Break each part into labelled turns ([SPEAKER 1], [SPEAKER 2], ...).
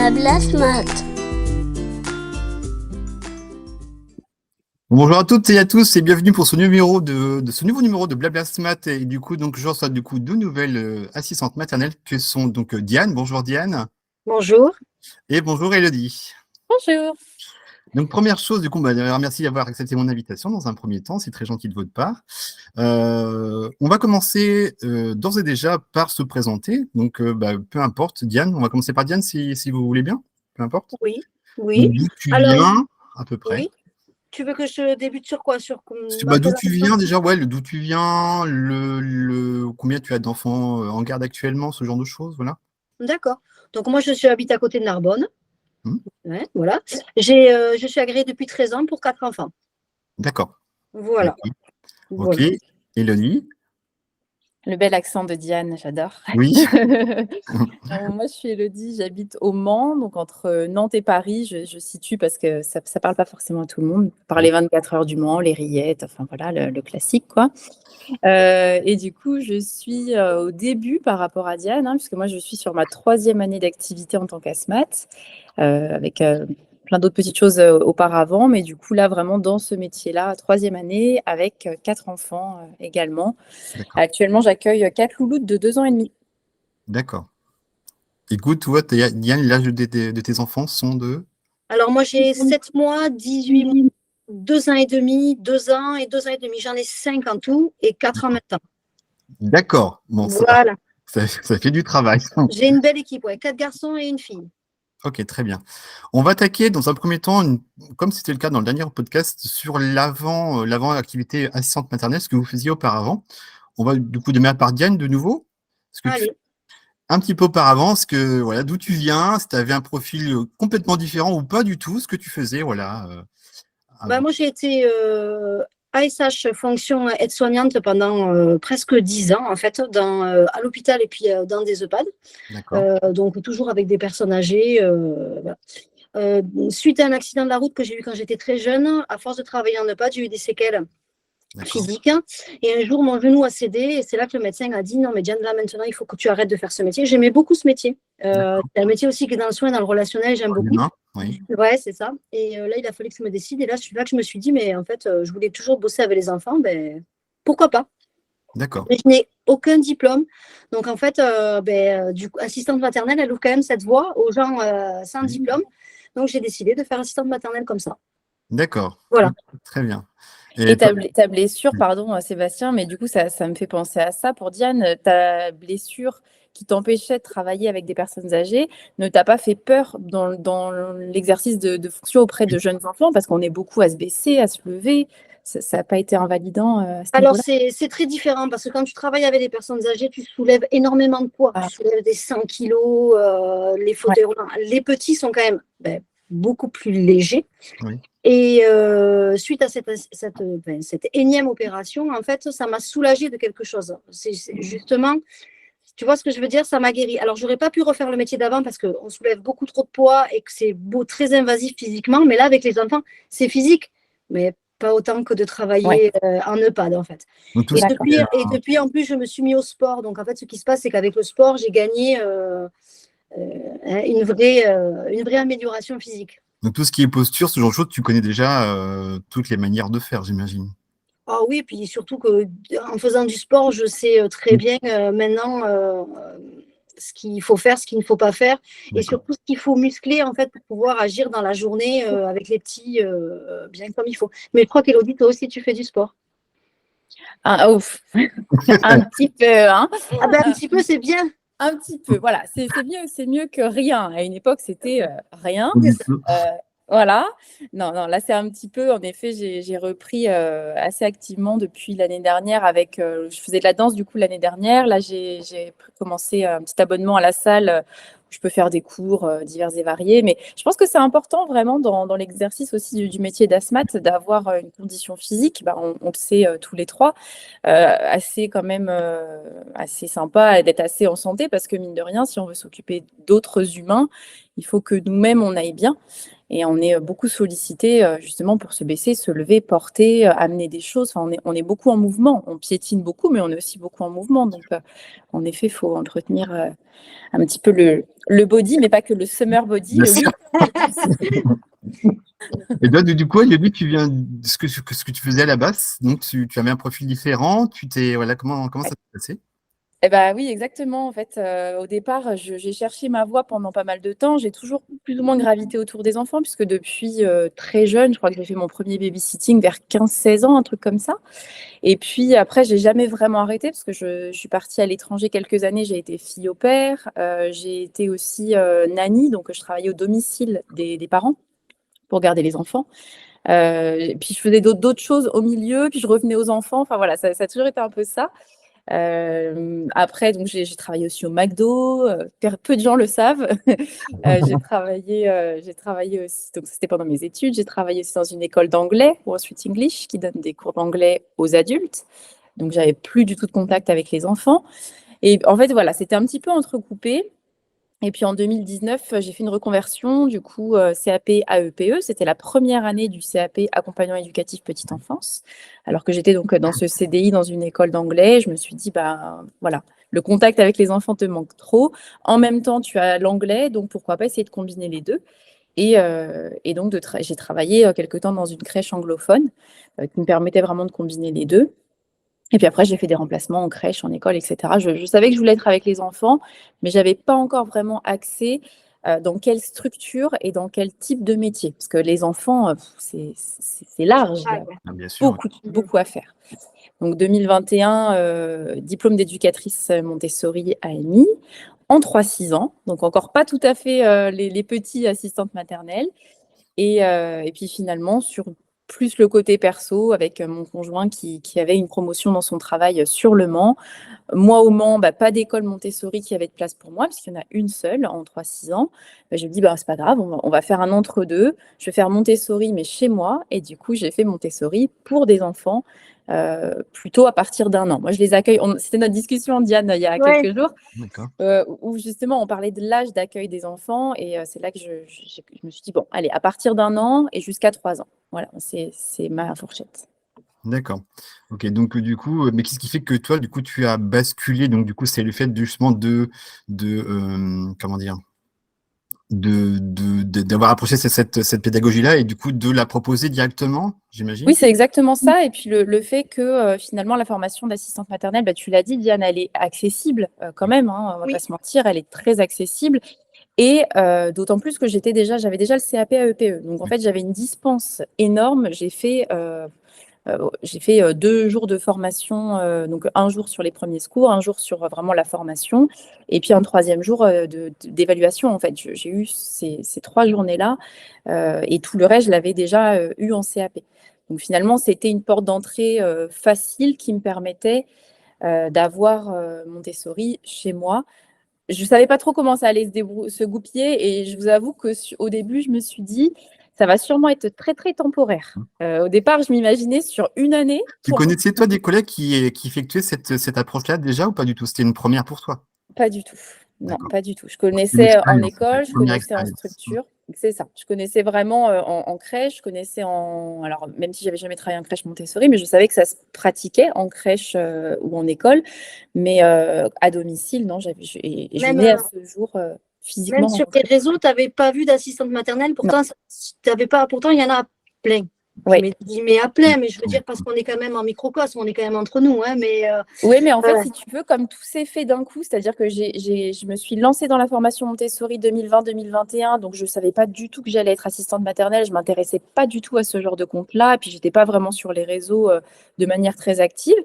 [SPEAKER 1] Blabla Smart.
[SPEAKER 2] Bonjour à toutes et à tous et bienvenue pour ce nouveau numéro de Blabla Smart. Et du coup, je reçois deux nouvelles assistantes maternelles qui sont donc Diane. Bonjour Diane.
[SPEAKER 3] Bonjour.
[SPEAKER 2] Et bonjour Elodie.
[SPEAKER 3] Bonjour.
[SPEAKER 2] Donc première chose, du coup, merci d'avoir accepté mon invitation dans un premier temps, c'est très gentil de votre part. On va commencer d'ores et déjà par se présenter. Donc peu importe, Diane, on va commencer par Diane si vous voulez bien. Peu importe.
[SPEAKER 3] Oui.
[SPEAKER 2] Donc, d'où tu viens à peu près.
[SPEAKER 3] Oui. Tu veux que je débute sur quoi?
[SPEAKER 2] D'où tu viens déjà, d'où tu viens, combien tu as d'enfants en garde actuellement, ce genre de choses, voilà.
[SPEAKER 3] D'accord. Donc moi, j'habite à côté de Narbonne. Ouais, voilà. Je suis agréée depuis 13 ans pour 4 enfants.
[SPEAKER 2] D'accord.
[SPEAKER 3] Voilà.
[SPEAKER 2] Ok. Élodie.
[SPEAKER 4] Le bel accent de Diane, j'adore.
[SPEAKER 2] Oui.
[SPEAKER 4] Moi, je suis Élodie, j'habite au Mans, donc entre Nantes et Paris. Je situe parce que ça ne parle pas forcément à tout le monde. Par les 24 heures du Mans, les rillettes, enfin voilà, le classique, quoi. Et du coup, je suis au début par rapport à Diane, puisque moi, je suis sur ma 3e année d'activité en tant qu'ASMAT, avec plein d'autres petites choses auparavant, mais du coup, là, vraiment dans ce métier-là, 3e année, avec 4 enfants également. Actuellement, j'accueille 4 louloutes de 2 ans et demi.
[SPEAKER 2] D'accord. Écoute, toi, Diane, l'âge de tes enfants sont de…
[SPEAKER 3] Alors moi, j'ai 7 mois, 18 mois, 2 ans et demi, 2 ans et 2 ans et demi. J'en ai 5 en tout et 4 en même temps.
[SPEAKER 2] D'accord. Bon,
[SPEAKER 3] voilà.
[SPEAKER 2] Ça fait du travail.
[SPEAKER 3] J'ai une belle équipe, 4 garçons et une fille.
[SPEAKER 2] Ok, très bien. On va attaquer dans un premier temps, comme c'était le cas dans le dernier podcast, sur l'avant-activité assistante maternelle, ce que vous faisiez auparavant. On va du coup démarrer par Diane de nouveau.
[SPEAKER 3] Allez.
[SPEAKER 2] Un petit peu auparavant, d'où tu viens, si tu avais un profil complètement différent ou pas du tout, ce que tu faisais, voilà.
[SPEAKER 3] Moi, j'ai été ASH fonction aide-soignante pendant presque 10 ans, en fait, à l'hôpital et puis dans des EHPAD. Donc, toujours avec des personnes âgées. Voilà. Suite à un accident de la route que j'ai eu quand j'étais très jeune, à force de travailler en EHPAD, j'ai eu des séquelles physiques. Et un jour, mon genou a cédé et c'est là que le médecin a dit « Non, mais Diane, là, maintenant, il faut que tu arrêtes de faire ce métier. » J'aimais beaucoup ce métier. C'est un métier aussi qui est dans le soin, dans le relationnel, j'aime beaucoup.
[SPEAKER 2] Oui.
[SPEAKER 3] Ouais, c'est ça. Et là, il a fallu que je me décide. Et là, c'est là que je me suis dit, mais en fait, je voulais toujours bosser avec les enfants. Pourquoi pas?
[SPEAKER 2] D'accord.
[SPEAKER 3] Mais je n'ai aucun diplôme. Donc, en fait, du coup, assistante maternelle, elle ouvre quand même cette voie aux gens sans diplôme. Donc, j'ai décidé de faire assistante maternelle comme ça.
[SPEAKER 2] D'accord.
[SPEAKER 3] Voilà.
[SPEAKER 2] Très bien.
[SPEAKER 4] Et ta blessure, pardon Sébastien, mais du coup, ça me fait penser à ça pour Diane. Ta blessure qui t'empêchait de travailler avec des personnes âgées ne t'a pas fait peur dans l'exercice de fonction auprès de jeunes enfants, parce qu'on est beaucoup à se baisser, à se lever. Ça n'a pas été invalidant à ce
[SPEAKER 3] Alors,
[SPEAKER 4] niveau-là?
[SPEAKER 3] c'est très différent parce que quand tu travailles avec des personnes âgées, tu soulèves énormément de poids. Tu soulèves des 100 kilos, les fauteuils roulants. Les petits sont quand même beaucoup plus légers.
[SPEAKER 2] Oui.
[SPEAKER 3] Et suite à cette énième opération, en fait, ça m'a soulagée de quelque chose. C'est justement, tu vois ce que je veux dire, ça m'a guéri. Alors, j'aurais pas pu refaire le métier d'avant parce qu'on soulève beaucoup trop de poids et que c'est très invasif physiquement. Mais là, avec les enfants, c'est physique, mais pas autant que de travailler en EHPAD, en fait. Et depuis, en plus, je me suis mis au sport. Donc, en fait, ce qui se passe, c'est qu'avec le sport, j'ai gagné une vraie amélioration physique.
[SPEAKER 2] Donc, tout ce qui est posture, ce genre de choses, tu connais déjà toutes les manières de faire, j'imagine.
[SPEAKER 3] Ah oui, puis surtout qu'en faisant du sport, je sais très bien maintenant ce qu'il faut faire, ce qu'il ne faut pas faire, et surtout ce qu'il faut muscler en fait pour pouvoir agir dans la journée avec les petits bien comme il faut. Mais je crois qu'Élodie, toi aussi, tu fais du sport.
[SPEAKER 4] Ouf. Un petit peu, hein.
[SPEAKER 3] Un petit peu, c'est bien.
[SPEAKER 4] Un petit peu, voilà. C'est mieux que rien. À une époque, c'était rien. Voilà. Non, là, c'est un petit peu, en effet, j'ai repris assez activement depuis l'année dernière avec, je faisais de la danse du coup l'année dernière. Là, j'ai commencé un petit abonnement à la salle où je peux faire des cours divers et variés. Mais je pense que c'est important vraiment dans l'exercice aussi du métier d'ASMAT d'avoir une condition physique. On le sait tous les trois, assez quand même assez sympa d'être assez en santé parce que mine de rien, si on veut s'occuper d'autres humains, il faut que nous-mêmes, on aille bien. Et on est beaucoup sollicité justement pour se baisser, se lever, porter, amener des choses. Enfin, on est beaucoup en mouvement. On piétine beaucoup, mais on est aussi beaucoup en mouvement. Donc, en effet, il faut entretenir un petit peu le body, mais pas que le summer body.
[SPEAKER 2] Bien sûr. Et toi, du coup, Yobi, tu viens de ce que tu faisais à la base. Donc, tu avais un profil différent. Voilà, comment ça s'est passé?
[SPEAKER 4] Eh ben oui, exactement. En fait, au départ, j'ai cherché ma voie pendant pas mal de temps. J'ai toujours plus ou moins gravité autour des enfants, puisque depuis très jeune, je crois que j'ai fait mon premier babysitting vers 15-16 ans, un truc comme ça. Et puis après, j'ai jamais vraiment arrêté, parce que je suis partie à l'étranger quelques années. J'ai été fille au père. J'ai été aussi nanny, donc je travaillais au domicile des parents pour garder les enfants. Puis je faisais d'autres choses au milieu, puis je revenais aux enfants. Enfin voilà, ça a toujours été un peu ça. Après, donc j'ai travaillé aussi au McDo. Peu de gens le savent. J'ai travaillé aussi, donc c'était pendant mes études. J'ai travaillé aussi dans une école d'anglais, Wall Street English, qui donne des cours d'anglais aux adultes. Donc j'avais plus du tout de contact avec les enfants. Et en fait, voilà, c'était un petit peu entrecoupé. Et puis en 2019, j'ai fait une reconversion, du coup, CAP AEPE. C'était la première année du CAP accompagnement éducatif petite enfance. Alors que j'étais donc dans ce CDI dans une école d'anglais, je me suis dit, bah voilà, le contact avec les enfants te manque trop. En même temps, tu as l'anglais, donc pourquoi pas essayer de combiner les deux. Et donc, j'ai travaillé quelque temps dans une crèche anglophone qui me permettait vraiment de combiner les deux. Et puis après, j'ai fait des remplacements en crèche, en école, etc. Je savais que je voulais être avec les enfants, mais je n'avais pas encore vraiment accès dans quelle structure et dans quel type de métier. Parce que les enfants, c'est large, il y a
[SPEAKER 2] Bien sûr.
[SPEAKER 4] beaucoup à faire. Donc 2021, diplôme d'éducatrice Montessori AMI en 3-6 ans. Donc encore pas tout à fait les petits assistantes maternelles. Et puis finalement, sur plus le côté perso, avec mon conjoint qui avait une promotion dans son travail sur le Mans. Moi, au Mans, pas d'école Montessori qui avait de place pour moi, parce qu'il y en a une seule en 3-6 ans. Je me dis, c'est pas grave, on va faire un entre-deux. Je vais faire Montessori, mais chez moi. Et du coup, j'ai fait Montessori pour des enfants plutôt à partir d'1 an. Moi, je les accueille. C'était notre discussion, Diane, il y a quelques jours, où justement on parlait de l'âge d'accueil des enfants. Et c'est là que je me suis dit, bon, allez, à partir d'1 an et jusqu'à 3 ans. Voilà, c'est ma fourchette.
[SPEAKER 2] D'accord. Ok, donc du coup, mais qu'est-ce qui fait que toi, du coup, tu as basculé? Donc du coup, c'est le fait justement comment dire, d'avoir approché cette pédagogie-là et du coup de la proposer directement, j'imagine?
[SPEAKER 4] Oui, c'est exactement ça. Et puis le fait que finalement la formation d'assistante maternelle, tu l'as dit, Diane, elle est accessible quand même, hein, on va pas se mentir, elle est très accessible. Et d'autant plus que j'avais déjà le CAP AEPE. Donc en fait, j'avais une dispense énorme. J'ai fait 2 jours de formation, donc 1 jour sur les premiers secours, 1 jour sur vraiment la formation, et puis un 3e jour d'évaluation. En fait, j'ai eu ces 3 journées-là, et tout le reste, je l'avais déjà eu en CAP. Donc finalement, c'était une porte d'entrée facile qui me permettait d'avoir Montessori chez moi. Je ne savais pas trop comment ça allait se goupiller, et je vous avoue qu'au début, je me suis dit, ça va sûrement être très, très temporaire. Au départ, je m'imaginais sur 1 année.
[SPEAKER 2] Tu connaissais, toi, des collègues qui effectuaient cette approche-là déjà ou pas du tout? C'était une première pour toi?
[SPEAKER 4] Pas du tout. Non, pas du tout. Je
[SPEAKER 2] Une
[SPEAKER 4] connaissais en
[SPEAKER 2] expérience,
[SPEAKER 4] école, je connaissais en
[SPEAKER 2] expérience.
[SPEAKER 4] structure. C'est ça. Je connaissais vraiment en crèche, je connaissais alors même si j'avais jamais travaillé en crèche Montessori, mais je savais que ça se pratiquait en crèche ou en école. Mais à domicile, non, je n'ai à ce jour physiquement.
[SPEAKER 3] Même sur tes réseaux, tu n'avais pas vu d'assistante maternelle, pourtant, pourtant, il y en a plein.
[SPEAKER 4] Ouais.
[SPEAKER 3] Mais à plein, mais je veux dire, parce qu'on est quand même en microcosme, on est quand même entre nous. Hein,
[SPEAKER 4] oui, mais en fait, si tu veux, comme tout s'est fait d'un coup, c'est-à-dire que je me suis lancée dans la formation Montessori 2020-2021, donc je ne savais pas du tout que j'allais être assistante maternelle, je ne m'intéressais pas du tout à ce genre de compte-là, et puis je n'étais pas vraiment sur les réseaux de manière très active.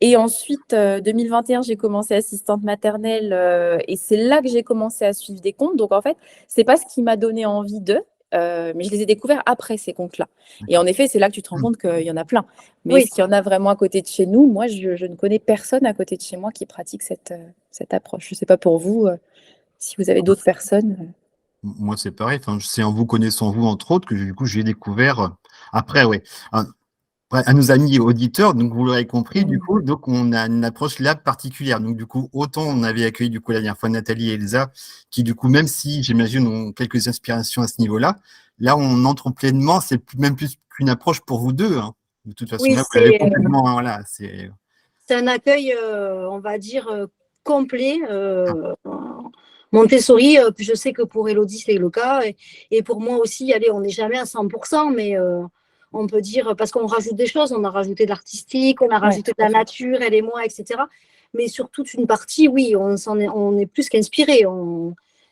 [SPEAKER 4] Et ensuite, 2021, j'ai commencé assistante maternelle et c'est là que j'ai commencé à suivre des comptes. Donc, en fait, ce n'est pas ce qui m'a donné envie d'eux. Mais je les ai découverts après ces comptes-là. Et en effet, c'est là que tu te rends compte qu'il y en a plein. Mais est-ce qu'il y en a vraiment à côté de chez nous? Moi, je ne connais personne à côté de chez moi qui pratique cette approche. Je ne sais pas pour vous, si vous avez d'autres personnes.
[SPEAKER 2] Moi, c'est pareil. Enfin, c'est en vous connaissant, vous, entre autres, que du coup, j'ai découvert après, ouais. à nos amis auditeurs, donc vous l'aurez compris, du coup, donc on a une approche là particulière. Donc du coup, autant on avait accueilli du coup la dernière fois Nathalie et Elsa, qui du coup, même si j'imagine ont quelques inspirations à ce niveau-là, là on entre pleinement, c'est même plus qu'une approche pour vous deux. Hein. De toute façon,
[SPEAKER 3] Oui,
[SPEAKER 2] là vous l'avez complètement, voilà, c'est.
[SPEAKER 3] c'est un accueil, on va dire, complet. Montessori, je sais que pour Elodie, c'est le cas. Et pour moi aussi, allez, on n'est jamais à 100%, mais on peut dire, parce qu'on rajoute des choses, on a rajouté de l'artistique, on a rajouté de la nature, elle et moi, etc. Mais sur toute une partie, oui, on est plus qu'inspiré.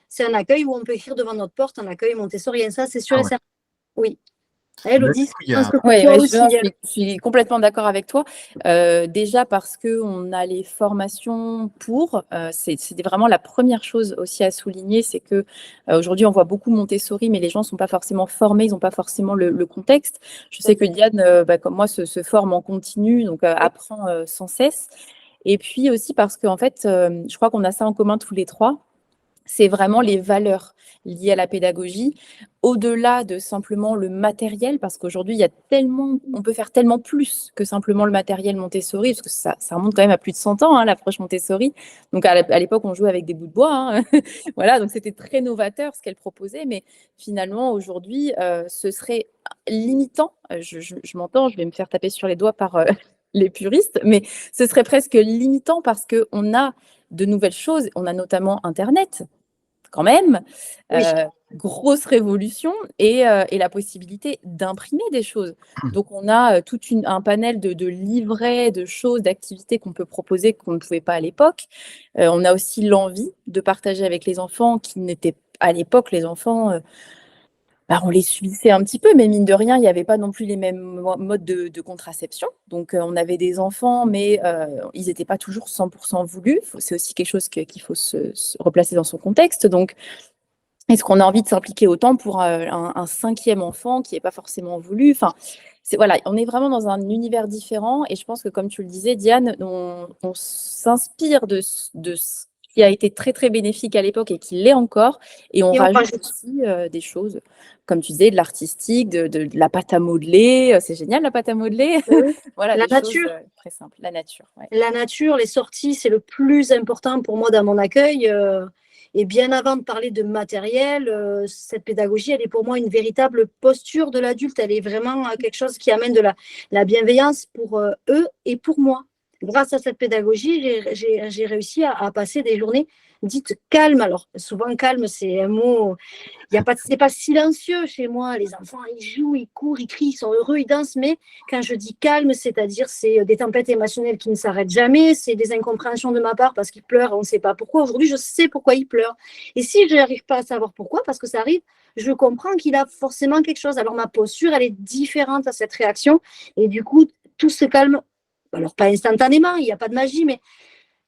[SPEAKER 3] C'est un accueil où on peut écrire devant notre porte, un accueil montessorien, ça, c'est sûr et certain. Oui. Elodie,
[SPEAKER 4] oui, je suis complètement d'accord avec toi. Déjà parce qu'on a les formations pour, c'est vraiment la première chose aussi à souligner, c'est que aujourd'hui on voit beaucoup Montessori, mais les gens ne sont pas forcément formés, ils n'ont pas forcément le contexte. Je sais que Diane, comme moi, se forme en continu, donc apprend sans cesse. Et puis aussi parce qu'en fait, je crois qu'on a ça en commun tous les trois. C'est vraiment les valeurs liées à la pédagogie, au-delà de simplement le matériel, parce qu'aujourd'hui, on peut faire tellement plus que simplement le matériel Montessori, parce que ça remonte quand même à plus de 100 ans, hein, l'approche Montessori. Donc, à l'époque, on jouait avec des bouts de bois. Hein. Voilà, donc c'était très novateur ce qu'elle proposait, mais finalement, aujourd'hui, ce serait limitant. Je m'entends, je vais me faire taper sur les doigts par les puristes, mais ce serait presque limitant parce qu'on a de nouvelles choses. On a notamment Internet, quand même, grosse révolution, et la possibilité d'imprimer des choses. Donc, on a tout un panel de livrets, de choses, d'activités qu'on peut proposer qu'on ne pouvait pas à l'époque. On a aussi l'envie de partager avec les enfants qui n'étaient à l'époque, les enfants... on les subissait un petit peu, mais mine de rien, il n'y avait pas non plus les mêmes modes de contraception. Donc, on avait des enfants, mais ils n'étaient pas toujours 100% voulus. C'est aussi quelque chose qu'il faut se replacer dans son contexte. Donc, est-ce qu'on a envie de s'impliquer autant pour un cinquième enfant qui n'est pas forcément voulu? Enfin, voilà, on est vraiment dans un univers différent. Et je pense que, comme tu le disais, Diane, on s'inspire de ce qui a été très, très bénéfique à l'époque et qui l'est encore. Et on rajoute aussi des choses, comme tu disais, de l'artistique, de la pâte à modeler. C'est génial, la pâte à modeler.
[SPEAKER 3] Oui.
[SPEAKER 4] Voilà,
[SPEAKER 3] la
[SPEAKER 4] des
[SPEAKER 3] nature.
[SPEAKER 4] Choses très simples. La nature. Ouais.
[SPEAKER 3] La nature, les sorties, c'est le plus important pour moi dans mon accueil. Et bien avant de parler de matériel, cette pédagogie, elle est pour moi une véritable posture de l'adulte. Elle est vraiment quelque chose qui amène de la bienveillance pour eux et pour moi. Grâce à cette pédagogie, j'ai réussi à passer des journées dites calmes. Alors, souvent, calme, c'est un mot... C'est pas silencieux chez moi. Les enfants, ils jouent, ils courent, ils crient, ils sont heureux, ils dansent. Mais quand je dis calme, c'est-à-dire c'est des tempêtes émotionnelles qui ne s'arrêtent jamais. C'est des incompréhensions de ma part parce qu'ils pleurent. On ne sait pas pourquoi. Aujourd'hui, je sais pourquoi ils pleurent. Et si je n'arrive pas à savoir pourquoi, parce que ça arrive, je comprends qu'il a forcément quelque chose. Alors ma posture, elle est différente à cette réaction. Et du coup, tout se calme. Alors pas instantanément, il n'y a pas de magie, mais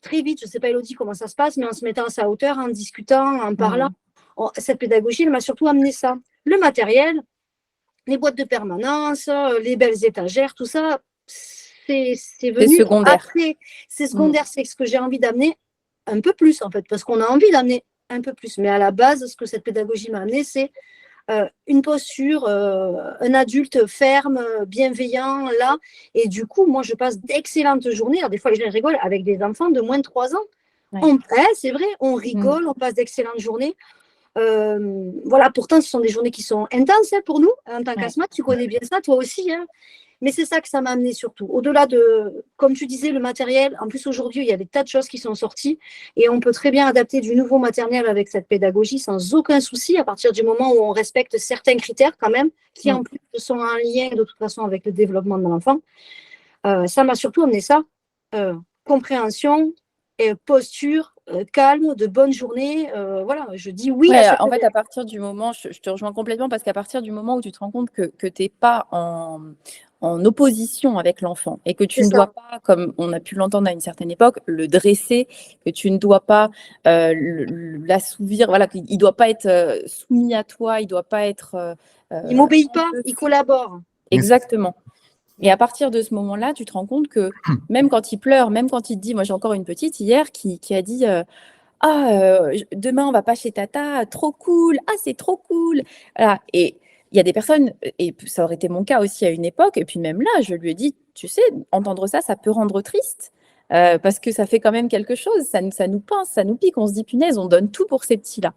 [SPEAKER 3] très vite. Je ne sais pas, Elodie, comment ça se passe, mais en se mettant à sa hauteur, en discutant, en parlant. Cette pédagogie, elle m'a surtout amené ça. Le matériel, les boîtes de permanence, les belles étagères, tout ça, c'est venu
[SPEAKER 4] secondaire.
[SPEAKER 3] Après. C'est secondaire, c'est ce que j'ai envie d'amener un peu plus, en fait, parce qu'on a envie d'amener un peu plus. Mais à la base, ce que cette pédagogie m'a amené, c'est une posture, un adulte ferme, bienveillant, là. Et du coup, moi, je passe d'excellentes journées. Alors, des fois, les gens rigolent avec des enfants de moins de 3 ans. Ouais. C'est vrai, on rigole, on passe d'excellentes journées. Voilà, pourtant, ce sont des journées qui sont intenses pour nous, en tant qu'ASMAT, tu connais bien ça, toi aussi. Hein. Mais c'est ça que ça m'a amené surtout. Au-delà de, comme tu disais, le matériel, en plus aujourd'hui, il y a des tas de choses qui sont sorties et on peut très bien adapter du nouveau matériel avec cette pédagogie sans aucun souci à partir du moment où on respecte certains critères quand même, qui en plus sont en lien de toute façon avec le développement de l'enfant. Ça m'a surtout amené ça, compréhension, et posture, calme, de bonnes journées. Voilà, je dis oui.
[SPEAKER 4] En fait, à partir du moment, je te rejoins complètement, parce qu'à partir du moment où tu te rends compte que tu n'es pas en opposition avec l'enfant et que tu ne dois pas, comme on a pu l'entendre à une certaine époque, le dresser, que tu ne dois pas l'assouvir, voilà, il ne doit pas être soumis à toi, il ne doit pas être...
[SPEAKER 3] il ne m'obéit pas, il collabore.
[SPEAKER 4] Exactement. Et à partir de ce moment-là, tu te rends compte que même quand il pleure, même quand il te dit, moi j'ai encore une petite hier qui a dit demain on va pas chez tata, trop cool, c'est trop cool. Voilà. Et il y a des personnes, et ça aurait été mon cas aussi à une époque, et puis même là, je lui ai dit, tu sais, entendre ça, ça peut rendre triste. Parce que ça fait quand même quelque chose, ça nous pince, ça nous pique, on se dit punaise, on donne tout pour ces petits-là.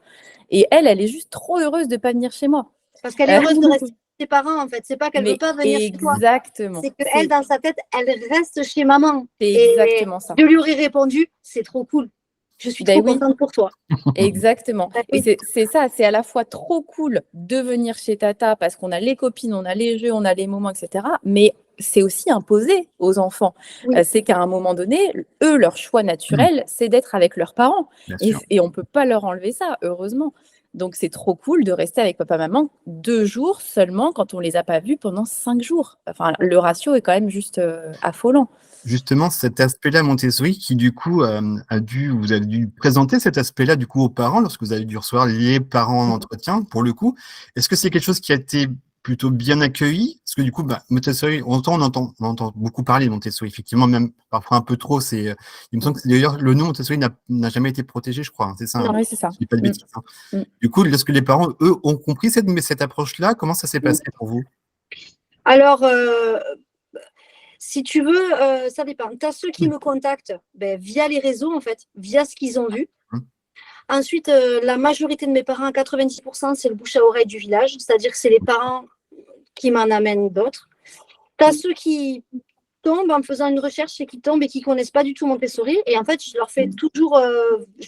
[SPEAKER 4] Et elle est juste trop heureuse de ne pas venir chez moi.
[SPEAKER 3] Parce qu'elle est heureuse de rester chez ses parents, en fait. C'est pas qu'elle ne veut pas venir chez toi.
[SPEAKER 4] Exactement.
[SPEAKER 3] C'est qu'elle, dans sa tête, elle reste chez maman.
[SPEAKER 4] C'est exactement ça.
[SPEAKER 3] Je lui aurais répondu, c'est trop cool. Je suis trop contente pour toi.
[SPEAKER 4] Exactement. Et c'est ça, c'est à la fois trop cool de venir chez Tata parce qu'on a les copines, on a les jeux, on a les moments, etc. Mais c'est aussi imposé aux enfants. C'est qu'à un moment donné, eux, leur choix naturel, c'est d'être avec leurs parents. Et on ne peut pas leur enlever ça, heureusement. Donc, c'est trop cool de rester avec papa-maman 2 jours seulement quand on ne les a pas vus pendant 5 jours. Enfin, le ratio est quand même juste affolant.
[SPEAKER 2] Justement, cet aspect-là Montessori qui, du coup, vous avez dû présenter cet aspect-là, du coup, aux parents lorsque vous avez dû recevoir les parents en entretien, pour le coup. Est-ce que c'est quelque chose qui a été plutôt bien accueilli? Parce que, du coup, Montessori, on entend beaucoup parler de Montessori, effectivement, même parfois un peu trop. Il me semble que d'ailleurs, le nom Montessori n'a jamais été protégé, je crois. Hein, c'est ça?
[SPEAKER 4] Non, oui, c'est ça.
[SPEAKER 2] Je dis pas de bêtises. Hein. Du coup, lorsque les parents, eux, ont compris cette approche-là, comment ça s'est passé pour vous?
[SPEAKER 3] Alors, si tu veux, ça dépend. Tu as ceux qui me contactent via les réseaux, en fait, via ce qu'ils ont vu. Ensuite, la majorité de mes parents, à 90%, c'est le bouche à oreille du village, c'est-à-dire que c'est les parents qui m'en amènent d'autres. Tu as ceux qui tombent en faisant une recherche et qui tombent et qui ne connaissent pas du tout Montessori. Et en fait, je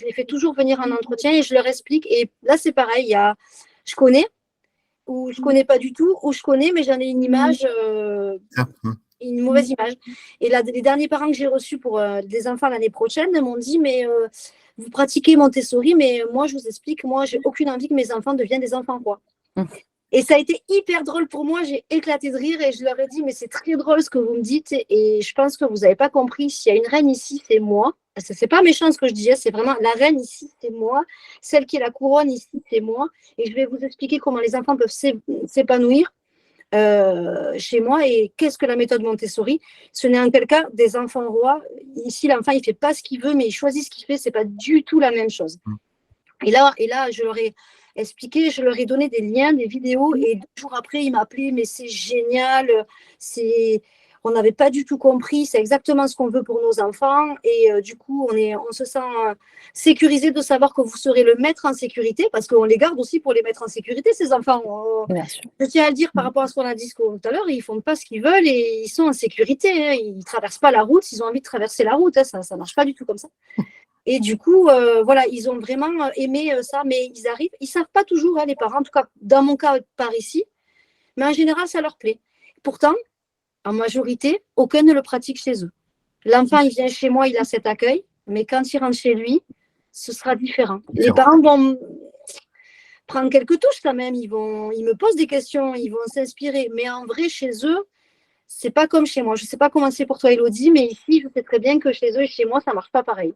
[SPEAKER 3] les fais toujours venir en entretien et je leur explique. Et là, c'est pareil, je connais, ou je ne connais pas du tout, ou je connais, mais j'en ai une image... une mauvaise image. Et là, les derniers parents que j'ai reçus pour des enfants l'année prochaine m'ont dit, mais vous pratiquez Montessori, mais moi, je vous explique, moi, j'ai aucune envie que mes enfants deviennent des enfants, quoi. Et ça a été hyper drôle pour moi, j'ai éclaté de rire et je leur ai dit, mais c'est très drôle ce que vous me dites et je pense que vous n'avez pas compris, s'il y a une reine ici, c'est moi. C'est pas méchant ce que je disais, c'est vraiment la reine ici, c'est moi. Celle qui est la couronne ici, c'est moi. Et je vais vous expliquer comment les enfants peuvent s'épanouir chez moi. Et qu'est-ce que la méthode Montessori? Ce n'est en quel cas des enfants rois. Ici, l'enfant, il ne fait pas ce qu'il veut, mais il choisit ce qu'il fait. Ce n'est pas du tout la même chose. Et là, je leur ai expliqué, je leur ai donné des liens, des vidéos. Et 2 jours après, ils m'appelaient, mais c'est génial. On n'avait pas du tout compris. C'est exactement ce qu'on veut pour nos enfants. Et du coup, on se sent sécurisé de savoir que vous serez le maître en sécurité, parce qu'on les garde aussi pour les mettre en sécurité, ces enfants. Je tiens à le dire par rapport à ce qu'on a dit tout à l'heure, ils ne font pas ce qu'ils veulent et ils sont en sécurité. Hein. Ils ne traversent pas la route s'ils ont envie de traverser la route. Hein. Ça ne marche pas du tout comme ça. Et du coup, voilà, ils ont vraiment aimé ça, mais ils arrivent. Ils ne savent pas toujours, hein, les parents, en tout cas, dans mon cas, par ici. Mais en général, ça leur plaît. Pourtant, en majorité, aucun ne le pratique chez eux. L'enfant, il vient chez moi, il a cet accueil, mais quand il rentre chez lui, ce sera différent. Les parents vont prendre quelques touches quand même, ils me posent des questions, ils vont s'inspirer, mais en vrai, chez eux, c'est pas comme chez moi. Je ne sais pas comment c'est pour toi, Élodie, mais ici, je sais très bien que chez eux et chez moi, ça ne marche pas pareil.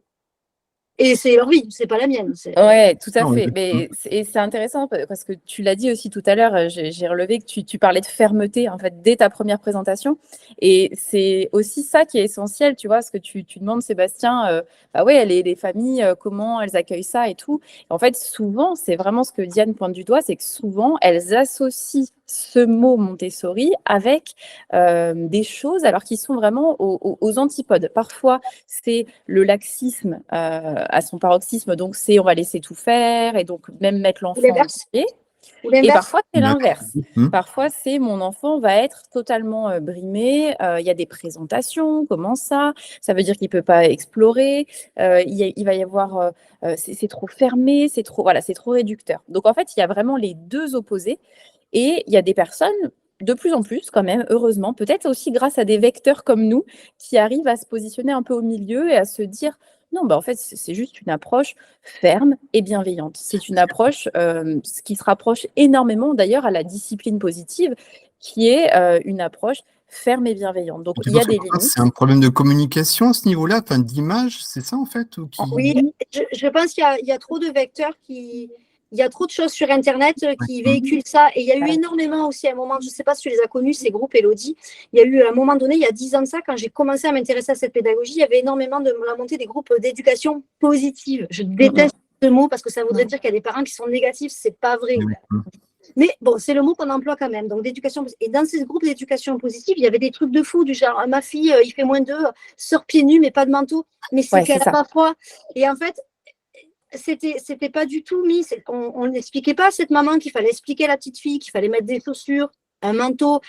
[SPEAKER 3] Et c'est leur vie, c'est pas la mienne.
[SPEAKER 4] Oui, tout à fait. Mais c'est intéressant parce que tu l'as dit aussi tout à l'heure, j'ai relevé que tu parlais de fermeté en fait dès ta première présentation. Et c'est aussi ça qui est essentiel, tu vois, ce que tu demandes, Sébastien, les familles, comment elles accueillent ça et tout. Et en fait, souvent, c'est vraiment ce que Diane pointe du doigt, c'est que souvent, elles associent ce mot Montessori avec des choses alors qui sont vraiment aux antipodes. Parfois, c'est le laxisme à son paroxysme, donc on va laisser tout faire et donc même mettre l'enfant en pied. Et parfois, c'est l'inverse. Parfois, c'est mon enfant va être totalement brimé. Il y a des présentations, comment ça? Ça veut dire qu'il ne peut pas explorer. Il va y avoir, c'est trop fermé, c'est trop réducteur. Donc, en fait, il y a vraiment les deux opposés. Et il y a des personnes, de plus en plus quand même, heureusement, peut-être aussi grâce à des vecteurs comme nous, qui arrivent à se positionner un peu au milieu et à se dire non, en fait, c'est juste une approche ferme et bienveillante. C'est une approche qui se rapproche énormément d'ailleurs à la discipline positive, qui est une approche ferme et bienveillante. Donc, il y a des limites.
[SPEAKER 2] C'est un problème de communication à ce niveau-là, d'image, c'est ça en fait
[SPEAKER 3] Oui, je pense qu'il y a trop de vecteurs Il y a trop de choses sur Internet qui véhiculent ça. Et il y a eu énormément aussi à un moment, je ne sais pas si tu les as connus, ces groupes, Élodie. Il y a eu à un moment donné, il y a 10 ans de ça, quand j'ai commencé à m'intéresser à cette pédagogie, il y avait énormément de la montée des groupes d'éducation positive. Je déteste ce mot parce que ça voudrait dire qu'il y a des parents qui sont négatifs. Ce n'est pas vrai. Mais bon, c'est le mot qu'on emploie quand même. Donc, d'éducation. Et dans ces groupes d'éducation positive, il y avait des trucs de fou, du genre, ma fille, il fait -2, sort pieds nus, mais pas de manteau. Mais c'est qu'elle n'a pas froid. Et en fait, c'était pas du tout mis. On n'expliquait pas à cette maman qu'il fallait expliquer à la petite fille qu'il fallait mettre des chaussures, un manteau,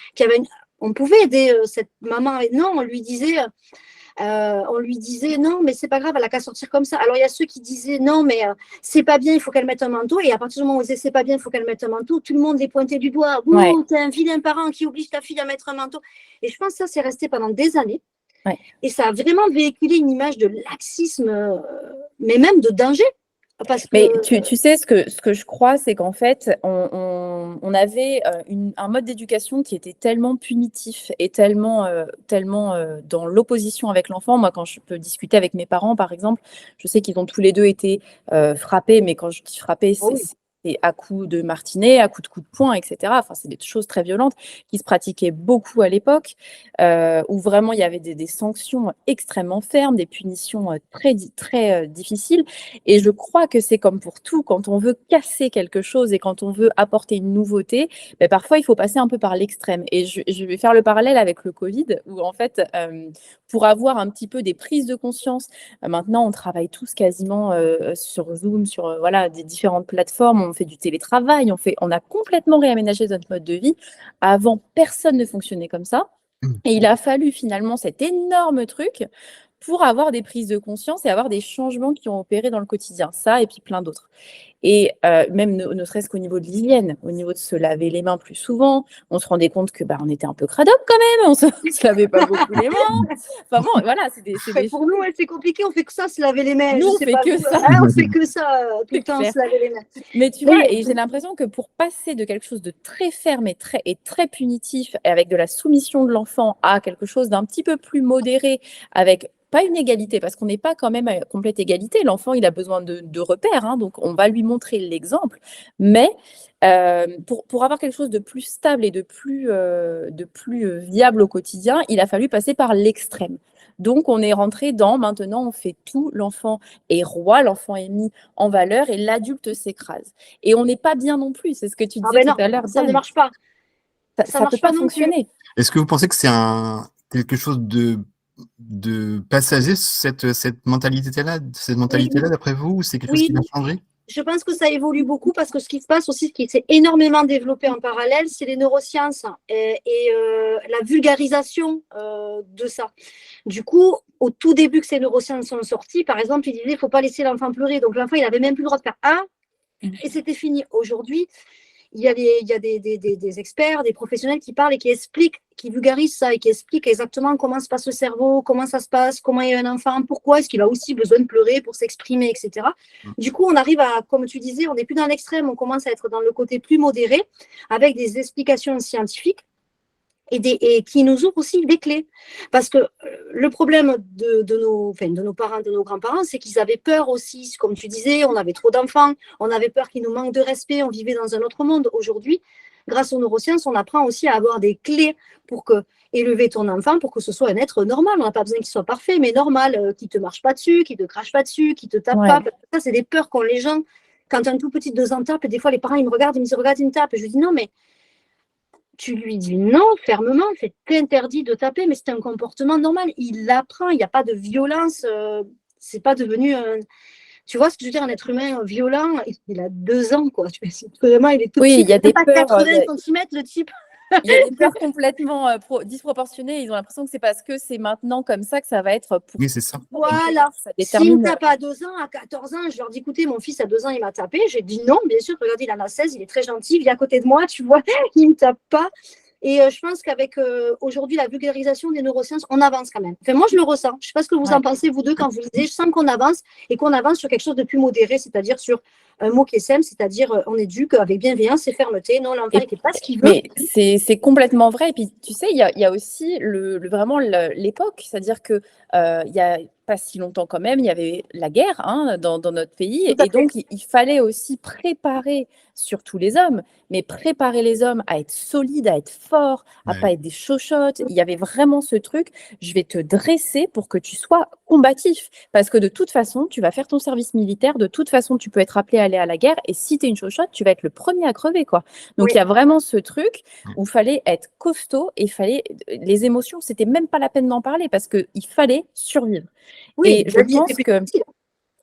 [SPEAKER 3] on pouvait aider cette maman. Et non, on lui disait non, mais c'est pas grave, elle a qu'à sortir comme ça. Alors il y a ceux qui disaient non, mais c'est pas bien, il faut qu'elle mette un manteau. Et à partir du moment où on disait c'est pas bien, il faut qu'elle mette un manteau, tout le monde les pointait du doigt. Oh, t'es un vilain parent qui oblige ta fille à mettre un manteau. Et je pense que ça, c'est resté pendant des années. Et ça a vraiment véhiculé une image de laxisme, mais même de danger.
[SPEAKER 4] Mais tu sais, ce que je crois, c'est qu'en fait, on avait un mode d'éducation qui était tellement punitif et tellement dans l'opposition avec l'enfant. Moi, quand je peux discuter avec mes parents, par exemple, je sais qu'ils ont tous les deux été frappés, mais quand je dis frappés, c'est à coups de martinet, à coups de poing, etc. Enfin, c'est des choses très violentes qui se pratiquaient beaucoup à l'époque, où vraiment il y avait des sanctions extrêmement fermes, des punitions très difficiles. Et je crois que c'est comme pour tout, quand on veut casser quelque chose et quand on veut apporter une nouveauté, ben parfois il faut passer un peu par l'extrême. Et je vais faire le parallèle avec le Covid, où en fait, pour avoir un petit peu des prises de conscience, maintenant on travaille tous quasiment sur Zoom, sur voilà, des différentes plateformes, on fait du télétravail, on a complètement réaménagé notre mode de vie. Avant, personne ne fonctionnait comme ça. Et il a fallu finalement cet énorme truc pour avoir des prises de conscience et avoir des changements qui ont opéré dans le quotidien. Ça et puis plein d'autres. Et même ne serait-ce qu'au niveau de l'hygiène, au niveau de se laver les mains plus souvent, on se rendait compte que on était un peu cradoc quand même, on se lavait pas beaucoup les mains. Enfin bon, voilà, c'est des
[SPEAKER 3] pour nous, c'est compliqué, on fait que ça, se laver les mains.
[SPEAKER 4] Nous, on fait que ça.
[SPEAKER 3] On fait que ça tout le temps, se laver les mains.
[SPEAKER 4] Mais tu vois, et j'ai l'impression que pour passer de quelque chose de très ferme et très punitif, et avec de la soumission de l'enfant, à quelque chose d'un petit peu plus modéré, avec pas une égalité, parce qu'on n'est pas quand même à complète égalité. L'enfant, il a besoin de repères, hein, donc on va lui montrer l'exemple. Mais pour avoir quelque chose de plus stable et de plus viable au quotidien, il a fallu passer par l'extrême. Donc, on est rentré maintenant, on fait tout, l'enfant est roi, l'enfant est mis en valeur et l'adulte s'écrase. Et on n'est pas bien non plus, c'est ce que tu disais tout à l'heure.
[SPEAKER 3] Ça ne marche pas.
[SPEAKER 4] Ça ne peut pas fonctionner.
[SPEAKER 2] Est-ce que vous pensez que c'est quelque chose de passager, cette mentalité-là, d'après vous, ou c'est quelque chose qui va changer?
[SPEAKER 3] Je pense que ça évolue beaucoup parce que ce qui se passe aussi, ce qui s'est énormément développé en parallèle, c'est les neurosciences et la vulgarisation de ça. Du coup, au tout début que ces neurosciences sont sorties, par exemple, ils disaient qu'il ne faut pas laisser l'enfant pleurer. Donc l'enfant, il n'avait même plus le droit de faire un et c'était fini. Aujourd'hui, il y a des experts, des professionnels qui parlent et qui expliquent, qui vulgarisent ça et qui expliquent exactement comment se passe le cerveau, comment ça se passe, comment est un enfant, pourquoi est-ce qu'il a aussi besoin de pleurer pour s'exprimer, etc. Du coup, on arrive à, comme tu disais, on n'est plus dans l'extrême, on commence à être dans le côté plus modéré, avec des explications scientifiques et qui nous ouvrent aussi des clés. Parce que le problème de nos parents, de nos grands-parents, c'est qu'ils avaient peur aussi, comme tu disais, on avait trop d'enfants, on avait peur qu'ils nous manquent de respect, on vivait dans un autre monde. Aujourd'hui, grâce aux neurosciences, on apprend aussi à avoir des clés pour élever ton enfant, pour que ce soit un être normal. On n'a pas besoin qu'il soit parfait, mais normal, qui ne te marche pas dessus, qui ne te crache pas dessus, qui ne te tape pas. Ça, c'est des peurs qu'ont les gens. Quand un tout petit de 2 ans tape, et des fois, les parents, ils me regardent, ils me disent, regarde, il me tape. Et je lui dis, non, mais tu lui dis non, fermement, c'est interdit de taper, mais c'est un comportement normal. Il l'apprend, il n'y a pas de violence. C'est pas devenu un... Tu vois ce que je veux dire, un être humain violent, il a 2 ans, quoi. Vraiment, il est tout petit.
[SPEAKER 4] Il y a des peurs.
[SPEAKER 3] 80 cm, le type.
[SPEAKER 4] Il y a des peurs complètement disproportionnées. Ils ont l'impression que c'est parce que c'est maintenant comme ça que ça va être pour.
[SPEAKER 2] Oui, c'est ça.
[SPEAKER 3] Voilà. S'il me tape à 2 ans, à 14 ans, je leur dis, écoutez, mon fils à 2 ans, il m'a tapé. J'ai dit non, bien sûr, regardez, il en a 16, il est très gentil, il vient à côté de moi, tu vois, il ne me tape pas. Et je pense qu'avec aujourd'hui la vulgarisation des neurosciences, on avance quand même. Enfin, moi, je le ressens. Je ne sais pas ce que vous en pensez, vous deux, quand vous lisez. Je sens qu'on avance et qu'on avance sur quelque chose de plus modéré, c'est-à-dire sur un mot qui est simple, c'est-à-dire on éduque avec bienveillance et fermeté. Non, l'enfant ne fait pas ce qu'il veut.
[SPEAKER 4] Mais c'est complètement vrai. Et puis, tu sais, il y a aussi vraiment l'époque. C'est-à-dire qu'il y a pas si longtemps quand même, il y avait la guerre dans notre pays. Et donc, il fallait aussi préparer surtout les hommes, mais préparer les hommes à être solides, à être forts, à
[SPEAKER 2] Ouais.
[SPEAKER 4] pas être des chochottes. Il y avait vraiment ce truc, je vais te dresser pour que tu sois combatif. Parce que de toute façon, tu vas faire ton service militaire, de toute façon, tu peux être appelé à aller à la guerre, et si tu es une chochotte, tu vas être le premier à crever, quoi. Donc,
[SPEAKER 3] Oui.
[SPEAKER 4] il y a vraiment ce truc où il fallait être costaud et les émotions, c'était même pas la peine d'en parler parce qu'il fallait survivre.
[SPEAKER 3] Oui,
[SPEAKER 4] Et je
[SPEAKER 3] la vie était
[SPEAKER 4] pense
[SPEAKER 3] plus
[SPEAKER 4] que
[SPEAKER 3] difficile.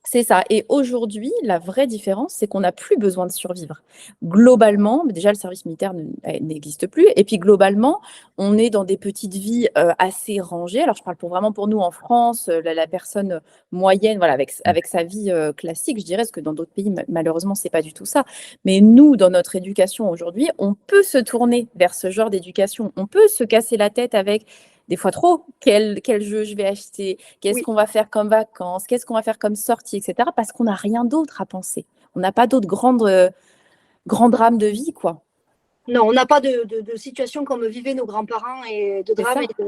[SPEAKER 4] c'est ça. Et aujourd'hui, la vraie différence, c'est qu'on n'a plus besoin de survivre. Globalement, déjà, le service militaire n'existe plus. Et puis, globalement, on est dans des petites vies assez rangées. Alors, je parle vraiment pour nous en France, la personne moyenne, voilà, avec sa vie classique, je dirais, parce que dans d'autres pays, malheureusement, c'est pas du tout ça. Mais nous, dans notre éducation aujourd'hui, on peut se tourner vers ce genre d'éducation. On peut se casser la tête avec des fois trop, quel jeu je vais acheter, qu'est-ce
[SPEAKER 3] Oui.
[SPEAKER 4] qu'on va faire comme vacances, qu'est-ce qu'on va faire comme sortie, etc. Parce qu'on n'a rien d'autre à penser. On n'a pas d'autres grands drames de vie, quoi.
[SPEAKER 3] Non, on n'a pas de situation comme vivaient nos grands-parents et de
[SPEAKER 4] C'est
[SPEAKER 3] drames.
[SPEAKER 4] ça.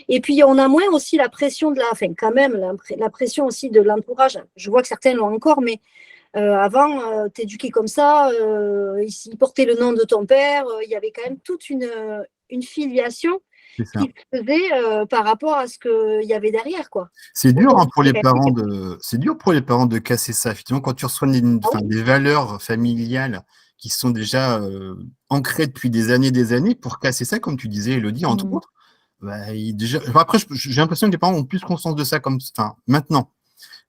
[SPEAKER 3] Et puis, on a moins aussi la pression enfin, quand même, la pression aussi de l'entourage. Je vois que certains l'ont encore, mais avant, t'éduquer comme ça, il portait le nom de ton père, il y avait quand même toute une filiation
[SPEAKER 2] C'est ça.
[SPEAKER 3] qui se faisait par rapport à ce qu'il y avait derrière, quoi.
[SPEAKER 2] C'est dur
[SPEAKER 3] Aujourd'hui,
[SPEAKER 2] pour les
[SPEAKER 3] c'est quand même
[SPEAKER 2] parents c'est dur pour les parents de casser ça. Effectivement, quand tu reçois des valeurs familiales qui sont déjà ancrées depuis des années, pour casser ça, comme tu disais, Élodie, entre
[SPEAKER 4] Mhm.
[SPEAKER 2] autres, déjà, après, j'ai l'impression que les parents ont plus conscience de ça maintenant.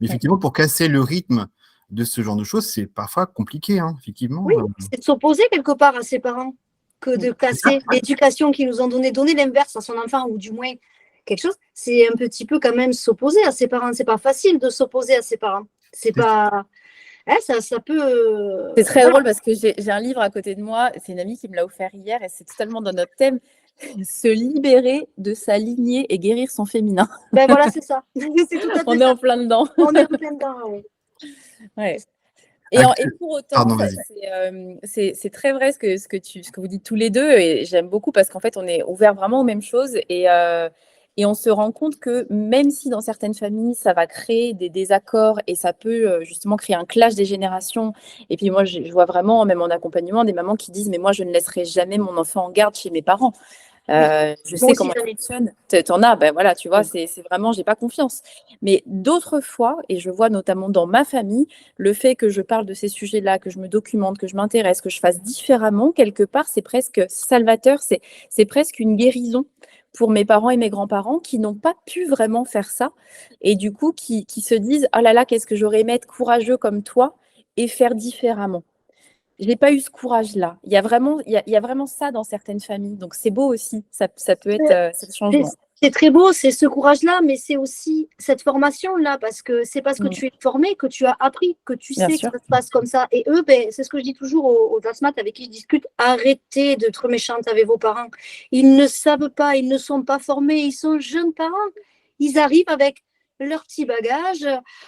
[SPEAKER 2] Mais effectivement, pour casser le rythme de ce genre de choses, c'est parfois compliqué, hein, effectivement.
[SPEAKER 3] Oui, c'est de s'opposer quelque part à ses parents que de
[SPEAKER 2] C'est ça.
[SPEAKER 3] casser l'éducation qu'ils nous ont donnée, donner l'inverse à son enfant ou du moins quelque chose. C'est un petit peu quand même s'opposer à ses parents. C'est pas facile de s'opposer à ses parents. C'est pas. Hein, ça peut.
[SPEAKER 4] C'est très
[SPEAKER 3] Voilà.
[SPEAKER 4] drôle parce que j'ai un livre à côté de moi, c'est une amie qui me l'a offert hier et c'est totalement dans notre thème, se libérer de sa lignée et guérir son féminin.
[SPEAKER 3] Ben voilà, c'est ça. C'est tout à fait
[SPEAKER 4] On est
[SPEAKER 3] ça.
[SPEAKER 4] en plein dedans.
[SPEAKER 3] On est en plein dedans, oui.
[SPEAKER 4] Ouais. Et pour autant,
[SPEAKER 2] Pardon, vas-y.
[SPEAKER 4] c'est très vrai ce que vous dites tous les deux, et j'aime beaucoup parce qu'en fait, on est ouvert vraiment aux mêmes choses, et on se rend compte que même si dans certaines familles, ça va créer des désaccords et ça peut justement créer un clash des générations. Et puis moi, je vois vraiment, même en accompagnement, des mamans qui disent « mais moi, je ne laisserai jamais mon enfant en garde chez mes parents ». Je sais
[SPEAKER 3] aussi,
[SPEAKER 4] comment ça
[SPEAKER 3] j'en ai.
[SPEAKER 4] fonctionne. T'en as, ben voilà, tu vois,
[SPEAKER 3] Oui.
[SPEAKER 4] c'est vraiment, j'ai pas confiance. Mais d'autres fois, et je vois notamment dans ma famille, le fait que je parle de ces sujets-là, que je me documente, que je m'intéresse, que je fasse différemment, quelque part, c'est presque salvateur, c'est presque une guérison pour mes parents et mes grands-parents qui n'ont pas pu vraiment faire ça, et du coup, qui se disent « oh là là, qu'est-ce que j'aurais aimé être courageux comme toi et faire différemment ». Je n'ai pas eu ce courage-là. Il y a vraiment ça dans certaines familles. Donc, c'est beau aussi. Ça peut être ce changement.
[SPEAKER 3] C'est très beau, c'est ce courage-là, mais c'est aussi cette formation-là, parce que c'est parce que tu es formé que tu as appris, que tu
[SPEAKER 4] Bien
[SPEAKER 3] sais
[SPEAKER 4] sûr.
[SPEAKER 3] que ça se passe comme ça. Et eux, ben, c'est ce que je dis toujours aux Asmat avec qui je discute, arrêtez d'être méchante avec vos parents. Ils ne savent pas, ils ne sont pas formés, ils sont jeunes parents. Ils arrivent avec leur petit bagage,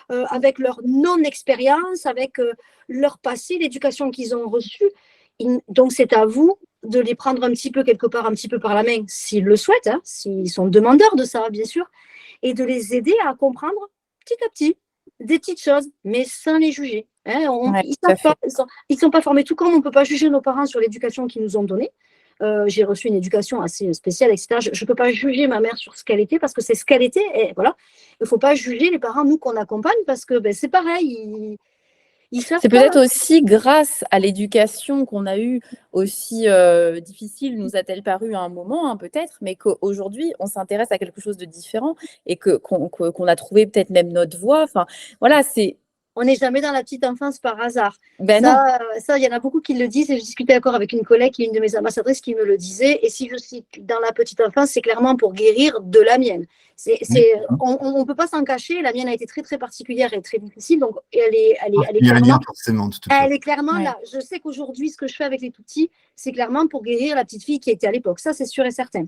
[SPEAKER 3] avec leur non-expérience, avec leur passé, l'éducation qu'ils ont reçue. Donc, c'est à vous de les prendre un petit peu quelque part, un petit peu par la main, s'ils le souhaitent, hein, s'ils sont demandeurs de ça, bien sûr, et de les aider à comprendre petit à petit des petites choses, mais sans les juger. Hein.
[SPEAKER 4] Ouais,
[SPEAKER 3] Ils
[SPEAKER 4] tout à
[SPEAKER 3] savent pas,
[SPEAKER 4] fait.
[SPEAKER 3] ils sont pas formés, tout comme on ne peut pas juger nos parents sur l'éducation qu'ils nous ont donnée. J'ai reçu une éducation assez spéciale, etc. Je ne peux pas juger ma mère sur ce qu'elle était parce que c'est ce qu'elle était. Et voilà. Il ne faut pas juger les parents, nous, qu'on accompagne, parce que ben, c'est pareil. Ils savent
[SPEAKER 4] C'est
[SPEAKER 3] pas.
[SPEAKER 4] peut-être aussi grâce à l'éducation qu'on a eue, aussi difficile nous a-t-elle paru à un moment, hein, peut-être, mais qu'aujourd'hui, on s'intéresse à quelque chose de différent et qu'on a trouvé peut-être même notre voie. Enfin, voilà, c'est.
[SPEAKER 3] On n'est jamais dans la petite enfance par hasard.
[SPEAKER 4] Ben non.
[SPEAKER 3] Ça, il y en a beaucoup qui le disent. Et je discutais encore avec une collègue qui est une de mes ambassadrices qui me le disait. Et si je suis dans la petite enfance, c'est clairement pour guérir de la mienne. On ne peut pas s'en cacher. La mienne a été très, très particulière et très difficile. Donc, elle est clairement là. Je sais qu'aujourd'hui, ce que je fais avec les tout-petits, c'est clairement pour guérir la petite fille qui était à l'époque. Ça, c'est sûr et certain.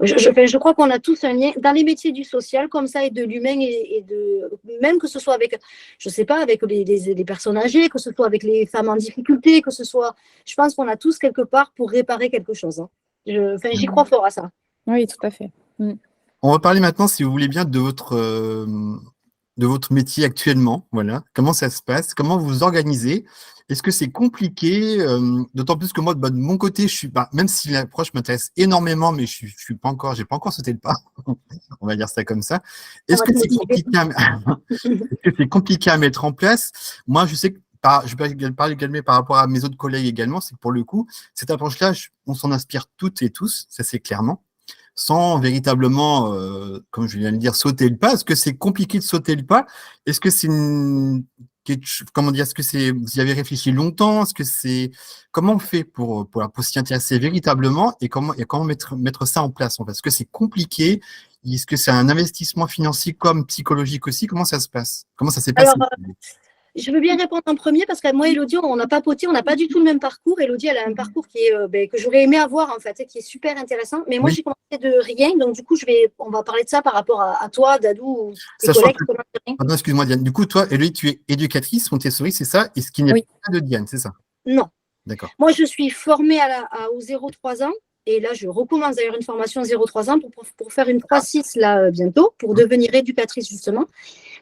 [SPEAKER 3] Je crois qu'on a tous un lien dans les métiers du social comme ça et de l'humain et de même que ce soit avec, je sais pas, avec les personnes âgées, que ce soit avec les femmes en difficulté, que ce soit, je pense qu'on a tous quelque part pour réparer quelque chose. Hein. J'y crois fort à ça.
[SPEAKER 4] Oui, tout à fait.
[SPEAKER 2] On va parler maintenant, si vous voulez bien, de de votre métier actuellement? Voilà. Comment ça se passe? Comment vous vous organisez? Est-ce que c'est compliqué? D'autant plus que moi, de mon côté, même si l'approche m'intéresse énormément, mais j'ai pas encore sauté le pas. On va dire ça comme ça. Est-ce que c'est compliqué à mettre en place? Moi, je sais que je vais parler également par rapport à mes autres collègues également, c'est que pour le coup, cette approche-là, on s'en inspire toutes et tous, ça c'est clairement, sans véritablement, comme je viens de le dire, sauter le pas. Est-ce que c'est compliqué de sauter le pas? Est-ce que c'est comment dire, vous y avez réfléchi longtemps? Comment on fait pour s'y intéresser véritablement et comment mettre ça en place en fait? Est-ce que c'est compliqué? Est-ce que c'est un investissement financier comme psychologique aussi? Comment ça se passe? Comment ça s'est passé?
[SPEAKER 3] Alors, je veux bien répondre en premier parce que moi, Elodie, on n'a pas papoté, on n'a pas du tout le même parcours. Elodie, elle a un parcours que j'aurais aimé avoir en fait, qui est super intéressant. Mais moi, j'ai commencé de rien, donc du coup, on va parler de ça par rapport à toi, Dadou, ou tes collègues.
[SPEAKER 2] Pardon, excuse-moi, Diane. Du coup, toi, Elodie, tu es éducatrice Montessori, c'est ça? Et ce qui n'est pas de Diane, c'est ça?
[SPEAKER 3] Non.
[SPEAKER 2] D'accord.
[SPEAKER 3] Moi, je suis formée aux 0-3 ans. Et là, je recommence d'ailleurs une formation 0-3 ans pour faire une 3-6 là bientôt, pour devenir éducatrice justement.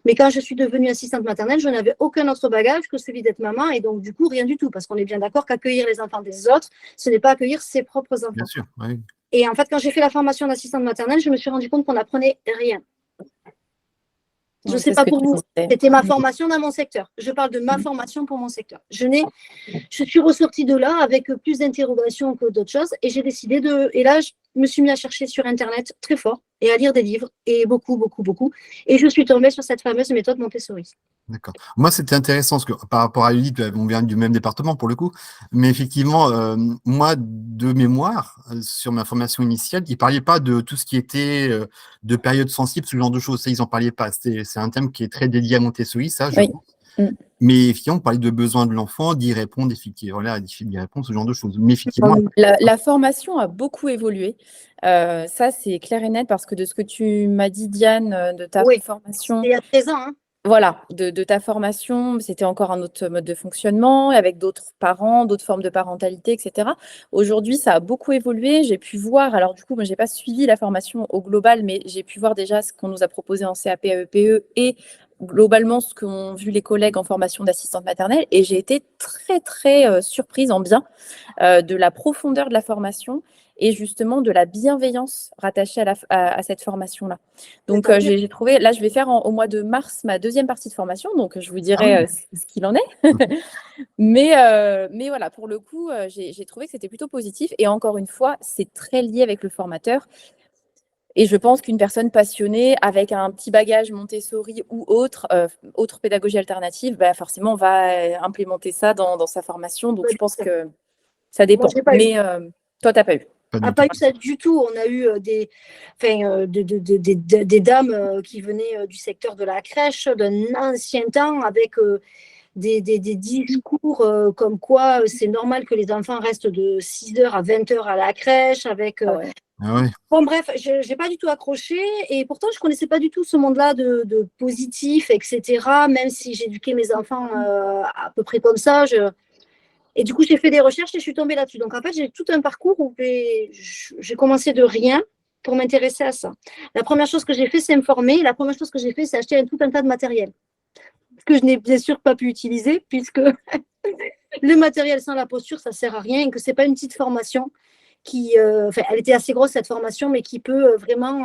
[SPEAKER 3] Mais quand je suis devenue assistante maternelle, je n'avais aucun autre bagage que celui d'être maman. Et donc, du coup, rien du tout. Parce qu'on est bien d'accord qu'accueillir les enfants des autres, ce n'est pas accueillir ses propres enfants.
[SPEAKER 2] Bien sûr, oui.
[SPEAKER 3] Et en fait, quand j'ai fait la formation d'assistante maternelle, je me suis rendu compte qu'on n'apprenait rien. Je ne sais pas pour vous, c'était ma formation dans mon secteur. Je parle de ma formation pour mon secteur. Je suis ressortie de là avec plus d'interrogations que d'autres choses et j'ai décidé et là, je me suis mis à chercher sur Internet très fort et à lire des livres et beaucoup. Et je suis tombée sur cette fameuse méthode Montessori.
[SPEAKER 2] D'accord. Moi, c'était intéressant parce que par rapport à Elodie, on vient du même département pour le coup, mais effectivement, moi, de mémoire, sur ma formation initiale, ils ne parlaient pas de tout ce qui était de période sensible, ce genre de choses. Ça, ils n'en parlaient pas. C'est un thème qui est très dédié à Montessori, ça, je pense. Mais effectivement, on parlait de besoins de l'enfant, d'y répondre, d'y répondre, ce genre de choses. Mais effectivement,
[SPEAKER 4] la formation a beaucoup évolué. Ça, c'est clair et net parce que de ce que tu m'as dit, Diane, de ta formation.
[SPEAKER 3] Il y a 13 ans, hein.
[SPEAKER 4] Voilà, de ta formation, c'était encore un autre mode de fonctionnement, avec d'autres parents, d'autres formes de parentalité, etc. Aujourd'hui, ça a beaucoup évolué. J'ai pu voir, alors du coup, moi, je n'ai pas suivi la formation au global, mais j'ai pu voir déjà ce qu'on nous a proposé en CAP, AEPE et globalement ce qu'ont vu les collègues en formation d'assistante maternelle. Et j'ai été très, très surprise en bien de la profondeur de la formation et justement de la bienveillance rattachée à cette formation-là. Donc, j'ai trouvé, là, je vais faire au mois de mars ma deuxième partie de formation, donc je vous dirai ce qu'il en est. mais voilà, pour le coup, j'ai trouvé que c'était plutôt positif. Et encore une fois, c'est très lié avec le formateur. Et je pense qu'une personne passionnée, avec un petit bagage Montessori ou autre pédagogie alternative, forcément, va implémenter ça dans sa formation. Donc, je pense que ça dépend. Mais toi, tu n'as pas eu.
[SPEAKER 3] On n'a pas eu ça du tout. On a eu des dames qui venaient du secteur de la crèche d'un ancien temps avec des discours comme quoi c'est normal que les enfants restent de 6h à 20h à la crèche avec… Bon, bref, je n'ai pas du tout accroché et pourtant, je ne connaissais pas du tout ce monde-là de positif, etc. Même si j'éduquais mes enfants à peu près comme ça, Et du coup, j'ai fait des recherches et je suis tombée là-dessus. Donc, en fait, j'ai tout un parcours où j'ai commencé de rien pour m'intéresser à ça. La première chose que j'ai fait, c'est me former. La première chose que j'ai fait, c'est acheter tout un tas de matériel que je n'ai bien sûr pas pu utiliser puisque le matériel sans la posture, ça ne sert à rien et que ce n'est pas une petite formation elle était assez grosse, cette formation, mais qui peut vraiment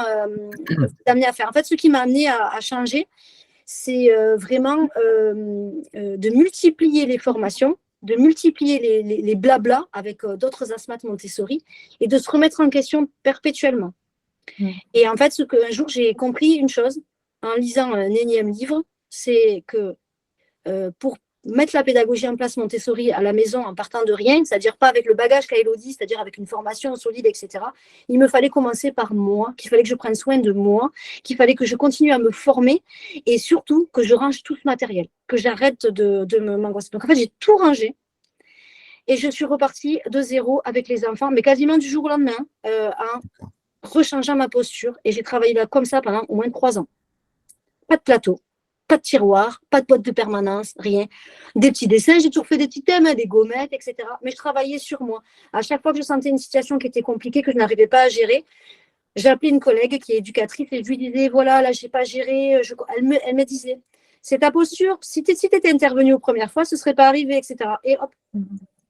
[SPEAKER 3] t'amener à faire. En fait, ce qui m'a amené à changer, c'est vraiment de multiplier les formations, de multiplier les blablas avec d'autres asthmates Montessori et de se remettre en question perpétuellement. Et en fait, un jour, j'ai compris une chose en lisant un énième livre, c'est que pour mettre la pédagogie en place Montessori à la maison en partant de rien, c'est-à-dire pas avec le bagage qu'a Elodie, c'est-à-dire avec une formation solide, etc. Il me fallait commencer par moi, qu'il fallait que je prenne soin de moi, qu'il fallait que je continue à me former et surtout que je range tout ce matériel, que j'arrête de m'angoisser. Donc en fait, j'ai tout rangé et je suis repartie de zéro avec les enfants, mais quasiment du jour au lendemain, en rechangeant ma posture et j'ai travaillé là comme ça pendant au moins 3 ans. Pas de plateau. Pas de tiroir, pas de boîte de permanence, rien. Des petits dessins, j'ai toujours fait des petits thèmes, des gommettes, etc. Mais je travaillais sur moi. À chaque fois que je sentais une situation qui était compliquée, que je n'arrivais pas à gérer, j'appelais une collègue qui est éducatrice et je lui disais, voilà, là, je n'ai pas géré. Elle me disait, c'est ta posture. Si tu étais intervenu aux premières fois, ce ne serait pas arrivé, etc. Et hop,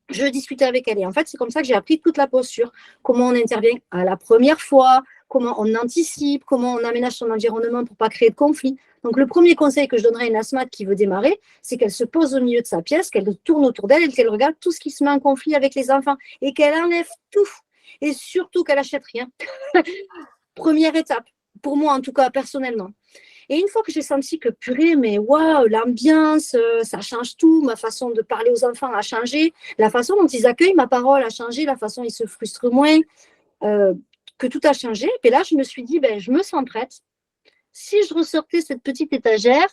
[SPEAKER 3] je discutais avec elle. Et en fait, c'est comme ça que j'ai appris toute la posture. Comment on intervient à la première fois, comment on anticipe, comment on aménage son environnement pour ne pas créer de conflit. Donc, le premier conseil que je donnerais à une asthmate qui veut démarrer, c'est qu'elle se pose au milieu de sa pièce, qu'elle tourne autour d'elle et qu'elle regarde tout ce qui se met en conflit avec les enfants et qu'elle enlève tout. Et surtout qu'elle n'achète rien. Première étape, pour moi en tout cas, personnellement. Et une fois que j'ai senti que purée, mais waouh, l'ambiance, ça change tout, ma façon de parler aux enfants a changé, la façon dont ils accueillent ma parole a changé, la façon dont ils se frustrent moins, que tout a changé. Et là, je me suis dit, ben, je me sens prête. Si je ressortais cette petite étagère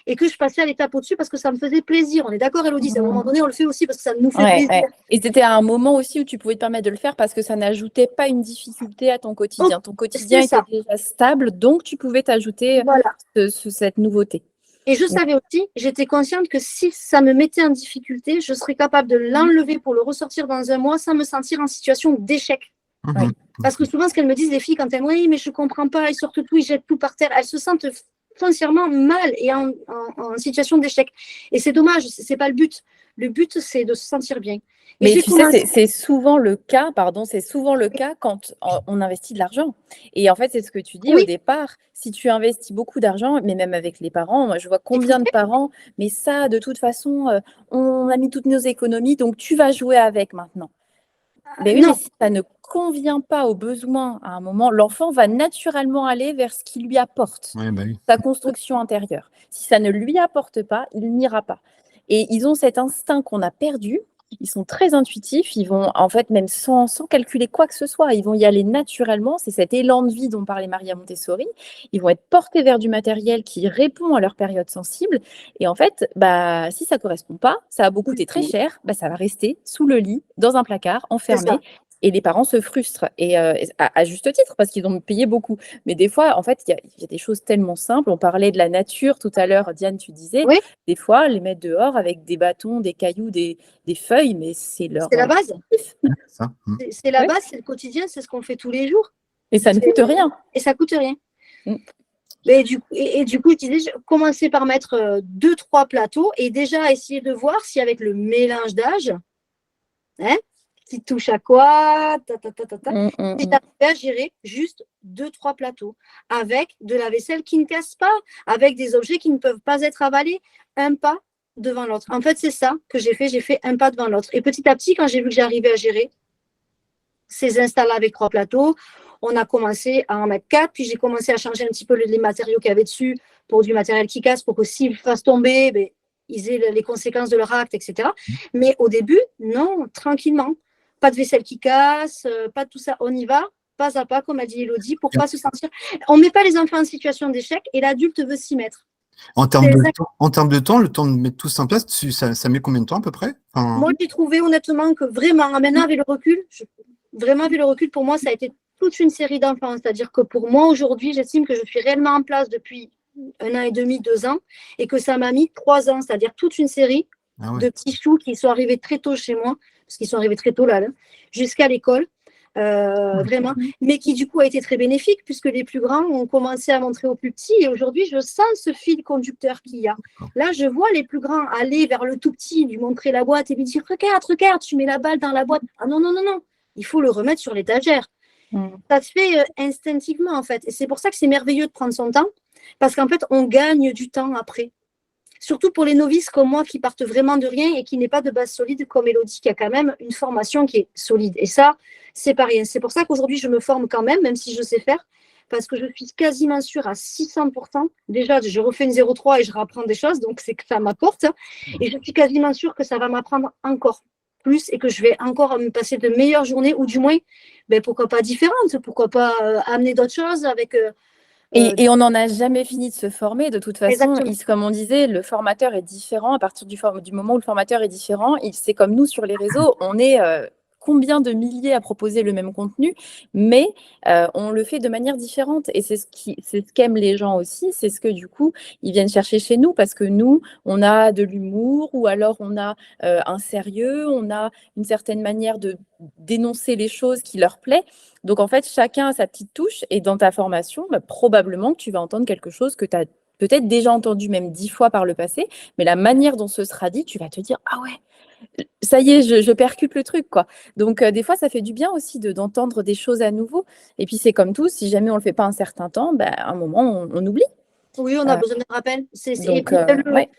[SPEAKER 3] et que je passais à l'étape au-dessus parce que ça me faisait plaisir. On est d'accord, Élodie, à un moment donné, on le fait aussi parce que ça nous fait plaisir.
[SPEAKER 4] Ouais. Et c'était à un moment aussi où tu pouvais te permettre de le faire parce que ça n'ajoutait pas une difficulté à ton quotidien. Ton quotidien était déjà stable, donc tu pouvais t'ajouter cette nouveauté.
[SPEAKER 3] Et je savais aussi, j'étais consciente que si ça me mettait en difficulté, je serais capable de l'enlever pour le ressortir dans un mois sans me sentir en situation d'échec. Parce que souvent, ce qu'elles me disent, les filles, quand elles me disent, oui, mais je ne comprends pas, ils sortent tout, ils jettent tout par terre, elles se sentent foncièrement mal et en situation d'échec. Et c'est dommage, ce n'est pas le but. Le but, c'est de se sentir bien.
[SPEAKER 4] Mais tu sais, c'est souvent le cas, quand on investit de l'argent. Et en fait, c'est ce que tu dis au départ. Si tu investis beaucoup d'argent, mais même avec les parents, moi je vois combien de parents, mais ça, de toute façon, on a mis toutes nos économies, donc tu vas jouer avec maintenant. Mais oui, mais si ça ne convient pas aux besoins à un moment, l'enfant va naturellement aller vers ce qui lui apporte sa construction intérieure. Si ça ne lui apporte pas, il n'ira pas. Et ils ont cet instinct qu'on a perdu. Ils sont très intuitifs. Ils vont, en fait, même sans calculer quoi que ce soit, ils vont y aller naturellement. C'est cet élan de vie dont parlait Maria Montessori. Ils vont être portés vers du matériel qui répond à leur période sensible. Et en fait, si ça ne correspond pas, ça a beau coûter très cher, ça va rester sous le lit, dans un placard, enfermé. Et les parents se frustrent, et à juste titre, parce qu'ils ont payé beaucoup. Mais des fois, en fait, il y a des choses tellement simples. On parlait de la nature tout à l'heure, Diane, tu disais, des fois, les mettre dehors avec des bâtons, des cailloux, des feuilles, mais c'est leur...
[SPEAKER 3] C'est la base. C'est la base, c'est le quotidien, c'est ce qu'on fait tous les jours.
[SPEAKER 4] Et ça ne coûte rien.
[SPEAKER 3] Et ça ne coûte rien. Et du coup, je disais, commencer par mettre 2-3 plateaux et déjà essayer de voir si avec le mélange d'âge, qui touche à quoi, si tu arrives à gérer juste 2-3 plateaux avec de la vaisselle qui ne casse pas, avec des objets qui ne peuvent pas être avalés, un pas devant l'autre. En fait, c'est ça que j'ai fait un pas devant l'autre. Et petit à petit, quand j'ai vu que j'arrivais à gérer ces installés avec 3 plateaux, on a commencé à en mettre 4, puis j'ai commencé à changer un petit peu les matériaux qu'il y avait dessus pour du matériel qui casse, pour que s'ils fassent tomber, ils aient les conséquences de leur acte, etc. Mais au début, non, tranquillement. Pas de vaisselle qui casse, pas de tout ça. On y va, pas à pas, comme a dit Élodie, pour ne pas se sentir... On ne met pas les enfants en situation d'échec et l'adulte veut s'y mettre.
[SPEAKER 2] En termes de temps, le temps de mettre tout ça en place, ça met combien de temps à peu près?
[SPEAKER 3] Moi, j'ai trouvé honnêtement que vraiment, maintenant avec le recul, pour moi, ça a été toute une série d'enfants. C'est-à-dire que pour moi, aujourd'hui, j'estime que je suis réellement en place depuis 1 an et demi, 2 ans, et que ça m'a mis 3 ans, c'est-à-dire toute une série de petits choux qui sont arrivés très tôt chez moi, parce qu'ils sont arrivés très tôt là jusqu'à l'école, vraiment, mais qui du coup a été très bénéfique puisque les plus grands ont commencé à montrer aux plus petits, et aujourd'hui je sens ce fil conducteur qu'il y a. Là, je vois les plus grands aller vers le tout petit, lui montrer la boîte et lui dire regarde, tu mets la balle dans la boîte. Ah non, il faut le remettre sur l'étagère. Ça se fait instinctivement en fait, et c'est pour ça que c'est merveilleux de prendre son temps, parce qu'en fait on gagne du temps après. Surtout pour les novices comme moi qui partent vraiment de rien et qui n'est pas de base solide comme Élodie qui a quand même une formation qui est solide. Et ça, c'est pas rien. C'est pour ça qu'aujourd'hui, je me forme quand même si je sais faire, parce que je suis quasiment sûre à 600%. Déjà, je refais une 0,3 et je rapprends des choses, donc c'est que ça m'apporte. Et je suis quasiment sûre que ça va m'apprendre encore plus et que je vais encore me passer de meilleures journées, ou du moins, pourquoi pas différentes, pourquoi pas amener d'autres choses avec...
[SPEAKER 4] Et on n'en a jamais fini de se former. De toute façon, comme on disait, le formateur est différent. À partir du moment où le formateur est différent, c'est comme nous sur les réseaux, on est combien de milliers à proposer le même contenu, mais on le fait de manière différente. Et c'est ce qu'aiment les gens aussi, c'est ce que du coup, ils viennent chercher chez nous, parce que nous, on a de l'humour, ou alors on a un sérieux, on a une certaine manière de dénoncer les choses qui leur plaît. Donc, en fait, chacun a sa petite touche, et dans ta formation, probablement que tu vas entendre quelque chose que tu as peut-être déjà entendu même 10 fois par le passé, mais la manière dont ce sera dit, tu vas te dire « Ah ouais, ça y est, je percute le truc, quoi. » Donc, des fois, ça fait du bien aussi d'entendre des choses à nouveau. Et puis, c'est comme tout, si jamais on ne le fait pas un certain temps, à un moment, on oublie.
[SPEAKER 3] Oui, on a besoin de rappel. Et
[SPEAKER 4] Donc,
[SPEAKER 3] puis,
[SPEAKER 4] ouais.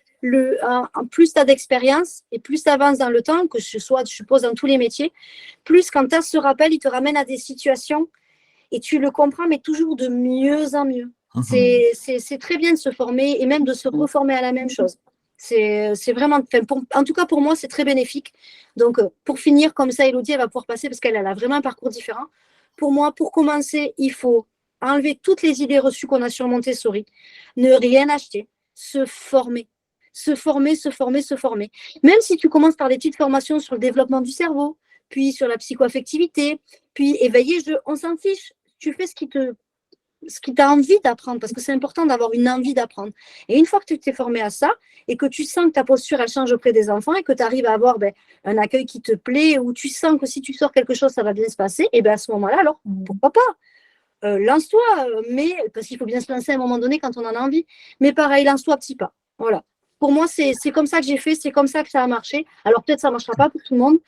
[SPEAKER 3] plus tu as d'expérience et plus tu avances dans le temps, que ce soit, je suppose, dans tous les métiers, plus quand tu as ce rappel, il te ramène à des situations et tu le comprends, mais toujours de mieux en mieux. C'est très bien de se former et même de se reformer à la même chose. C'est vraiment, en tout cas pour moi, c'est très bénéfique. Donc, pour finir, comme ça, Élodie, elle va pouvoir passer parce qu'elle a vraiment un parcours différent. Pour moi, pour commencer, il faut enlever toutes les idées reçues qu'on a sur Montessori, ne rien acheter, se former. Se former, se former, se former. Même si tu commences par des petites formations sur le développement du cerveau, puis sur la psychoaffectivité, puis éveiller, on s'en fiche. Tu fais ce qui t'a envie d'apprendre, parce que c'est important d'avoir une envie d'apprendre. Et une fois que tu t'es formé à ça, et que tu sens que ta posture, elle change auprès des enfants, et que tu arrives à avoir un accueil qui te plaît, ou tu sens que si tu sors quelque chose, ça va bien se passer, et à ce moment-là, alors, pourquoi pas lance-toi, mais parce qu'il faut bien se lancer à un moment donné quand on en a envie. Mais pareil, lance-toi à petits pas. Voilà. Pour moi, c'est comme ça que j'ai fait, c'est comme ça que ça a marché. Alors peut-être ça ne marchera pas pour tout le monde,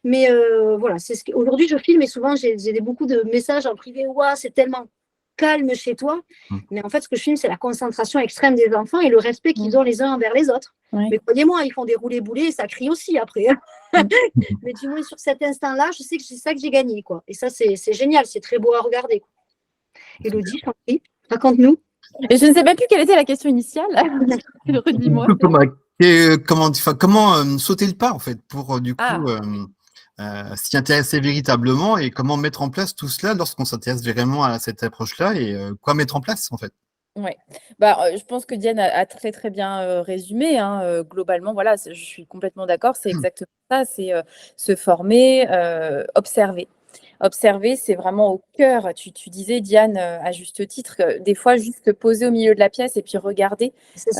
[SPEAKER 3] mais voilà. Aujourd'hui, je filme et souvent j'ai beaucoup de messages en privé. Ouah, c'est tellement calme chez toi. Mais en fait, ce que je filme, c'est la concentration extrême des enfants et le respect qu'ils ont les uns envers les autres. Mais croyez-moi, ils font des roulés-boulés et ça crie aussi après. Mais du moins, sur cet instant-là, je sais que c'est ça que j'ai gagné, quoi. Et ça, c'est génial, c'est très beau à regarder, quoi. Élodie, je t'en prie, raconte-nous.
[SPEAKER 4] Et je ne sais même plus quelle était la question initiale. Redis-moi.
[SPEAKER 2] Comment sauter le pas, en fait, pour du coup s'y intéresser véritablement et comment mettre en place tout cela lorsqu'on s'intéresse vraiment à cette approche-là et quoi mettre en place, en fait.
[SPEAKER 4] Oui, je pense que Diane a très très bien résumé. Globalement, voilà, je suis complètement d'accord. C'est exactement ça. C'est se former, observer. Observer, c'est vraiment au cœur. Tu disais, Diane, à juste titre, que des fois, juste te poser au milieu de la pièce et puis regarder ce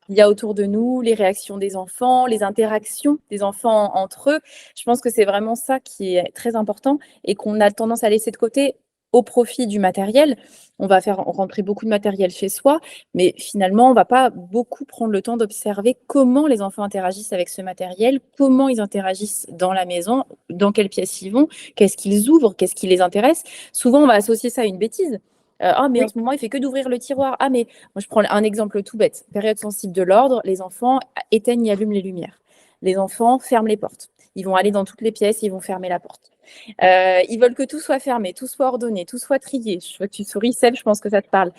[SPEAKER 4] qu'il y a autour de nous, les réactions des enfants, les interactions des enfants entre eux. Je pense que c'est vraiment ça qui est très important et qu'on a tendance à laisser de côté au profit du matériel. On va faire rentrer beaucoup de matériel chez soi, mais finalement, on ne va pas beaucoup prendre le temps d'observer comment les enfants interagissent avec ce matériel, comment ils interagissent dans la maison, dans quelle pièce ils vont, qu'est-ce qu'ils ouvrent, qu'est-ce qui les intéresse. Souvent, on va associer ça à une bêtise. Mais en ce moment, il fait que d'ouvrir le tiroir. Ah, mais moi, je prends un exemple tout bête. Période sensible de l'ordre, les enfants éteignent et allument les lumières. Les enfants ferment les portes. Ils vont aller dans toutes les pièces, ils vont fermer la porte. Ils veulent que tout soit fermé, tout soit ordonné, tout soit trié. Je vois que tu souris, Seb, je pense que ça te parle.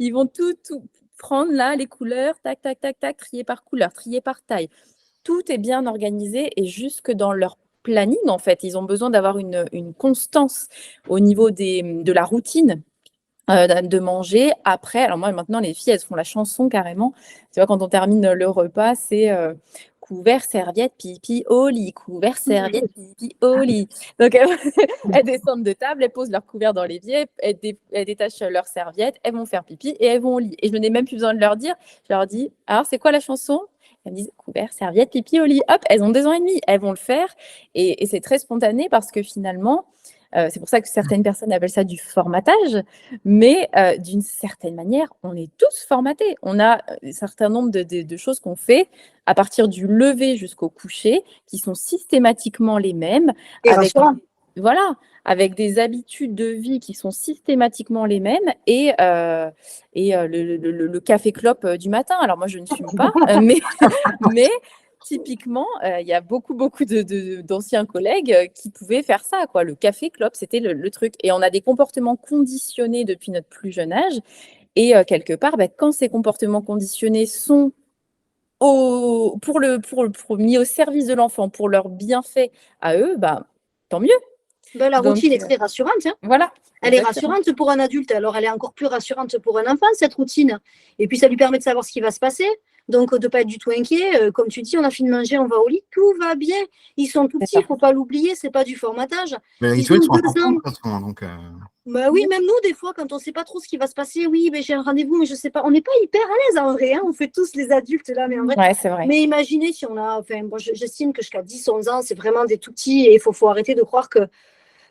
[SPEAKER 4] Ils vont tout prendre là, les couleurs, tac, tac, tac, tac, trier par couleur, trier par taille. Tout est bien organisé et jusque dans leur planning, en fait, ils ont besoin d'avoir une constance au niveau de la routine. De manger après. Alors moi, maintenant, les filles, elles font la chanson carrément. Tu vois, quand on termine le repas, c'est couvert, serviette, pipi, au lit. Couvert, serviette, pipi, au lit. Donc, elles descendent de table, elles posent leur couvert dans l'évier, elles détachent leur serviette, elles vont faire pipi et elles vont au lit. Et je n'ai même plus besoin de leur dire. Je leur dis, alors, c'est quoi la chanson? Elles me disent couvert, serviette, pipi, au lit. Hop, elles ont 2 ans et demi. Elles vont le faire. Et c'est très spontané parce que finalement, c'est pour ça que certaines personnes appellent ça du formatage, mais d'une certaine manière, on est tous formatés. On a un certain nombre de choses qu'on fait à partir du lever jusqu'au coucher, qui sont systématiquement les mêmes, avec des habitudes de vie qui sont systématiquement les mêmes, et le café clope du matin. Alors moi, je ne fume pas, mais typiquement, il y a beaucoup d'anciens collègues qui pouvaient faire ça, quoi. Le café clope, c'était le truc. Et on a des comportements conditionnés depuis notre plus jeune âge. Et quelque part, quand ces comportements conditionnés sont mis au service de l'enfant, pour leur bienfait à eux, tant mieux.
[SPEAKER 3] La routine est très rassurante. Hein.
[SPEAKER 4] Voilà.
[SPEAKER 3] Elle est rassurante pour un adulte, alors elle est encore plus rassurante pour un enfant, cette routine. Et puis ça lui permet de savoir ce qui va se passer. Donc, de ne pas être du tout inquiet. Comme tu dis, on a fini de manger, on va au lit, tout va bien. Ils sont tout petits, il ne faut pas l'oublier, ce n'est pas du formatage.
[SPEAKER 2] Les rituels sont importants. Donc,
[SPEAKER 3] oui, même nous, des fois, quand on ne sait pas trop ce qui va se passer, oui, j'ai un rendez-vous, mais je ne sais pas. On n'est pas hyper à l'aise en vrai. Hein. On fait tous les adultes là, mais en vrai.
[SPEAKER 4] Ouais, c'est vrai.
[SPEAKER 3] Mais imaginez si on a. Enfin, moi, j'estime que jusqu'à 10, 11 ans, c'est vraiment des tout petits et il faut arrêter de croire que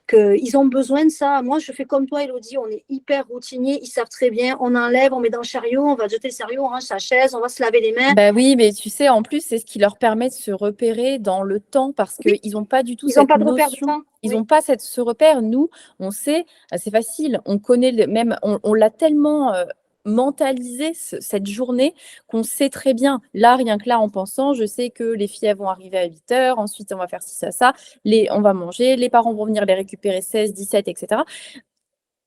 [SPEAKER 3] qu'ils ont besoin de ça. Moi, je fais comme toi, Elodie, on est hyper routinier, ils savent très bien, on enlève, on met dans le chariot, on va jeter le chariot, on range sa chaise, on va se laver les mains.
[SPEAKER 4] Bah oui, mais tu sais, en plus, c'est ce qui leur permet de se repérer dans le temps parce
[SPEAKER 3] Oui.
[SPEAKER 4] qu'ils n'ont pas du tout
[SPEAKER 3] Ils n'ont
[SPEAKER 4] cette
[SPEAKER 3] pas de repère de
[SPEAKER 4] notion.
[SPEAKER 3] temps.
[SPEAKER 4] Ils
[SPEAKER 3] Oui.
[SPEAKER 4] n'ont pas ce repère. Nous, on sait, c'est facile, on connaît même, on l'a tellement mentalisé cette journée qu'on sait très bien. Là, rien que là, en pensant, je sais que les filles elles vont arriver à 8h, ensuite on va faire ci, ça, on va manger, les parents vont venir les récupérer 16, 17, etc.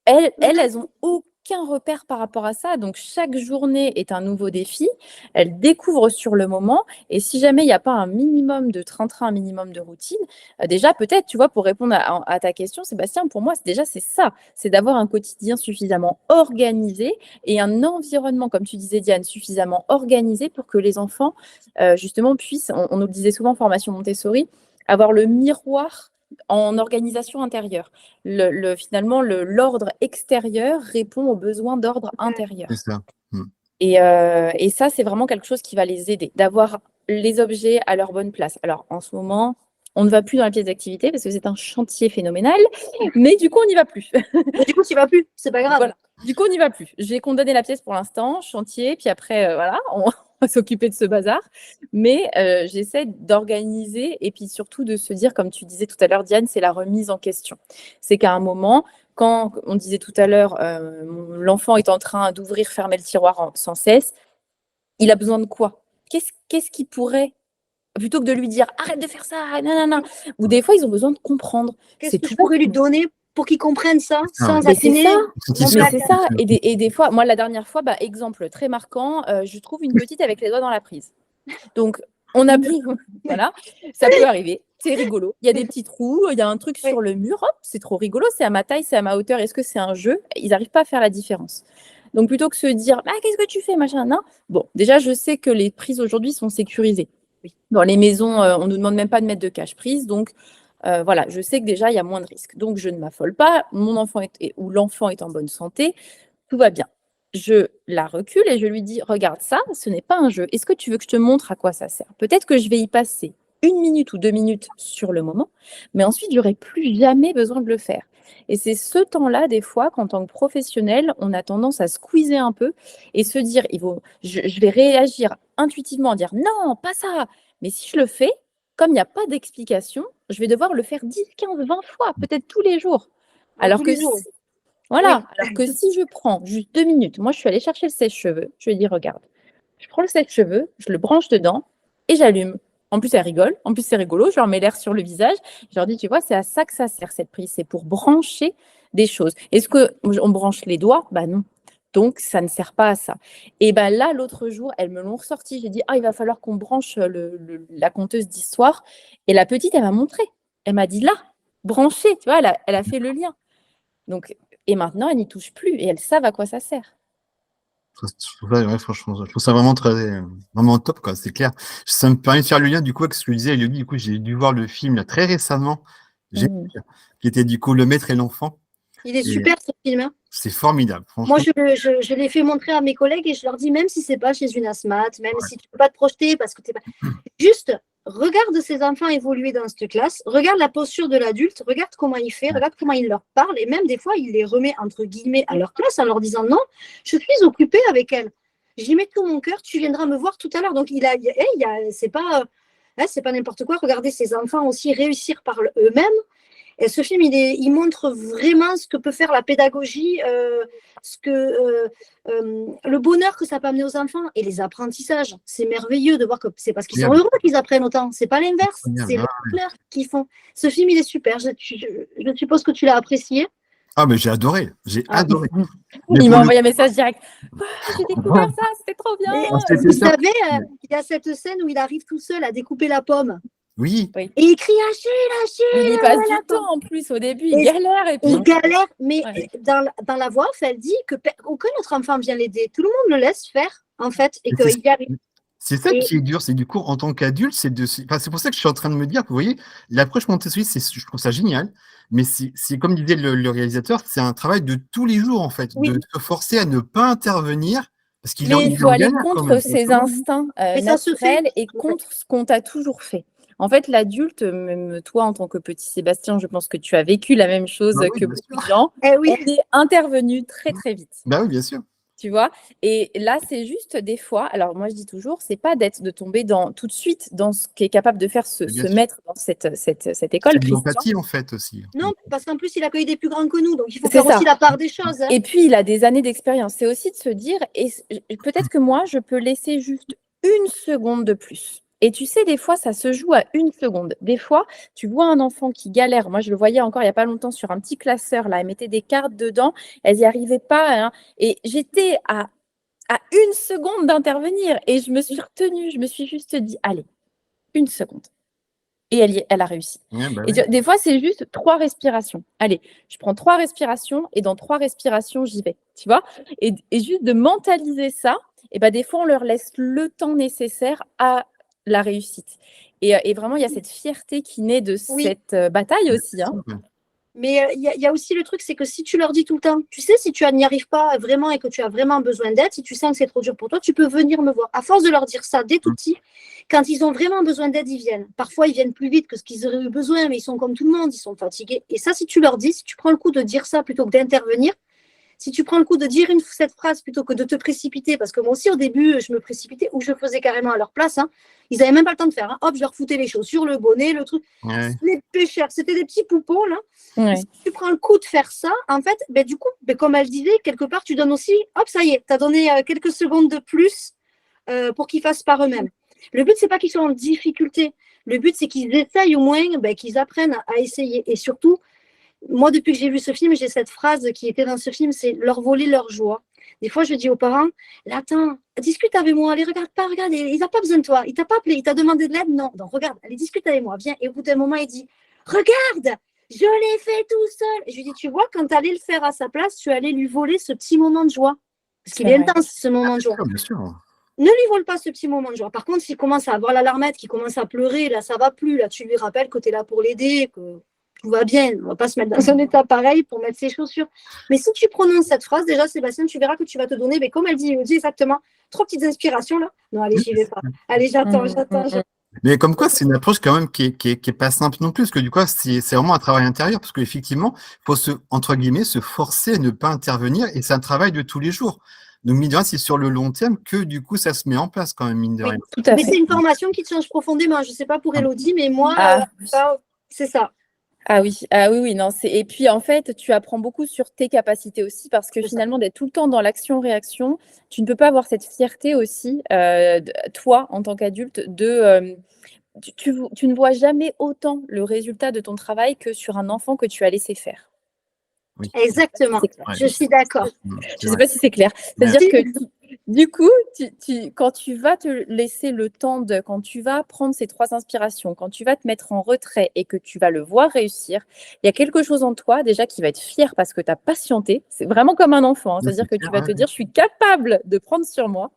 [SPEAKER 4] Elles ont aucun repère par rapport à ça. Donc, chaque journée est un nouveau défi. Elles découvrent sur le moment. Et si jamais il n'y a pas un minimum de train-train, un minimum de routine, déjà, peut-être, tu vois, pour répondre à ta question, Sébastien, pour moi, c'est ça. C'est d'avoir un quotidien suffisamment organisé et un environnement, comme tu disais, Diane, suffisamment organisé pour que les enfants, justement, puissent, on nous le disait souvent en formation Montessori, avoir le miroir en organisation intérieure. Finalement, l'ordre extérieur répond aux besoins d'ordre intérieur.
[SPEAKER 2] C'est ça.
[SPEAKER 4] Et ça, c'est vraiment quelque chose qui va les aider, d'avoir les objets à leur bonne place. Alors, en ce moment, on ne va plus dans la pièce d'activité parce que c'est un chantier phénoménal, mais du coup, on n'y va plus.
[SPEAKER 3] Mais du coup, tu ne vas plus, c'est pas grave.
[SPEAKER 4] Voilà. Du coup, on n'y va plus. J'ai condamné la pièce pour l'instant, chantier, puis après, voilà, on va s'occuper de ce bazar. Mais j'essaie d'organiser et puis surtout de se dire, comme tu disais tout à l'heure, Diane, c'est la remise en question. C'est qu'à un moment, quand on disait tout à l'heure, l'enfant est en train d'ouvrir, fermer le tiroir sans cesse, il a besoin de quoi? Qu'est-ce qui pourrait, plutôt que de lui dire arrête de faire ça, non, ou des fois ils ont besoin de comprendre.
[SPEAKER 3] Qu'est-ce que je pourrais lui donner pour qu'il comprenne ça sans
[SPEAKER 4] mais c'est
[SPEAKER 3] affiner
[SPEAKER 4] ça. C'est ça. Et des fois, moi la dernière fois, exemple très marquant, je trouve une petite avec les doigts dans la prise. Donc on a pris, voilà, ça peut arriver. C'est rigolo. Il y a des petits trous, il y a un truc sur le mur, hop, c'est trop rigolo, c'est à ma taille, c'est à ma hauteur, est-ce que c'est un jeu? Ils n'arrivent pas à faire la différence. Donc plutôt que se dire qu'est-ce que tu fais, machin, non. Bon, déjà je sais que les prises aujourd'hui sont sécurisées. Dans les maisons, on ne nous demande même pas de mettre de cache-prise, donc voilà, je sais que déjà il y a moins de risques. Donc je ne m'affole pas, mon enfant ou l'enfant est en bonne santé, tout va bien. Je la recule et je lui dis regarde ça, ce n'est pas un jeu. Est-ce que tu veux que je te montre à quoi ça sert? Peut-être que je vais y passer 1 minute ou 2 minutes sur le moment, mais ensuite j'aurai plus jamais besoin de le faire. Et c'est ce temps-là, des fois, qu'en tant que professionnel, on a tendance à squeezer un peu et se dire je vais réagir intuitivement, dire non, pas ça. Mais si je le fais, comme il n'y a pas d'explication, je vais devoir le faire 10, 15, 20 fois, peut-être tous les jours. Alors que si je prends juste 2 minutes, moi je suis allée chercher le sèche-cheveux, je lui ai dit regarde, je prends le sèche-cheveux, je le branche dedans et j'allume. En plus, elle rigole, en plus c'est rigolo, je leur mets l'air sur le visage, je leur dis tu vois, c'est à ça que ça sert cette prise, c'est pour brancher des choses. Est-ce qu'on branche les doigts? Bah non. Donc, ça ne sert pas à ça. Et bien là, l'autre jour, elles me l'ont ressorti. J'ai dit, il va falloir qu'on branche la conteuse d'histoire. Et la petite, elle m'a montré. Elle m'a dit, là, brancher. Tu vois, elle a fait le lien. Donc, et maintenant, elle n'y touche plus. Et elles savent à quoi ça sert.
[SPEAKER 2] Franchement, je trouve ça vraiment vraiment top, quoi. C'est clair. Ça me permet de faire le lien, du coup, avec ce que je disais, Elodie. Du coup, j'ai dû voir le film, là, très récemment, qui était, du coup, Le Maître et l'Enfant.
[SPEAKER 3] Il est super, ce film. Hein.
[SPEAKER 2] C'est formidable, franchement.
[SPEAKER 3] Moi, je l'ai fait montrer à mes collègues et je leur dis, même si c'est pas chez une asthmate, même si tu peux pas te projeter parce que t'es pas... Juste, regarde ces enfants évoluer dans cette classe, regarde la posture de l'adulte, regarde comment il fait, regarde comment il leur parle, et même des fois, il les remet entre guillemets à leur place en leur disant non, je suis occupée avec elle. J'y mets tout mon cœur, tu viendras me voir tout à l'heure. Donc, c'est pas n'importe quoi. Regardez ces enfants aussi réussir par eux-mêmes. Et ce film, il montre vraiment ce que peut faire la pédagogie, le bonheur que ça peut amener aux enfants et les apprentissages. C'est merveilleux de voir que c'est parce qu'ils sont heureux qu'ils apprennent autant. C'est pas l'inverse. C'est le bonheur qu'ils font. Ce film, il est super. Je suppose que tu l'as apprécié.
[SPEAKER 2] Ah, mais j'ai adoré. J'ai adoré.
[SPEAKER 4] Il m'a envoyé un message direct. J'ai découvert ça, c'était trop bien.
[SPEAKER 3] Vous savez, il y a cette scène où il arrive tout seul à découper la pomme.
[SPEAKER 2] Oui.
[SPEAKER 3] Et il crie Achille.
[SPEAKER 4] Il y passe du temps en plus au début, il galère.
[SPEAKER 3] Il galère, mais dans la voix off, elle dit qu'aucun autre enfant vient l'aider. Tout le monde le laisse faire, en fait, et qu'il y arrive.
[SPEAKER 2] C'est ça qui est dur, c'est du coup, en tant qu'adulte, c'est pour ça que je suis en train de me dire que, vous voyez, l'approche Montessori, je trouve ça génial, mais c'est comme disait le réalisateur, c'est un travail de tous les jours, en fait, de se forcer à ne pas intervenir.
[SPEAKER 4] Mais il faut aller contre ses instincts naturels et contre ce qu'on t'a toujours fait. En fait, l'adulte, même toi en tant que petit Sébastien, je pense que tu as vécu la même chose
[SPEAKER 2] Ah oui,
[SPEAKER 4] que
[SPEAKER 2] bien
[SPEAKER 4] beaucoup
[SPEAKER 2] sûr.
[SPEAKER 4] de gens.
[SPEAKER 3] Eh oui,
[SPEAKER 4] On est intervenu très très vite.
[SPEAKER 2] Bah oui, bien sûr.
[SPEAKER 4] Tu vois? Et là, c'est juste des fois, alors moi je dis toujours, c'est pas de tomber tout de suite dans ce qu'est capable de faire
[SPEAKER 2] Mais bien
[SPEAKER 4] ce
[SPEAKER 2] sûr.
[SPEAKER 4] maître dans cette école,
[SPEAKER 2] C'est de
[SPEAKER 4] Christian.
[SPEAKER 2] l'empathie, en fait, aussi.
[SPEAKER 3] non, parce qu'en plus, il accueille des plus grands que nous, donc il faut
[SPEAKER 4] C'est
[SPEAKER 3] faire aussi
[SPEAKER 4] ça.
[SPEAKER 3] la part des choses. Hein.
[SPEAKER 4] Et puis, il a des années d'expérience. C'est aussi de se dire, peut-être que moi, je peux laisser juste 1 seconde de plus. Et tu sais, des fois, ça se joue à 1 seconde. Des fois, tu vois un enfant qui galère. Moi, je le voyais encore il n'y a pas longtemps sur un petit classeur, là. Elle mettait des cartes dedans. Elle n'y arrivait pas. Hein. Et j'étais à 1 seconde d'intervenir. Et je me suis retenue. Je me suis juste dit, allez, 1 seconde. Et elle a réussi.
[SPEAKER 2] Ouais, bah
[SPEAKER 4] Et
[SPEAKER 2] oui.
[SPEAKER 4] des fois, c'est juste 3 respirations. Allez, je prends 3 respirations et dans 3 respirations, j'y vais. Tu vois? Et juste de mentaliser ça, et ben, des fois, on leur laisse le temps nécessaire à la réussite. Et vraiment, il y a cette fierté qui naît de
[SPEAKER 3] Oui.
[SPEAKER 4] cette bataille aussi. Hein.
[SPEAKER 3] Mais il y a aussi le truc, c'est que si tu leur dis tout le temps, tu sais, si tu n'y arrives pas vraiment et que tu as vraiment besoin d'aide, si tu sens que c'est trop dur pour toi, tu peux venir me voir. À force de leur dire ça dès tout petit, quand ils ont vraiment besoin d'aide, ils viennent. Parfois, ils viennent plus vite que ce qu'ils auraient eu besoin, mais ils sont comme tout le monde, ils sont fatigués. Et ça, si tu leur dis, si tu prends le coup de dire ça plutôt que d'intervenir, si tu prends le coup de dire cette phrase plutôt que de te précipiter, parce que moi aussi au début je me précipitais ou je le faisais carrément à leur place, hein, ils n'avaient même pas le temps de faire. Hein. Hop, je leur foutais les chaussures, le bonnet, le truc.
[SPEAKER 2] Ouais.
[SPEAKER 3] Les pêcheurs, c'était des petits poupons là.
[SPEAKER 4] Ouais.
[SPEAKER 3] Si tu prends le coup de faire ça, en fait, ben, du coup, ben, comme elle disait, quelque part, tu donnes aussi, hop, ça y est, tu as donné quelques secondes de plus pour qu'ils fassent par eux-mêmes. Le but, c'est pas qu'ils soient en difficulté. Le but, c'est qu'ils essayent au moins, ben, qu'ils apprennent à essayer. Et surtout, moi, depuis que j'ai vu ce film, j'ai cette phrase qui était dans ce film, c'est leur voler leur joie. Des fois, je dis aux parents, attends, discute avec moi, allez, regarde pas, regarde, il n'a pas besoin de toi, il t'a pas appelé, il t'a demandé de l'aide, non, donc regarde, allez, discute avec moi, viens. Et au bout d'un moment, il dit, regarde, je l'ai fait tout seul. Et je lui dis, tu vois, quand tu allais le faire à sa place, tu allais lui voler ce petit moment de joie. Parce qu'il est intense, ce moment de joie.
[SPEAKER 2] Bien sûr.
[SPEAKER 3] Ne lui vole pas ce petit moment de joie. Par contre, s'il commence à avoir la larmette, qu'il commence à pleurer, là, ça va plus. Là, tu lui rappelles que tu es là pour l'aider, que tout va bien. On ne va pas se mettre dans un état pareil pour mettre ses chaussures. Mais si tu prononces cette phrase, déjà, Sébastien, tu verras que tu vas te donner, mais comme elle dit exactement, 3 petites inspirations là. Non, allez, j'y vais pas. Allez, j'attends.
[SPEAKER 2] Mais comme quoi, c'est une approche quand même qui est pas simple non plus, parce que du coup, c'est vraiment un travail intérieur, parce qu'effectivement, il faut entre guillemets, se forcer à ne pas intervenir, et c'est un travail de tous les jours. Donc, mine de rien, c'est sur le long terme que du coup, ça se met en place quand même, mine de rien.
[SPEAKER 4] Tout à
[SPEAKER 3] Mais
[SPEAKER 4] fait.
[SPEAKER 3] c'est une formation qui te change profondément. Je ne sais pas pour Élodie, mais moi, c'est ça.
[SPEAKER 4] Ah oui, oui, non, et puis en fait, tu apprends beaucoup sur tes capacités aussi parce que finalement, d'être tout le temps dans l'action-réaction, tu ne peux pas avoir cette fierté aussi, toi, en tant qu'adulte, tu ne vois jamais autant le résultat de ton travail que sur un enfant que tu as laissé faire.
[SPEAKER 2] Oui.
[SPEAKER 3] Exactement, je suis d'accord.
[SPEAKER 4] Je ne sais pas si c'est clair. C'est-à-dire que du coup, quand tu vas te laisser le temps quand tu vas prendre ces 3 inspirations, quand tu vas te mettre en retrait et que tu vas le voir réussir, il y a quelque chose en toi déjà qui va être fier parce que tu as patienté. C'est vraiment comme un enfant. Hein. C'est-à-dire que tu vas te dire, je suis capable de prendre sur moi.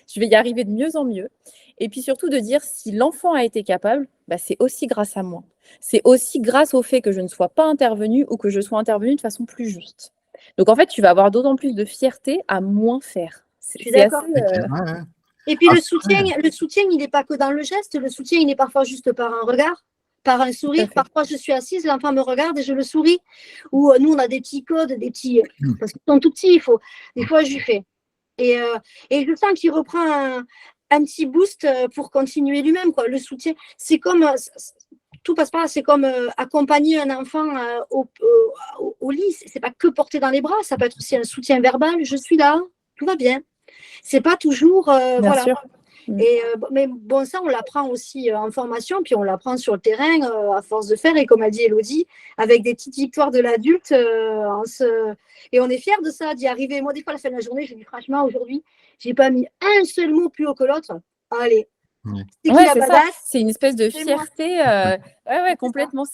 [SPEAKER 4] Je vais y arriver de mieux en mieux. Et puis surtout de dire, si l'enfant a été capable, bah, c'est aussi grâce à moi. C'est aussi grâce au fait que je ne sois pas intervenue ou que je sois intervenue de façon plus juste. Donc en fait, tu vas avoir d'autant plus de fierté à moins faire.
[SPEAKER 3] Je suis d'accord.
[SPEAKER 2] Ouais.
[SPEAKER 3] Et puis le soutien, il n'est pas que dans le geste. Le soutien, il est parfois juste par un regard, par un sourire. Parfois, je suis assise, l'enfant me regarde et je le souris. Ou nous, on a des petits codes, parce qu'ils sont tout petits, des fois, je lui fais. Et je sens qu'il reprend un petit boost pour continuer lui-même. Quoi. Le soutien, c'est comme... tout passe par là, c'est comme accompagner un enfant au lit. C'est pas que porter dans les bras, ça peut être aussi un soutien verbal. Je suis là, tout va bien. C'est pas toujours... voilà.
[SPEAKER 4] Sûr.
[SPEAKER 3] Mais bon, ça, on l'apprend aussi en formation, puis on l'apprend sur le terrain à force de faire. Et comme a dit Élodie, avec des petites victoires de l'adulte, et on est fiers de ça, d'y arriver. Moi, des fois, à la fin de la journée, je dis franchement, aujourd'hui, j'ai pas mis un seul mot plus haut que l'autre. Allez.
[SPEAKER 4] C'est ça. C'est une espèce de fierté. Complètement.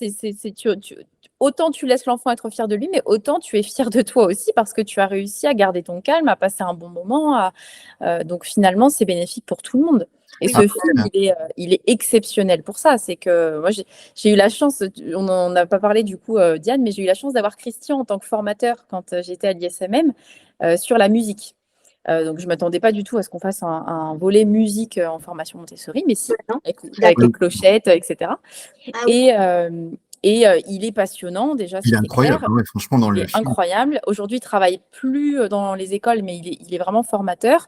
[SPEAKER 4] Autant tu laisses l'enfant être fier de lui, mais autant tu es fier de toi aussi parce que tu as réussi à garder ton calme, à passer un bon moment. Donc finalement, c'est bénéfique pour tout le monde. Et ce film, il est exceptionnel pour ça. C'est que moi, j'ai eu la chance, on n'en a pas parlé du coup, Diane, mais j'ai eu la chance d'avoir Christian en tant que formateur quand j'étais à l'ISMM sur la musique. Donc, je ne m'attendais pas du tout à ce qu'on fasse un volet musique en formation Montessori, mais si,
[SPEAKER 3] Non.
[SPEAKER 4] avec
[SPEAKER 3] D'accord.
[SPEAKER 4] les clochettes, etc.
[SPEAKER 3] Ah oui.
[SPEAKER 4] Et il est passionnant, déjà,
[SPEAKER 2] Il
[SPEAKER 4] ça
[SPEAKER 2] est
[SPEAKER 4] c'est
[SPEAKER 2] incroyable,
[SPEAKER 4] clair.
[SPEAKER 2] ouais, franchement, dans
[SPEAKER 4] Il
[SPEAKER 2] le
[SPEAKER 4] est
[SPEAKER 2] film.
[SPEAKER 4] incroyable. Aujourd'hui, il ne travaille plus dans les écoles, mais il est vraiment formateur.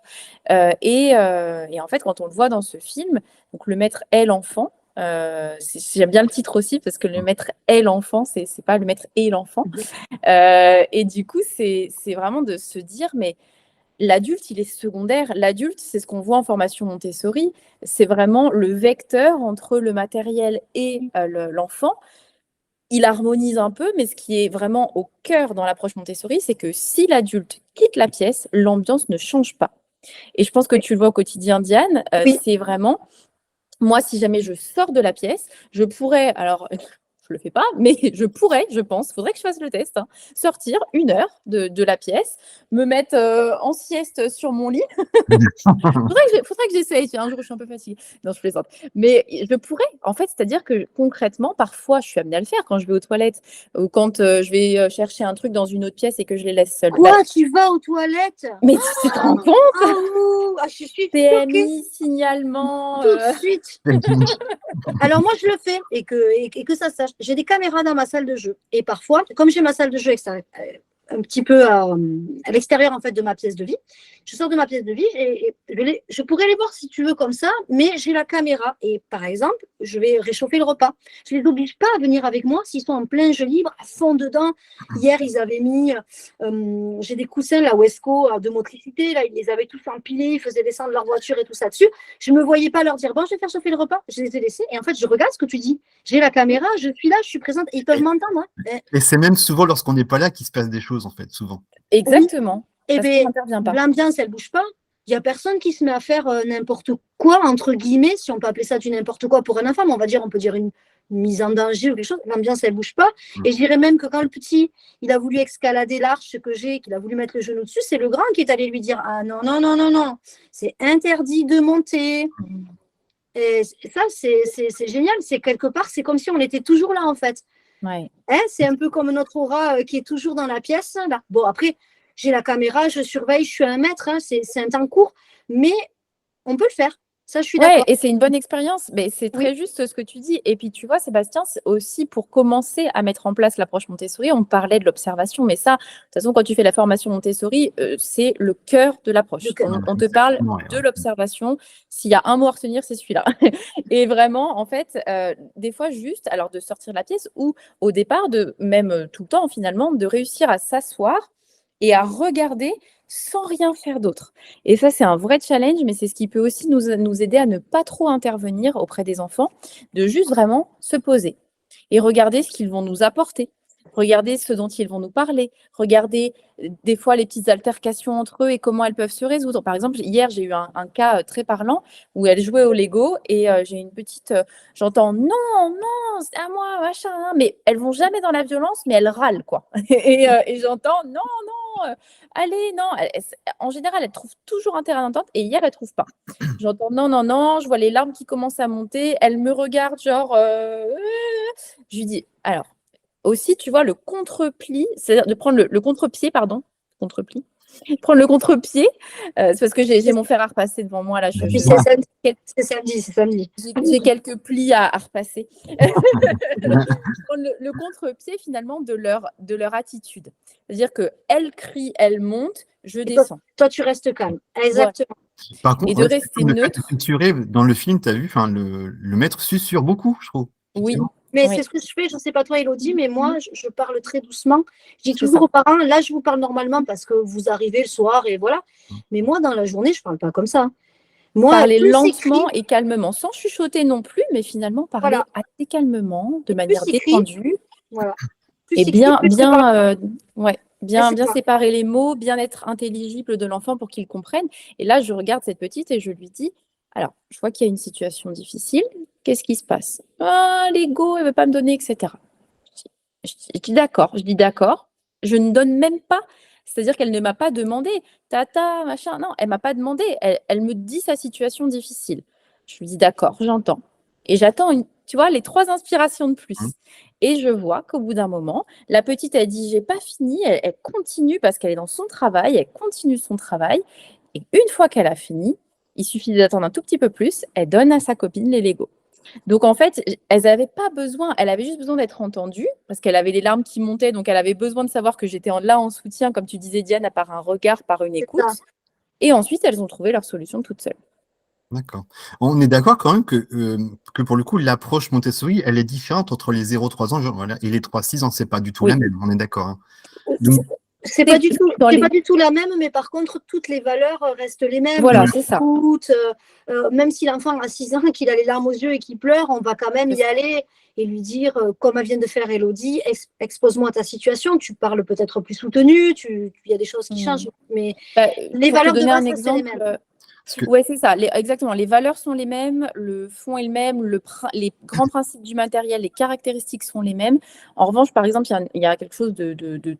[SPEAKER 4] Et en fait, quand on le voit dans ce film, donc le maître est l'enfant. J'aime bien le titre aussi parce que le maître est l'enfant, c'est pas le maître et l'enfant. Et du coup, c'est vraiment de se dire, mais l'adulte, il est secondaire. L'adulte, c'est ce qu'on voit en formation Montessori. C'est vraiment le vecteur entre le matériel et l'enfant. Il harmonise un peu, mais ce qui est vraiment au cœur dans l'approche Montessori, c'est que si l'adulte quitte la pièce, l'ambiance ne change pas. Et je pense que tu le vois au quotidien, Diane,
[SPEAKER 3] Oui.
[SPEAKER 4] c'est vraiment, moi, si jamais je sors de la pièce, je pourrais, alors je le fais pas, mais je pourrais, je pense, faudrait que je fasse le test, hein, sortir 1 heure de la pièce, me mettre en sieste sur mon lit. Faudrait que j'essaye, un jour où je suis un peu fatiguée. Non, je plaisante. Mais je pourrais, en fait, c'est-à-dire que concrètement, parfois, je suis amenée à le faire quand je vais aux toilettes ou quand je vais chercher un truc dans une autre pièce et que je les laisse seules.
[SPEAKER 3] Quoi, tu vas aux toilettes?
[SPEAKER 4] Mais tu te rends compte?
[SPEAKER 3] Je suis choquée.
[SPEAKER 4] PMI, signalement.
[SPEAKER 3] Tout de suite. Alors moi, je le fais et que ça sache. J'ai des caméras dans ma salle de jeu. Et parfois, comme j'ai ma salle de jeu un petit peu à l'extérieur en fait de ma pièce de vie, je sors de ma pièce de vie et je pourrais les voir si tu veux comme ça, mais j'ai la caméra. Et par exemple, je vais réchauffer le repas. Je ne les oblige pas à venir avec moi s'ils sont en plein jeu libre, à fond dedans. Hier, ils avaient mis, j'ai des coussins là, Wesco de motricité, là, ils les avaient tous empilés, ils faisaient descendre leur voiture et tout ça dessus. Je ne me voyais pas leur dire, bon, je vais faire chauffer le repas. Je les ai laissés. Et en fait, je regarde ce que tu dis. J'ai la caméra, je suis là, je suis présente. Et ils peuvent m'entendre. Hein.
[SPEAKER 2] Et c'est même souvent lorsqu'on n'est pas là qu'il se passe des choses, en fait, souvent.
[SPEAKER 4] Exactement.
[SPEAKER 3] Et
[SPEAKER 4] Parce
[SPEAKER 3] bien,
[SPEAKER 4] qu'on n'intervient pas.
[SPEAKER 3] l'ambiance, elle ne bouge pas. Il n'y a personne qui se met à faire n'importe quoi, entre guillemets, si on peut appeler ça du n'importe quoi pour un enfant, mais on peut dire une mise en danger ou quelque chose. L'ambiance, elle ne bouge pas. Et je dirais même que quand le petit, il a voulu escalader l'arche que j'ai, qu'il a voulu mettre le genou dessus, c'est le grand qui est allé lui dire, ah non, non, non, non, non, c'est interdit de monter. Et ça, c'est génial. C'est quelque part, c'est comme si on était toujours là, en fait.
[SPEAKER 4] Ouais.
[SPEAKER 3] Hein, c'est un peu comme notre aura qui est toujours dans la pièce. Là. Bon, après, j'ai la caméra, je surveille, je suis à 1 mètre. Hein, c'est un temps court, mais on peut le faire. Ça, je suis
[SPEAKER 4] Ouais,
[SPEAKER 3] d'accord.
[SPEAKER 4] et c'est une bonne expérience, mais c'est très juste ce que tu dis. Et puis, tu vois, Sébastien, c'est aussi pour commencer à mettre en place l'approche Montessori, on parlait de l'observation, mais ça, de toute façon, quand tu fais la formation Montessori, c'est le cœur de l'approche. On te parle de l'observation. S'il y a un mot à retenir, c'est celui-là. Et vraiment, en fait, des fois, juste, alors de sortir de la pièce ou au départ, même tout le temps, finalement, de réussir à s'asseoir et à regarder sans rien faire d'autre. Et ça, c'est un vrai challenge, mais c'est ce qui peut aussi nous aider à ne pas trop intervenir auprès des enfants, de juste vraiment se poser et regarder ce qu'ils vont nous apporter, regarder ce dont ils vont nous parler, regarder des fois les petites altercations entre eux et comment elles peuvent se résoudre. Par exemple, hier, j'ai eu un cas très parlant où elle jouait au Lego et j'ai une petite, j'entends non, non, c'est à moi, machin, hein. Mais elles vont jamais dans la violence, mais elles râlent, quoi. Et j'entends non, non, allez, non. En général, elles trouvent toujours un terrain d'entente et hier, elles ne trouvent pas. J'entends non, non, non, je vois les larmes qui commencent à monter. Elle me regarde, genre, je lui dis, alors, aussi, tu vois, le contre-pli, c'est-à-dire de prendre le contre-pied, pardon, contre-pli, prendre le contre-pied, c'est parce que j'ai mon fer à repasser devant moi, là,
[SPEAKER 3] C'est samedi, c'est samedi.
[SPEAKER 4] J'ai quelques plis à repasser. Le contre-pied, finalement, de leur attitude. C'est-à-dire qu'elle crie, elle monte, je descends.
[SPEAKER 3] Toi, tu restes calme. Exactement.
[SPEAKER 2] Ouais. Par contre,
[SPEAKER 4] et de rester neutre.
[SPEAKER 2] Dans le film, tu as vu, le maître susurre beaucoup, je trouve.
[SPEAKER 4] Oui.
[SPEAKER 3] Mais c'est ce que je fais, je ne sais pas toi, Élodie, mais moi, je parle très doucement. Je dis toujours aux parents, là, je vous parle normalement parce que vous arrivez le soir et voilà. Mais moi, dans la journée, je ne parle pas comme ça. Moi,
[SPEAKER 4] parler lentement et calmement, sans chuchoter non plus, mais finalement parler assez calmement, de manière détendue.
[SPEAKER 3] Voilà.
[SPEAKER 4] Et bien séparer les mots, bien être intelligible de l'enfant pour qu'il comprenne. Et là, je regarde cette petite et je lui dis, alors, je vois qu'il y a une situation difficile. Qu'est-ce qui se passe? Ah, l'ego, elle ne veut pas me donner, etc. Je dis d'accord. Je ne donne même pas. C'est-à-dire qu'elle ne m'a pas demandé, tata, machin. Non, elle ne m'a pas demandé. Elle me dit sa situation difficile. Je lui dis d'accord, j'entends. Et j'attends, tu vois, les 3 inspirations de plus. Et je vois qu'au bout d'un moment, la petite, elle dit, j'ai pas fini. Elle continue parce qu'elle est dans son travail. Elle continue son travail. Et une fois qu'elle a fini, il suffit d'attendre un tout petit peu plus, elle donne à sa copine les Legos. Donc en fait, elles n'avaient pas besoin, elle avait juste besoin d'être entendue parce qu'elle avait les larmes qui montaient, donc elle avait besoin de savoir que j'étais là en soutien, comme tu disais Diane, par un regard, par une
[SPEAKER 3] C'est
[SPEAKER 4] écoute.
[SPEAKER 3] ça.
[SPEAKER 4] Et ensuite, elles ont trouvé leur solution toutes seules.
[SPEAKER 2] D'accord. On est d'accord quand même que pour le coup, l'approche Montessori, elle est différente entre les 0-3 ans voilà, et les 3-6 ans. C'est pas du tout
[SPEAKER 4] Oui.
[SPEAKER 2] la même, on est d'accord. Hein. Donc,
[SPEAKER 3] C'est pas du tout,
[SPEAKER 4] dans
[SPEAKER 3] c'est
[SPEAKER 4] les-
[SPEAKER 3] pas du tout la même, mais par contre, toutes les valeurs restent les mêmes.
[SPEAKER 4] Voilà, c'est ça.
[SPEAKER 3] L'écoute, même si l'enfant a 6 ans, qu'il a les larmes aux yeux et qu'il pleure, on va quand même y aller et lui dire, comme elle vient de faire Elodie, expose-moi ta situation, tu parles peut-être plus soutenu, il y a des choses qui changent, mais les
[SPEAKER 4] pour te
[SPEAKER 3] valeurs de
[SPEAKER 4] donner
[SPEAKER 3] base
[SPEAKER 4] un
[SPEAKER 3] restent les
[SPEAKER 4] exemple,
[SPEAKER 3] mêmes.
[SPEAKER 4] ouais, c'est ça, exactement. Les valeurs sont les mêmes, le fond est le même, les grands principes du matériel, les caractéristiques sont les mêmes. En revanche, par exemple, il y a quelque chose de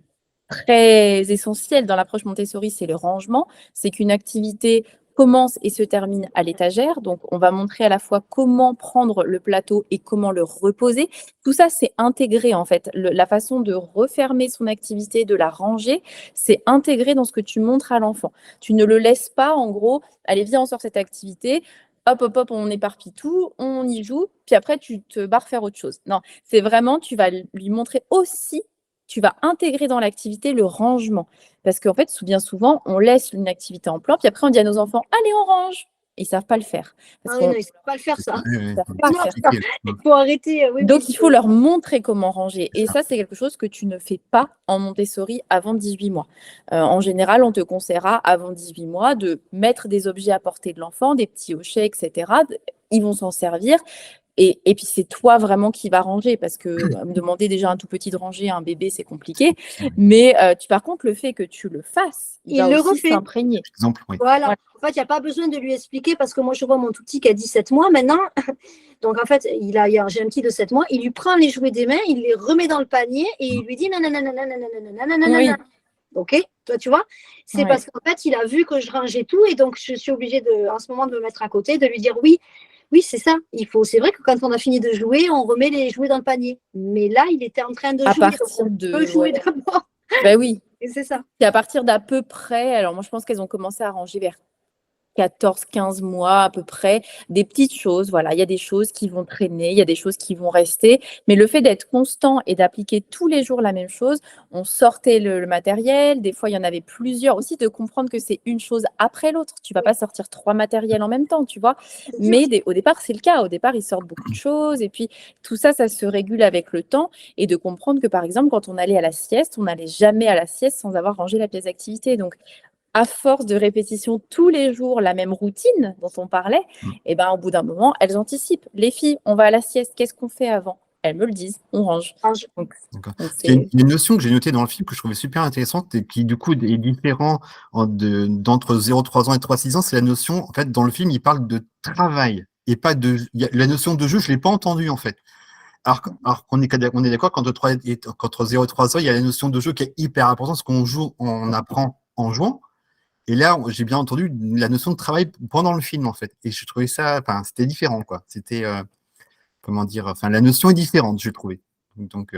[SPEAKER 4] très essentiel dans l'approche Montessori, c'est le rangement. C'est qu'une activité commence et se termine à l'étagère. Donc, on va montrer à la fois comment prendre le plateau et comment le reposer. Tout ça, c'est intégré en fait. La façon de refermer son activité, de la ranger, c'est intégré dans ce que tu montres à l'enfant. Tu ne le laisses pas, en gros, allez, viens, on sort cette activité. Hop, hop, hop, on éparpille tout, on y joue, puis après, tu te barres faire autre chose. Non, c'est vraiment, tu vas lui montrer aussi, tu vas intégrer dans l'activité le rangement. Parce qu'en fait, bien souvent, on laisse une activité en plan, puis après, on dit à nos enfants, allez, on range. Ils ne savent pas le faire.
[SPEAKER 3] Ah oui, non, ils ne savent pas le faire, ça.
[SPEAKER 4] Ils savent pas
[SPEAKER 3] Non,
[SPEAKER 4] faire
[SPEAKER 3] ça, il faut arrêter. Oui,
[SPEAKER 4] Donc,
[SPEAKER 3] oui,
[SPEAKER 4] il faut leur montrer comment ranger. Et ça, c'est quelque chose que tu ne fais pas en Montessori avant 18 mois. En général, on te conseillera avant 18 mois de mettre des objets à portée de l'enfant, des petits hochets, etc. Ils vont s'en servir. Et puis, c'est toi vraiment qui vas ranger parce que me demander déjà un tout petit de ranger un bébé, c'est compliqué. Mais par contre, le fait que tu le fasses, il va
[SPEAKER 3] le
[SPEAKER 4] aussi
[SPEAKER 3] refait.
[SPEAKER 4] s'imprégner.
[SPEAKER 2] Exemple, oui.
[SPEAKER 3] Voilà. En fait, il n'y a pas besoin de lui expliquer parce que moi, je vois mon tout petit qui a 17 mois maintenant. Donc, en fait, j'ai un petit de 7 mois. Il lui prend les jouets des mains, il les remet dans le panier et il lui dit
[SPEAKER 4] Oui.
[SPEAKER 3] OK, toi, tu vois, c'est
[SPEAKER 4] Ouais.
[SPEAKER 3] parce qu'en fait, il a vu que je rangeais tout et donc je suis obligée en ce moment de me mettre à côté, de lui dire oui, c'est ça. C'est vrai que quand on a fini de jouer, on remet les jouets dans le panier. Mais là, il était en train de
[SPEAKER 4] À
[SPEAKER 3] jouer.
[SPEAKER 4] partir
[SPEAKER 3] donc on
[SPEAKER 4] de.
[SPEAKER 3] peut jouer
[SPEAKER 4] Ouais.
[SPEAKER 3] d'abord.
[SPEAKER 4] Ben oui.
[SPEAKER 3] Et c'est ça.
[SPEAKER 4] Et à partir d'à peu près, alors moi je pense qu'elles ont commencé à ranger vers 14-15 mois à peu près, des petites choses, voilà, il y a des choses qui vont traîner, il y a des choses qui vont rester, mais le fait d'être constant et d'appliquer tous les jours la même chose, on sortait le matériel, des fois il y en avait plusieurs, aussi de comprendre que c'est une chose après l'autre, tu vas pas sortir 3 matériels en même temps, tu vois, mais au départ c'est le cas, au départ ils sortent beaucoup de choses, et puis tout ça, ça se régule avec le temps, et de comprendre que par exemple quand on allait à la sieste, on n'allait jamais à la sieste sans avoir rangé la pièce d'activité, donc à force de répétition tous les jours, la même routine dont on parlait, et ben, au bout d'un moment, elles anticipent. Les filles, on va à la sieste, qu'est-ce qu'on fait avant? Elles me le disent, on range. Donc,
[SPEAKER 2] il y a une notion que j'ai notée dans le film que je trouvais super intéressante et qui, du coup, est différent d'entre 0-3 ans et 3-6 ans. C'est la notion, en fait, dans le film, il parle de travail et pas de. La notion de jeu, je ne l'ai pas entendue, en fait. Alors qu'on est d'accord qu'entre 0 et 3 ans, il y a la notion de jeu qui est hyper importante, parce qu'on joue, on apprend en jouant. Et là, j'ai bien entendu la notion de travail pendant le film, en fait. Et je trouvais ça, enfin, c'était différent, quoi. C'était, comment dire, enfin, la notion est différente, j'ai trouvé. Donc,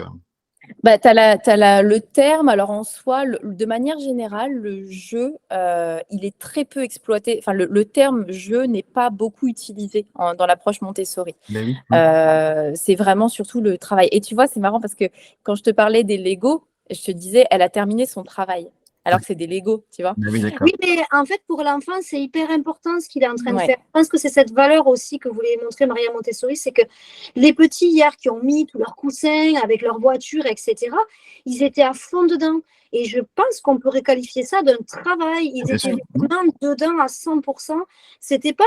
[SPEAKER 4] bah, le terme, alors en soi, de manière générale, le jeu, il est très peu exploité. Enfin, le terme jeu n'est pas beaucoup utilisé dans l'approche Montessori.
[SPEAKER 2] ben oui.
[SPEAKER 4] C'est vraiment surtout le travail. Et tu vois, c'est marrant parce que quand je te parlais des Lego, je te disais, elle a terminé son travail. Alors que c'est des Lego, tu vois.
[SPEAKER 2] Ben oui, d'accord.
[SPEAKER 3] Oui, mais en fait, pour l'enfant, c'est hyper important ce qu'il est en train de
[SPEAKER 4] Ouais.
[SPEAKER 3] faire. Je pense que c'est cette valeur aussi que voulait montrer Maria Montessori, c'est que les petits hier qui ont mis tous leurs coussins avec leur voiture, etc., ils étaient à fond dedans. Et je pense qu'on pourrait qualifier ça d'un travail. Ils
[SPEAKER 2] Bien
[SPEAKER 3] étaient
[SPEAKER 2] sûr.
[SPEAKER 3] vraiment dedans à 100%. C'était pas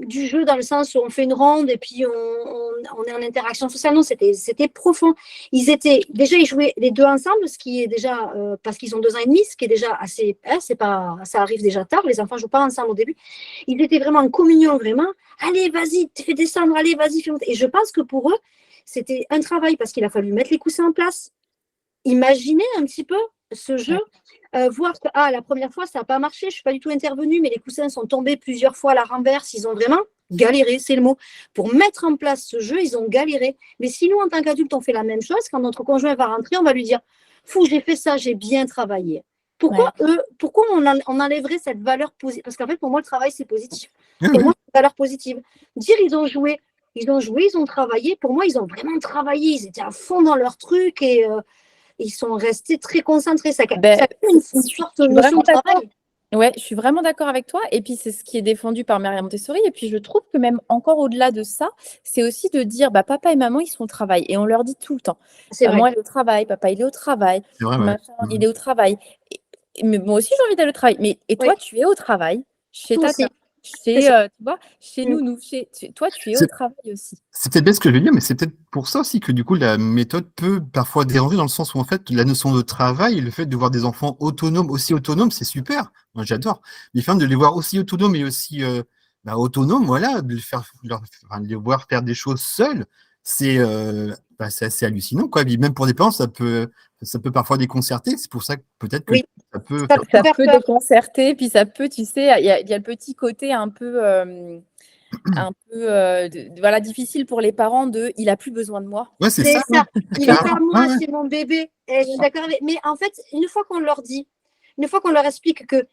[SPEAKER 3] du jeu dans le sens où on fait une ronde et puis on est en interaction sociale. Non, c'était profond. Ils jouaient les deux ensemble, ce qui est déjà, parce qu'ils ont 2 ans et demi, ce qui est déjà assez, ça arrive déjà tard. Les enfants ne jouent pas ensemble au début. Ils étaient vraiment en communion, vraiment. Allez, vas-y, fais descendre, allez, vas-y, fais monter. Et je pense que pour eux, c'était un travail parce qu'il a fallu mettre les coussins en place. Imaginez un petit peu ce jeu, voir que la première fois, ça n'a pas marché, je ne suis pas du tout intervenue, mais les coussins sont tombés plusieurs fois à la renverse, ils ont vraiment galéré, c'est le mot. Pour mettre en place ce jeu, ils ont galéré. Mais si nous, en tant qu'adultes, on fait la même chose, quand notre conjoint va rentrer, on va lui dire « Fou, j'ai fait ça, j'ai bien travaillé ». Pourquoi on enlèverait cette valeur positive? Parce qu'en fait, pour moi, le travail, c'est positif.
[SPEAKER 2] Oui,
[SPEAKER 3] Pour
[SPEAKER 2] oui.
[SPEAKER 3] moi, c'est une valeur positive. Dire ils ont joué, ils ont travaillé. Pour moi, ils ont vraiment travaillé. Ils étaient à fond dans leur truc et ils sont restés très concentrés. Ça
[SPEAKER 4] Ben,
[SPEAKER 3] crée une
[SPEAKER 4] je
[SPEAKER 3] sorte
[SPEAKER 4] suis
[SPEAKER 3] de notion
[SPEAKER 4] vraiment
[SPEAKER 3] de travail.
[SPEAKER 4] Ouais, je suis vraiment d'accord avec toi. Et puis, c'est ce qui est défendu par Maria Montessori. Et puis, je trouve que même encore au-delà de ça, c'est aussi de dire, bah, papa et maman, ils sont au travail. Et on leur dit tout le temps,
[SPEAKER 3] C'est vrai.
[SPEAKER 4] maman, elle est au travail, papa, il est au travail,
[SPEAKER 2] C'est vrai, ouais.
[SPEAKER 4] machin, il est au travail. Mais moi aussi, j'ai envie d'aller au travail. Et toi,
[SPEAKER 3] Oui.
[SPEAKER 4] tu es au travail, chez
[SPEAKER 3] Toi
[SPEAKER 4] tata,
[SPEAKER 3] aussi. C'est ça.
[SPEAKER 4] tu vois, chez
[SPEAKER 3] Mm.
[SPEAKER 4] nous, toi, tu es au
[SPEAKER 2] C'est
[SPEAKER 4] travail aussi.
[SPEAKER 2] c'est peut-être bien ce que je veux dire, mais c'est peut-être pour ça aussi que du coup la méthode peut parfois déranger dans le sens où en fait la notion de travail et le fait de voir des enfants autonomes, aussi autonomes, c'est super. Moi j'adore. Mais enfin de les voir aussi autonomes et aussi autonomes, voilà, de les voir faire des choses seuls, c'est assez hallucinant quoi. Et même pour des parents, ça peut parfois déconcerter. C'est pour ça que peut-être que
[SPEAKER 3] Oui.
[SPEAKER 2] ça peut
[SPEAKER 3] Ça
[SPEAKER 2] faire
[SPEAKER 3] peut
[SPEAKER 4] Ça
[SPEAKER 2] peur.
[SPEAKER 3] faire
[SPEAKER 4] peut
[SPEAKER 3] peur.
[SPEAKER 4] déconcerter, puis ça peut, tu sais, il y a le petit côté voilà, difficile pour les parents il a plus besoin de moi.
[SPEAKER 2] Ouais, c'est
[SPEAKER 3] C'est
[SPEAKER 2] ça, ouais.
[SPEAKER 3] ça. Il est à
[SPEAKER 2] Carrément.
[SPEAKER 3] moi,
[SPEAKER 2] Ouais, ouais.
[SPEAKER 3] c'est mon bébé. Et je suis d'accord avec. Mais en fait, une fois qu'on leur dit, une fois qu'on leur explique que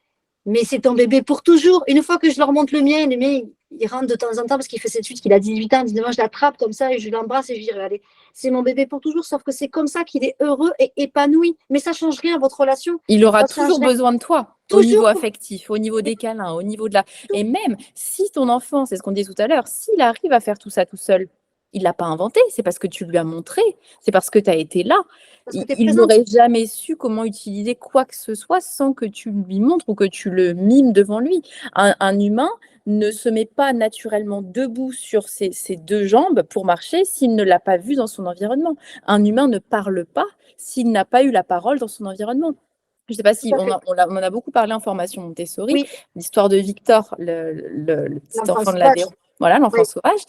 [SPEAKER 3] mais c'est ton bébé pour toujours, une fois que je leur montre le mien, il rentre de temps en temps parce qu'il fait cette suite qu'il a 18 ans, 19 ans, je l'attrape comme ça et je l'embrasse et je dis allez, c'est mon bébé pour toujours, sauf que c'est comme ça qu'il est heureux et épanoui. Mais ça change rien à votre relation.
[SPEAKER 4] Il aura
[SPEAKER 3] Ça change
[SPEAKER 4] toujours
[SPEAKER 3] rien.
[SPEAKER 4] besoin de toi, au niveau
[SPEAKER 3] Toujours.
[SPEAKER 4] affectif, au niveau des câlins, au niveau de la. Et même si ton enfant, c'est ce qu'on disait tout à l'heure, s'il arrive à faire tout ça tout seul, il l'a pas inventé, c'est parce que tu lui as montré, c'est parce que tu as été là.
[SPEAKER 3] Parce que tu es
[SPEAKER 4] Il
[SPEAKER 3] présente.
[SPEAKER 4] n'aurait jamais su comment utiliser quoi que ce soit sans que tu lui montres ou que tu le mimes devant lui. Un humain ne se met pas naturellement debout sur ses deux jambes pour marcher s'il ne l'a pas vu dans son environnement. Un humain ne parle pas s'il n'a pas eu la parole dans son environnement. Je ne sais pas
[SPEAKER 3] Tout
[SPEAKER 4] si
[SPEAKER 3] à fait.
[SPEAKER 4] on en a beaucoup parlé en formation Montessori,
[SPEAKER 3] Oui,
[SPEAKER 4] l'histoire de Victor, le petit
[SPEAKER 3] l'enfant
[SPEAKER 4] enfant de
[SPEAKER 3] sauvage.
[SPEAKER 4] l'Aveyron, voilà,
[SPEAKER 3] Oui,
[SPEAKER 4] l'enfant sauvage,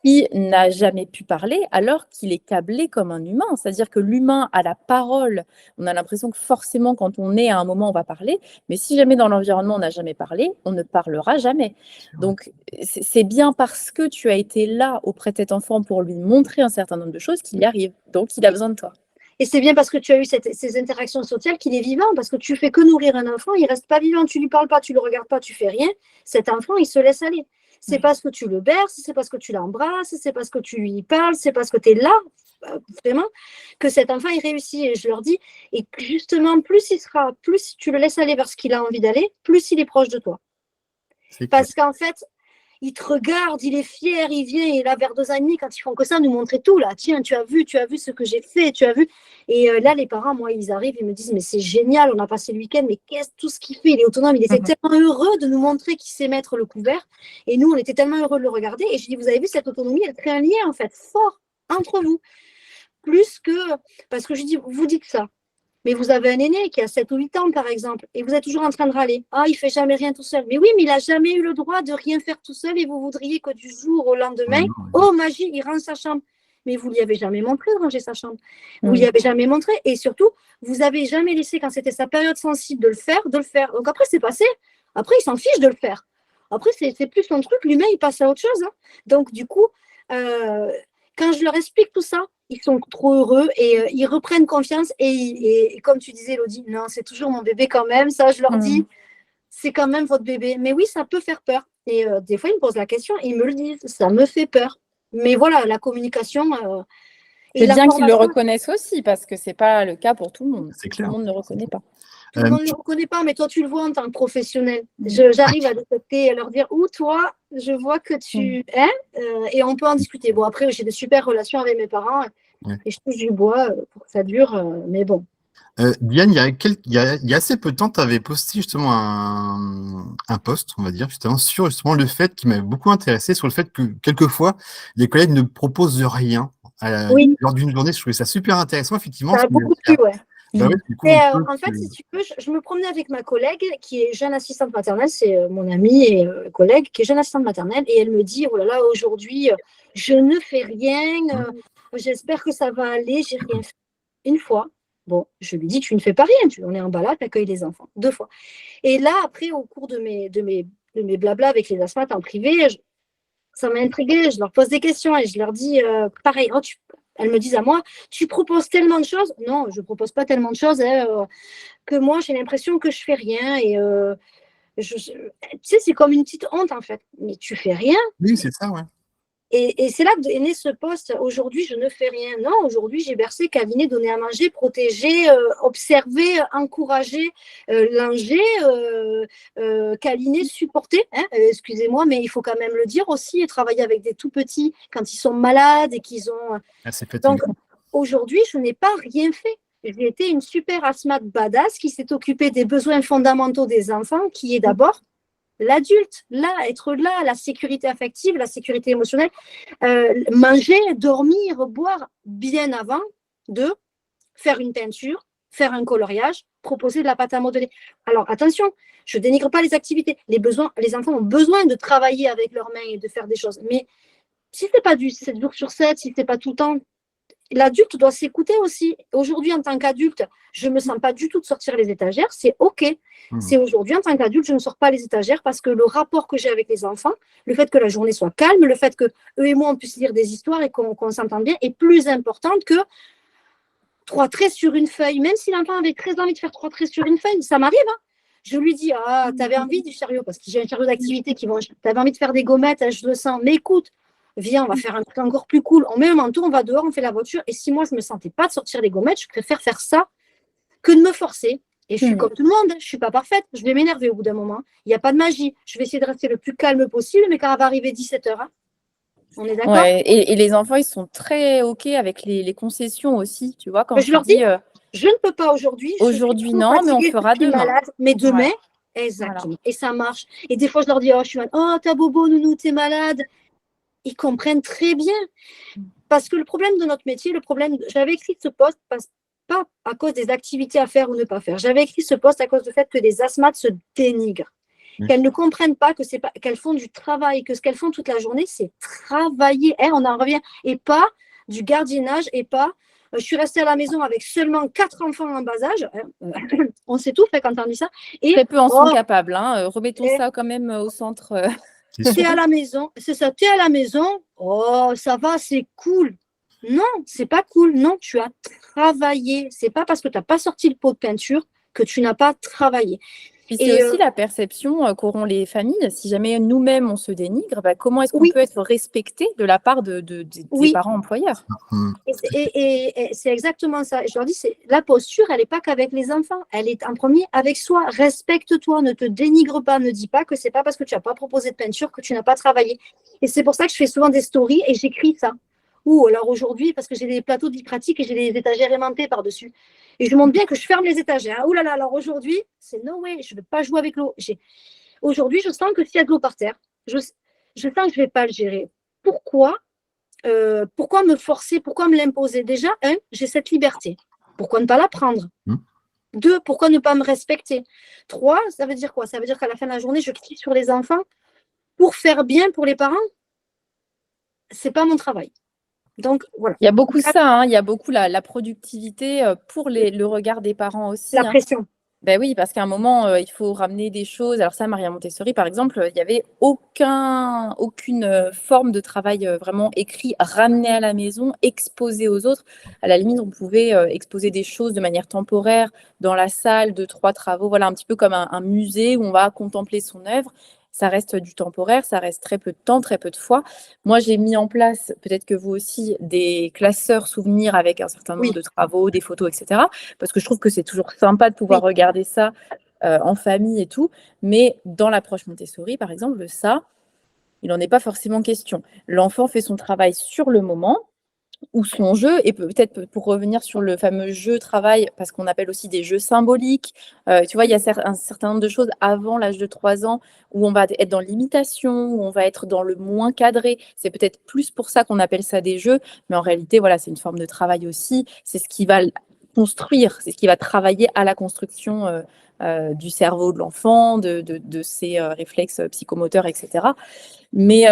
[SPEAKER 4] qui n'a jamais pu parler alors qu'il est câblé comme un humain. C'est-à-dire que l'humain a la parole. On a l'impression que forcément, quand on est à un moment, on va parler. Mais si jamais dans l'environnement, on n'a jamais parlé, on ne parlera jamais. Donc, c'est bien parce que tu as été là auprès de cet enfant pour lui montrer un certain nombre de choses qu'il y arrive. Donc, il a besoin de toi.
[SPEAKER 3] et c'est bien parce que tu as eu ces interactions sociales qu'il est vivant, parce que tu fais que nourrir un enfant, il ne reste pas vivant, tu ne lui parles pas, tu ne le regardes pas, tu ne fais rien. Cet enfant, il se laisse aller. C'est parce que tu le berces, c'est parce que tu l'embrasses, c'est parce que tu lui parles, c'est parce que tu es là, vraiment, que cet enfant, il réussit. Et je leur dis, et justement, plus tu le laisses aller vers ce qu'il a envie d'aller, plus il est proche de toi.
[SPEAKER 2] C'est clair.
[SPEAKER 3] Parce qu'en fait, il te regarde, il est fier, il vient, et là, vers 2 ans et demi, quand ils font que ça, nous montrer tout, là, tiens, tu as vu ce que j'ai fait, tu as vu. Et là, les parents, moi, ils arrivent, ils me disent, mais c'est génial, on a passé le week-end, mais tout ce qu'il fait, il est autonome, il était tellement heureux de nous montrer qu'il sait mettre le couvert. Et nous, on était tellement heureux de le regarder. Et je dis, vous avez vu, cette autonomie, elle crée un lien, en fait, fort entre vous. Plus que, parce que je dis, vous dites ça. Mais vous avez un aîné qui a 7 ou 8 ans, par exemple, et vous êtes toujours en train de râler. Ah, il ne fait jamais rien tout seul. Mais oui, mais il n'a jamais eu le droit de rien faire tout seul et vous voudriez que du jour au lendemain, oh magie, il range sa chambre. Mais vous ne lui avez jamais montré de ranger sa chambre. Vous ne lui avez jamais montré. Et surtout, vous n'avez jamais laissé, quand c'était sa période sensible, de le faire, de le faire. Donc après, c'est passé. Après, il s'en fiche de le faire. Après, c'est plus son truc. L'humain, il passe à autre chose. Hein. Donc, du coup, quand je leur explique tout ça, ils sont trop heureux et ils reprennent confiance. Et comme tu disais, Elodie, non, c'est toujours mon bébé quand même. Ça, je leur dis, c'est quand même votre bébé. Mais oui, ça peut faire peur. Et des fois, ils me posent la question, ils me le disent, ça me fait peur. Mais voilà, la communication.
[SPEAKER 4] C'est bien qu'ils le reconnaissent aussi, parce que ce n'est pas le cas pour tout le monde.
[SPEAKER 2] C'est clair.
[SPEAKER 4] Tout le monde ne reconnaît pas.
[SPEAKER 3] Tout le monde ne le reconnaît pas, mais toi, tu le vois en tant que professionnel. J'arrive à détecter et à leur dire, toi, je vois que tu es, et on peut en discuter. Bon, après, j'ai de super relations avec mes parents, et je touche du bois pour que ça dure, mais bon.
[SPEAKER 2] Diane, il y a assez peu de temps, tu avais posté justement un post, on va dire, justement, sur justement le fait qui m'avait beaucoup intéressé, sur le fait que quelquefois, les collègues ne proposent rien lors d'une journée. Je trouvais ça super intéressant, effectivement.
[SPEAKER 3] Ça a beaucoup plu, ouais.
[SPEAKER 2] Bah ouais, du coup,
[SPEAKER 3] en fait, si tu veux, je me promenais avec ma collègue qui est jeune assistante maternelle, c'est mon amie et collègue qui est jeune assistante maternelle, et elle me dit, oh là là, aujourd'hui, je ne fais rien, j'espère que ça va aller, j'ai rien fait. Une fois, bon, je lui dis, tu ne fais pas rien, on est en balade, tu accueilles les enfants, 2 fois. Et là, après, au cours de mes blabla avec les asthmates en privé, ça m'a intriguée, je leur pose des questions et je leur dis, pareil, Elles me disent à moi, tu proposes tellement de choses. Non, je ne propose pas tellement de choses que moi, j'ai l'impression que je fais rien. Et tu sais, c'est comme une petite honte, en fait. Mais tu fais rien.
[SPEAKER 2] Oui, c'est ça, ouais.
[SPEAKER 3] Et c'est là qu'est né ce poste. Aujourd'hui, je ne fais rien. Non, aujourd'hui, j'ai bercé, câliné, donné à manger, protégé, observé, encouragé, lingé, câliné, supporté. Hein, excusez-moi, mais il faut quand même le dire aussi, et travailler avec des tout petits quand ils sont malades et qu'ils ont.
[SPEAKER 2] C'est
[SPEAKER 3] Donc,
[SPEAKER 2] fatigant.
[SPEAKER 3] aujourd'hui, je n'ai pas rien fait. J'ai été une super asthmate badass qui s'est occupée des besoins fondamentaux des enfants, qui est d'abord l'adulte, là, être là, la sécurité affective, la sécurité émotionnelle, manger, dormir, boire bien avant de faire une teinture, faire un coloriage, proposer de la pâte à modeler. Alors attention, je ne dénigre pas les activités. Les enfants ont besoin de travailler avec leurs mains et de faire des choses. Mais si ce n'est pas du 7 jours sur 7, si ce n'est pas tout le temps, l'adulte doit s'écouter aussi. Aujourd'hui, en tant qu'adulte, je ne me sens pas du tout de sortir les étagères, c'est OK. C'est aujourd'hui, en tant qu'adulte, je ne sors pas les étagères parce que le rapport que j'ai avec les enfants, le fait que la journée soit calme, le fait qu'eux et moi, on puisse lire des histoires et qu'on s'entende bien, est plus important que 3 traits sur une feuille. Même si l'enfant avait très envie de faire 3 traits sur une feuille, ça m'arrive. Hein. Je lui dis, tu avais envie du chariot, parce que j'ai un chariot d'activité tu avais envie de faire des gommettes, je le sens, mais écoute, viens, on va faire un truc encore plus cool. On met un manteau, on va dehors, on fait la voiture. Et si moi, je ne me sentais pas de sortir les gommettes, je préfère faire ça que de me forcer. Et je suis comme tout le monde, je ne suis pas parfaite. Je vais m'énerver au bout d'un moment. Il n'y a pas de magie. Je vais essayer de rester le plus calme possible, mais quand elle va arriver 17h, hein, on est d'accord?
[SPEAKER 4] Ouais, et les enfants, ils sont très OK avec les concessions aussi. Tu vois, quand
[SPEAKER 3] Mais je
[SPEAKER 4] tu
[SPEAKER 3] leur
[SPEAKER 4] dis
[SPEAKER 3] je ne peux pas aujourd'hui.
[SPEAKER 4] aujourd'hui, non, mais on fera
[SPEAKER 3] je suis
[SPEAKER 4] demain.
[SPEAKER 3] malade, mais demain,
[SPEAKER 4] Ouais.
[SPEAKER 3] exactement.
[SPEAKER 4] Voilà.
[SPEAKER 3] Et ça marche. Et des fois, je leur dis, je suis malade. Oh, t'as bobo, nounou, t'es malade. Ils comprennent très bien. Parce que le problème de notre métier, j'avais écrit ce poste pas à cause des activités à faire ou ne pas faire. J'avais écrit ce poste à cause du fait que les asthmates se dénigrent, qu'elles ne comprennent pas que c'est pas qu'elles font du travail, que ce qu'elles font toute la journée, c'est travailler. On en revient et pas du gardiennage et pas. Je suis restée à la maison avec seulement 4 enfants en bas âge. On s'étouffe quand on dit ça. Et
[SPEAKER 4] très peu en sont capables. Hein. Remettons ça quand même au centre.
[SPEAKER 3] T'es à la maison, c'est ça, t'es à la maison, oh, ça va, c'est cool. Non, c'est pas cool. Non, tu as travaillé. C'est pas parce que tu n'as pas sorti le pot de peinture que tu n'as pas travaillé.
[SPEAKER 4] Puis c'est aussi la perception qu'auront les familles. Si jamais nous-mêmes, on se dénigre, comment est-ce qu'on peut être respecté de la part des parents employeurs?
[SPEAKER 3] Et c'est exactement ça. Je leur dis, la posture, elle n'est pas qu'avec les enfants. Elle est en premier avec soi. Respecte-toi, ne te dénigre pas. Ne dis pas que c'est pas parce que tu n'as pas proposé de peinture que tu n'as pas travaillé. Et c'est pour ça que je fais souvent des stories et j'écris ça. Ou alors aujourd'hui, parce que j'ai des plateaux de pratique et j'ai des étagères aimantées par-dessus. Et je montre bien que je ferme les étagères. Ouh là là, alors aujourd'hui, c'est no way, je ne veux pas jouer avec l'eau. Aujourd'hui, je sens que s'il y a de l'eau par terre, je sens que je ne vais pas le gérer. Pourquoi me forcer? Pourquoi me l'imposer? Déjà, j'ai cette liberté. Pourquoi ne pas la prendre? 2, pourquoi ne pas me respecter? 3, ça veut dire quoi? Ça veut dire qu'à la fin de la journée, je crie sur les enfants pour faire bien pour les parents? C'est pas mon travail. Donc, voilà.
[SPEAKER 4] Il y a beaucoup ça, hein. Il y a beaucoup la productivité pour le regard des parents aussi.
[SPEAKER 3] La pression.
[SPEAKER 4] Ben oui, parce qu'à un moment, il faut ramener des choses. Alors ça, Maria Montessori, par exemple, il n'y avait aucune forme de travail vraiment écrit, ramené à la maison, exposé aux autres. À la limite, on pouvait exposer des choses de manière temporaire dans la salle, 2-3 travaux, voilà, un petit peu comme un musée où on va contempler son œuvre. Ça reste du temporaire, ça reste très peu de temps, très peu de fois. Moi, j'ai mis en place, peut-être que vous aussi, des classeurs souvenirs avec un certain nombre de travaux, des photos, etc. Parce que je trouve que c'est toujours sympa de pouvoir regarder ça en famille et tout. Mais dans l'approche Montessori, par exemple, ça, il n'en est pas forcément question. L'enfant fait son travail sur le moment ou son jeu, et peut-être pour revenir sur le fameux jeu-travail, parce qu'on appelle aussi des jeux symboliques. Tu vois, il y a un certain nombre de choses avant l'âge de 3 ans où on va être dans l'imitation, où on va être dans le moins cadré. C'est peut-être plus pour ça qu'on appelle ça des jeux, mais en réalité, voilà, c'est une forme de travail aussi. C'est ce qui va construire, c'est ce qui va travailler à la construction du cerveau de l'enfant, de ses réflexes psychomoteurs, etc. Mais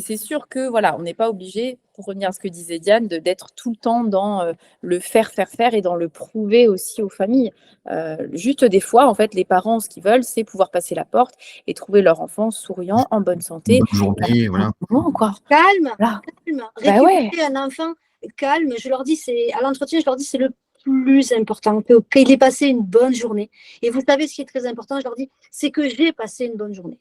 [SPEAKER 4] c'est sûr que voilà, on n'est pas obligé, pour revenir à ce que disait Diane, d'être tout le temps dans le faire et dans le prouver aussi aux familles. Juste des fois, en fait, les parents, ce qu'ils veulent, c'est pouvoir passer la porte et trouver leur enfant souriant, en bonne santé.
[SPEAKER 2] Bonne journée, voilà.
[SPEAKER 4] Quoi.
[SPEAKER 3] Calme,
[SPEAKER 4] Là.
[SPEAKER 3] calme.
[SPEAKER 4] Bah ouais.
[SPEAKER 3] Récupérer un enfant. calme. Je leur dis, à l'entretien, je leur dis, c'est le plus important, qu'il ait passé une bonne journée. Et vous savez ce qui est très important, je leur dis, c'est que j'ai passé une bonne journée.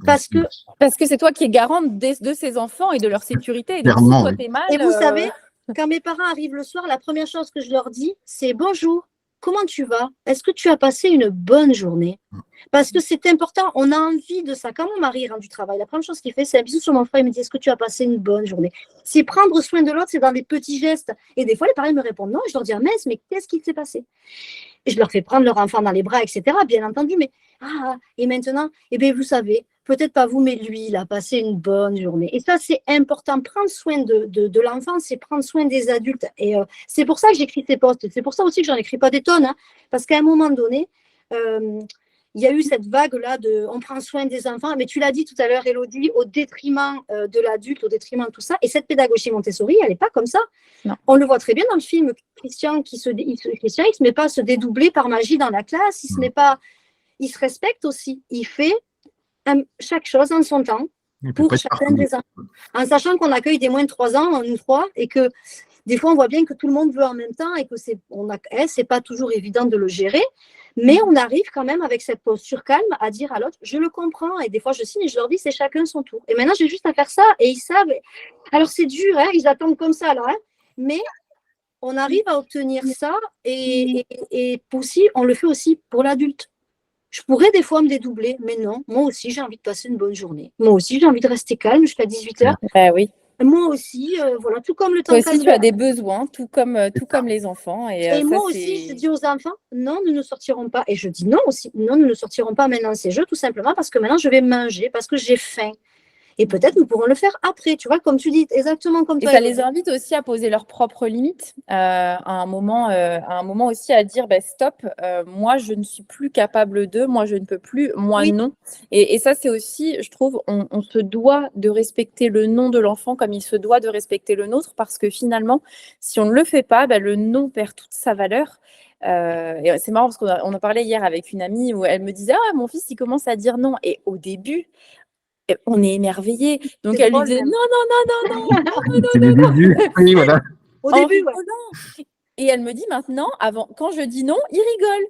[SPEAKER 3] Parce que
[SPEAKER 4] c'est toi qui es garante de ces enfants et de leur sécurité. Et donc,
[SPEAKER 2] Clairement,
[SPEAKER 4] si toi,
[SPEAKER 2] oui.
[SPEAKER 4] t'es mal…
[SPEAKER 3] Et vous savez, quand mes parents arrivent le soir, la première chose que je leur dis, c'est bonjour, comment tu vas? Est-ce que tu as passé une bonne journée? Parce que c'est important, on a envie de ça. Quand mon mari rentre du travail, la première chose qu'il fait, c'est un bisou sur mon frère, il me dit, est-ce que tu as passé une bonne journée? C'est prendre soin de l'autre, c'est dans des petits gestes. Et des fois, les parents me répondent non, et je leur dis, ah mince, mais qu'est-ce qui s'est passé? Et je leur fais prendre leur enfant dans les bras, etc., bien entendu, mais et maintenant, eh bien, vous savez, peut-être pas vous, mais lui, il a passé une bonne journée. Et ça, c'est important. Prendre soin de l'enfant, c'est prendre soin des adultes. Et c'est pour ça que j'écris ces posts. C'est pour ça aussi que j'en écris pas des tonnes, hein, parce qu'à un moment donné, il y a eu cette vague-là de on prend soin des enfants, mais tu l'as dit tout à l'heure, Élodie, au détriment de l'adulte, au détriment de tout ça. Et cette pédagogie Montessori, elle n'est pas comme ça.
[SPEAKER 4] Non.
[SPEAKER 3] On le voit très bien dans le film. Christian, il se met pas à se dédoubler par magie dans la classe, il se respecte aussi. Il fait chaque chose en son temps pour chacun des enfants. En sachant qu'on accueille des moins de 3 ans, nous 3, et que des fois, on voit bien que tout le monde veut en même temps et que c'est pas toujours évident de le gérer. Mais on arrive quand même avec cette posture calme à dire à l'autre, je le comprends. Et des fois, je signe et je leur dis, c'est chacun son tour. Et maintenant, j'ai juste à faire ça. Et ils savent. Alors, c'est dur, hein, ils attendent comme ça, là. Hein, mais on arrive à obtenir ça. Et aussi, on le fait aussi pour l'adulte. Je pourrais des fois me dédoubler, mais non. Moi aussi, j'ai envie de passer une bonne journée. Moi aussi, j'ai envie de rester calme jusqu'à 18h.
[SPEAKER 4] Oui.
[SPEAKER 3] Moi aussi, voilà, tout comme le temps
[SPEAKER 4] calme. Toi aussi, tu as des besoins, tout comme les enfants. Et
[SPEAKER 3] moi aussi, je dis aux enfants, non, nous ne sortirons pas. Et je dis non aussi, non, nous ne sortirons pas maintenant ces jeux, tout simplement parce que maintenant, je vais manger, parce que j'ai faim. Et peut-être nous pourrons le faire après, tu vois, comme tu dis, exactement comme toi.
[SPEAKER 4] Et ça les invite aussi à poser leurs propres limites, à un moment aussi à dire stop, moi je ne suis plus capable de, moi je ne peux plus, moi oui. Non. Et ça c'est aussi, je trouve, on se doit de respecter le non de l'enfant comme il se doit de respecter le nôtre, parce que finalement, si on ne le fait pas, le non perd toute sa valeur. Et c'est marrant parce qu'on en parlait hier avec une amie où elle me disait mon fils il commence à dire non, et au début on est émerveillé. Donc, elle lui disait non.
[SPEAKER 2] C'est le début. Oui, voilà.
[SPEAKER 3] Au début,
[SPEAKER 4] Et elle me dit maintenant, quand je dis non, il rigole.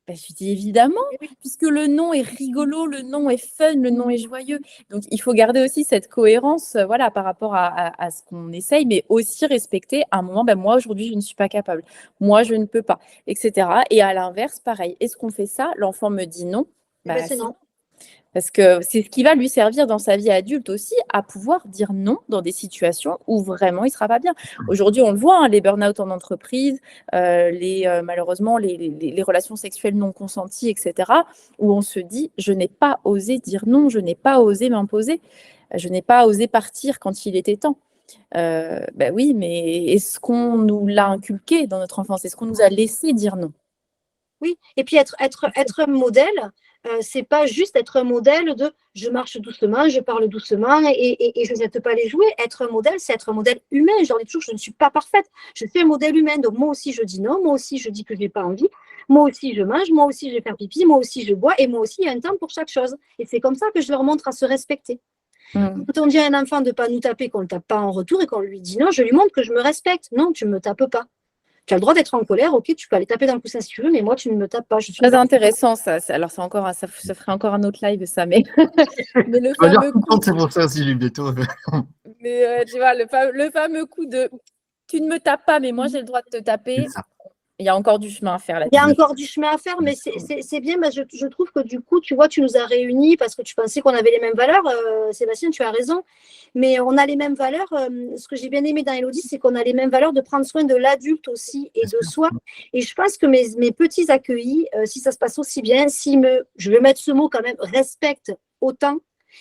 [SPEAKER 4] Je lui dis évidemment, puisque le non est rigolo, le non est fun, le non est joyeux. Donc, il faut garder aussi cette cohérence par rapport à ce qu'on essaye, mais aussi respecter à un moment, moi, aujourd'hui, je ne suis pas capable. Moi, je ne peux pas, etc. Et à l'inverse, pareil. Est-ce qu'on fait ça? L'enfant me dit non.
[SPEAKER 3] C'est non.
[SPEAKER 4] Parce que c'est ce qui va lui servir dans sa vie adulte aussi, à pouvoir dire non dans des situations où vraiment il ne sera pas bien. Aujourd'hui, on le voit, les burn-out en entreprise, malheureusement, les relations sexuelles non consenties, etc., où on se dit, je n'ai pas osé dire non, je n'ai pas osé m'imposer, je n'ai pas osé partir quand il était temps. Oui, mais est-ce qu'on nous l'a inculqué dans notre enfance? Est-ce qu'on nous a laissé dire non?
[SPEAKER 3] Oui, et puis être un modèle, c'est pas juste être un modèle de je marche doucement, je parle doucement et je ne jette pas les jouets. Être un modèle, c'est être un modèle humain. J'en ai toujours, je ne suis pas parfaite. Je suis un modèle humain. Donc moi aussi, je dis non. Moi aussi, je dis que je n'ai pas envie. Moi aussi, je mange. Moi aussi, je vais faire pipi. Moi aussi, je bois. Et moi aussi, il y a un temps pour chaque chose. Et c'est comme ça que je leur montre à se respecter. Quand on dit à un enfant de ne pas nous taper, qu'on ne le tape pas en retour et qu'on lui dit non, je lui montre que je me respecte. Non, tu ne me tapes pas. Tu as le droit d'être en colère, ok, tu peux aller taper dans le coussin si tu veux, mais moi, tu ne me tapes pas. Je suis
[SPEAKER 4] très intéressant, ça. Alors, ça ferait encore un autre live, ça, mais le
[SPEAKER 2] fameux coup... C'est pour ça aussi, bientôt.
[SPEAKER 4] Mais tu vois, le fameux coup de « tu ne me tapes pas, mais moi, j'ai le droit de te taper », il y a encore du chemin à faire là-dessus.
[SPEAKER 3] Il y a encore du chemin à faire, mais c'est bien. Je trouve que du coup, tu vois, tu nous as réunis parce que tu pensais qu'on avait les mêmes valeurs. Sébastien, tu as raison. Mais on a les mêmes valeurs. Ce que j'ai bien aimé dans Élodie, c'est qu'on a les mêmes valeurs de prendre soin de l'adulte aussi et de soi. Et je pense que mes petits accueillis, si ça se passe aussi bien, je vais mettre ce mot quand même, respectent autant,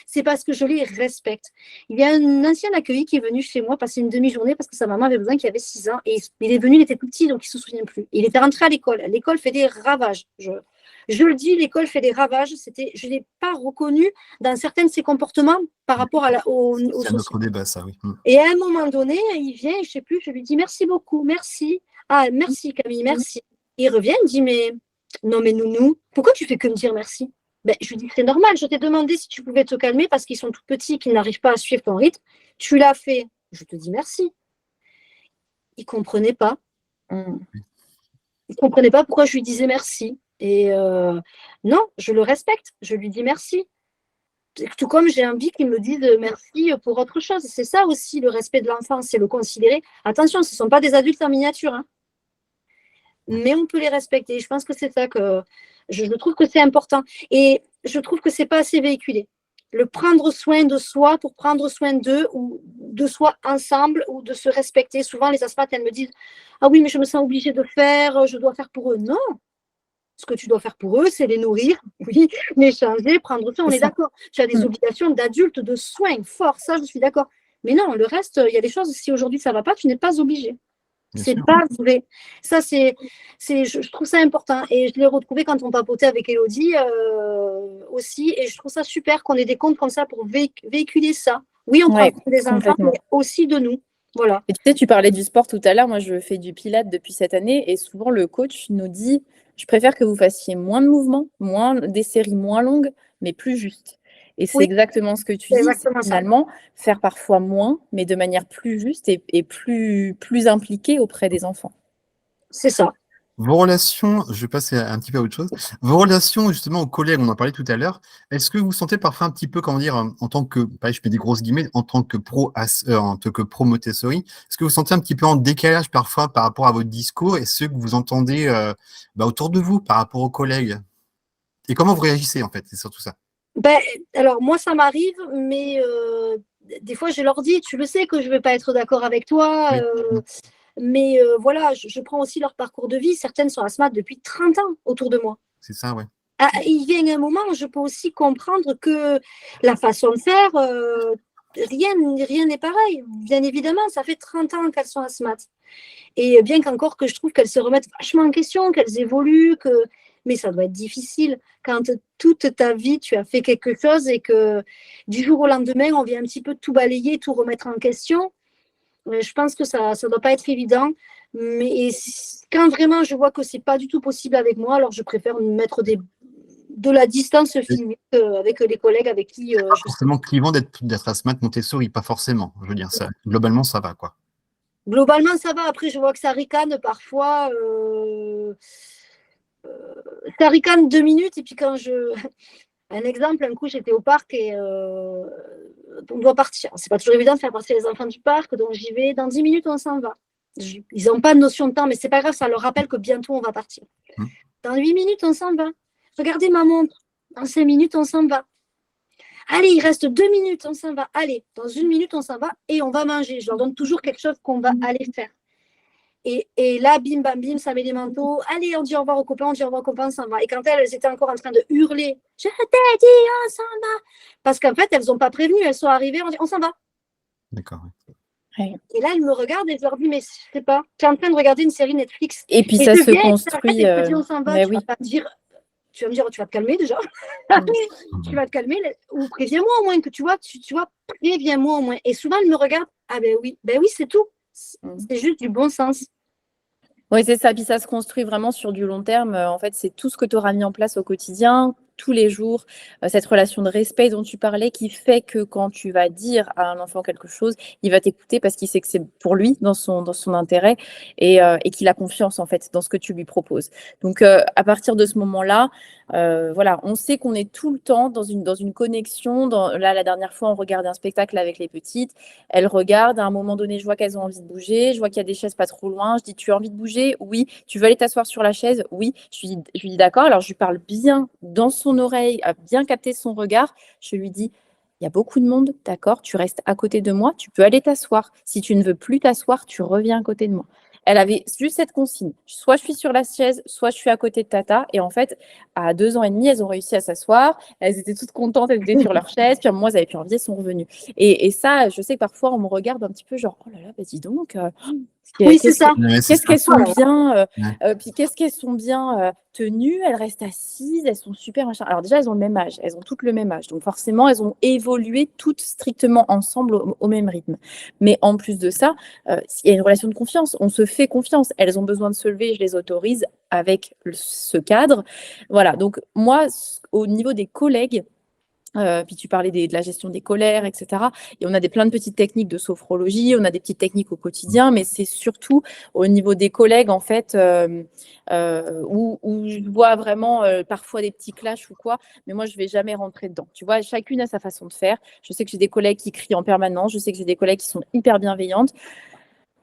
[SPEAKER 3] c'est parce que je les respecte. Il y a un ancien accueilli qui est venu chez moi passer une demi-journée parce que sa maman avait besoin qu'il avait 6 ans. Et il est venu, il était tout petit, donc il ne se souvient plus. Il était rentré à l'école. L'école fait des ravages. Je le dis, l'école fait des ravages. Je ne l'ai pas reconnu dans certains de ses comportements par rapport au
[SPEAKER 2] c'est notre débat, ça, oui.
[SPEAKER 3] Et à un moment donné, il vient, je ne sais plus, je lui dis merci beaucoup, merci. Ah, merci Camille, merci. Il revient, il me dit, mais non, mais nounou, pourquoi tu fais que me dire merci? Je lui dis, c'est normal, je t'ai demandé si tu pouvais te calmer parce qu'ils sont tout petits, qu'ils n'arrivent pas à suivre ton rythme. Tu l'as fait, je te dis merci. il ne comprenait pas.
[SPEAKER 4] Mm.
[SPEAKER 3] Il ne comprenait pas pourquoi je lui disais merci. Et non, je le respecte, je lui dis merci. Tout comme j'ai envie qu'il me dise merci pour autre chose. C'est ça aussi le respect de l'enfant, c'est le considérer. Attention, ce ne sont pas des adultes en miniature, hein, mais on peut les respecter. Je pense que c'est ça que je trouve que c'est important. Et je trouve que ce n'est pas assez véhiculé. Le prendre soin de soi pour prendre soin d'eux ou de soi ensemble ou de se respecter. Souvent, les asthmates, elles me disent « Ah oui, mais je me sens obligée de faire, je dois faire pour eux. » Non, ce que tu dois faire pour eux, c'est les nourrir, oui, les changer, prendre soin, on est d'accord. Tu as des obligations d'adulte, de soins, fort, ça, je suis d'accord. Mais non, le reste, il y a des choses, si aujourd'hui ça ne va pas, tu n'es pas obligé. C'est pas vrai. Ça, je trouve ça important. Et je l'ai retrouvé quand on papotait avec Élodie aussi. Et je trouve ça super qu'on ait des comptes comme ça pour véhiculer ça. Oui, on prend soin des enfants, mais aussi de nous. Voilà.
[SPEAKER 4] Et tu sais, tu parlais du sport tout à l'heure. Moi, je fais du pilates depuis cette année. Et souvent, le coach nous dit, je préfère que vous fassiez moins de mouvements, des séries moins longues, mais plus justes. Et c'est exactement ce que tu dis, finalement, faire parfois moins, mais de manière plus juste et plus impliquée auprès des enfants.
[SPEAKER 3] C'est ça.
[SPEAKER 2] Vos relations, je vais passer un petit peu à autre chose. Vos relations, justement, aux collègues, on en parlait tout à l'heure. Est-ce que vous sentez parfois un petit peu, comment dire, en tant que, pareil, je mets des grosses guillemets, en tant que pro Montessori, est-ce que vous sentez un petit peu en décalage parfois par rapport à votre discours et ceux que vous entendez autour de vous par rapport aux collègues? Et comment vous réagissez, en fait? C'est surtout ça.
[SPEAKER 3] Alors, moi, ça m'arrive, mais des fois, je leur dis, tu le sais que je ne vais pas être d'accord avec toi. Mais voilà, je prends aussi leur parcours de vie. Certaines sont asthmates depuis 30 ans autour de moi.
[SPEAKER 2] C'est ça, ouais.
[SPEAKER 3] Il vient un moment où je peux aussi comprendre que la façon de faire, rien n'est pareil. Bien évidemment, ça fait 30 ans qu'elles sont asthmates. Et bien qu'encore que je trouve qu'elles se remettent vachement en question, qu'elles évoluent, mais ça doit être difficile quand toute ta vie, tu as fait quelque chose et que du jour au lendemain, on vient un petit peu tout balayer, tout remettre en question. Je pense que ça ne doit pas être évident. Mais quand vraiment je vois que ce n'est pas du tout possible avec moi, alors je préfère mettre de la distance physique avec les collègues avec qui
[SPEAKER 2] pas forcément clivant d'être asthmate Montessori, pas forcément. Je veux dire, ça, globalement, ça va, quoi.
[SPEAKER 3] Globalement, ça va. Après, je vois que ça ricane parfois. Ça ricane 2 minutes. Et puis quand un exemple, un coup, j'étais au parc et on doit partir. C'est pas toujours évident de faire partir les enfants du parc, donc j'y vais. Dans 10 minutes, on s'en va. Ils n'ont pas de notion de temps, mais c'est pas grave, ça leur rappelle que bientôt, on va partir. Dans 8 minutes, on s'en va. Regardez ma montre. Dans 5 minutes, on s'en va. Allez, il reste 2 minutes, on s'en va. Allez, dans 1 minute, on s'en va et on va manger. Je leur donne toujours quelque chose qu'on va aller faire. Et là, bim, bam, bim, ça met des manteaux. Allez, on dit au revoir aux copains, on s'en va. Et quand elles étaient encore en train de hurler, je t'ai dit, on s'en va. Parce qu'en fait, elles n'ont pas prévenu, elles sont arrivées, on dit, on s'en va.
[SPEAKER 2] D'accord.
[SPEAKER 3] Ouais. Et là, elles me regardent et je leur dis, mais je ne sais pas, tu es en train de regarder une série Netflix.
[SPEAKER 4] Et puis ça se construit.
[SPEAKER 3] Et dis, on s'en va, tu vas pas me dire. Tu vas me dire, tu vas te calmer déjà. Tu vas te calmer. Ou préviens-moi au moins que tu vois, préviens-moi au moins. Et souvent, elles me regardent. Ah ben oui, c'est tout. C'est juste du bon sens.
[SPEAKER 4] Oui, c'est ça. Puis ça se construit vraiment sur du long terme. En fait, c'est tout ce que tu auras mis en place au quotidien, tous les jours, cette relation de respect dont tu parlais qui fait que quand tu vas dire à un enfant quelque chose, il va t'écouter parce qu'il sait que c'est pour lui, dans son intérêt et qu'il a confiance en fait dans ce que tu lui proposes. Donc, à partir de ce moment-là, voilà, on sait qu'on est tout le temps dans une connexion. Là, la dernière fois, on regardait un spectacle avec les petites. Elles regardent. À un moment donné, je vois qu'elles ont envie de bouger. Je vois qu'il y a des chaises pas trop loin. Je dis, tu as envie de bouger? Oui. Tu veux aller t'asseoir sur la chaise? Oui. Je lui dis d'accord. Alors, je lui parle bien dans son oreille, à bien capter son regard. Je lui dis, il y a beaucoup de monde, d'accord? Tu restes à côté de moi. Tu peux aller t'asseoir. Si tu ne veux plus t'asseoir, tu reviens à côté de moi. Elle avait juste cette consigne. Soit je suis sur la chaise, soit je suis à côté de Tata. Et en fait, à 2 ans et demi, elles ont réussi à s'asseoir. Elles étaient toutes contentes, elles étaient sur leur chaise. Puis à un moment, elles n'avaient plus envie, elles sont revenues. Et ça, je sais que parfois, on me regarde un petit peu genre, oh là là, bah dis donc.
[SPEAKER 3] Oui, c'est ça.
[SPEAKER 4] Qu'est-ce qu'elles sont bien, puis qu'est-ce qu'elles sont bien tenues, elles restent assises, elles sont super machin. Alors déjà, elles ont le même âge, elles ont toutes le même âge. Donc forcément, elles ont évolué toutes strictement ensemble au même rythme. Mais en plus de ça, il y a une relation de confiance. On se fait confiance. Elles ont besoin de se lever, je les autorise avec ce cadre. Voilà. Donc moi, au niveau des collègues, Puis tu parlais de la gestion des colères, etc. Et on a plein de petites techniques de sophrologie, on a des petites techniques au quotidien, mais c'est surtout au niveau des collègues, en fait, où je vois vraiment parfois des petits clashs ou quoi, mais moi, je ne vais jamais rentrer dedans. Tu vois, chacune a sa façon de faire. Je sais que j'ai des collègues qui crient en permanence, je sais que j'ai des collègues qui sont hyper bienveillantes.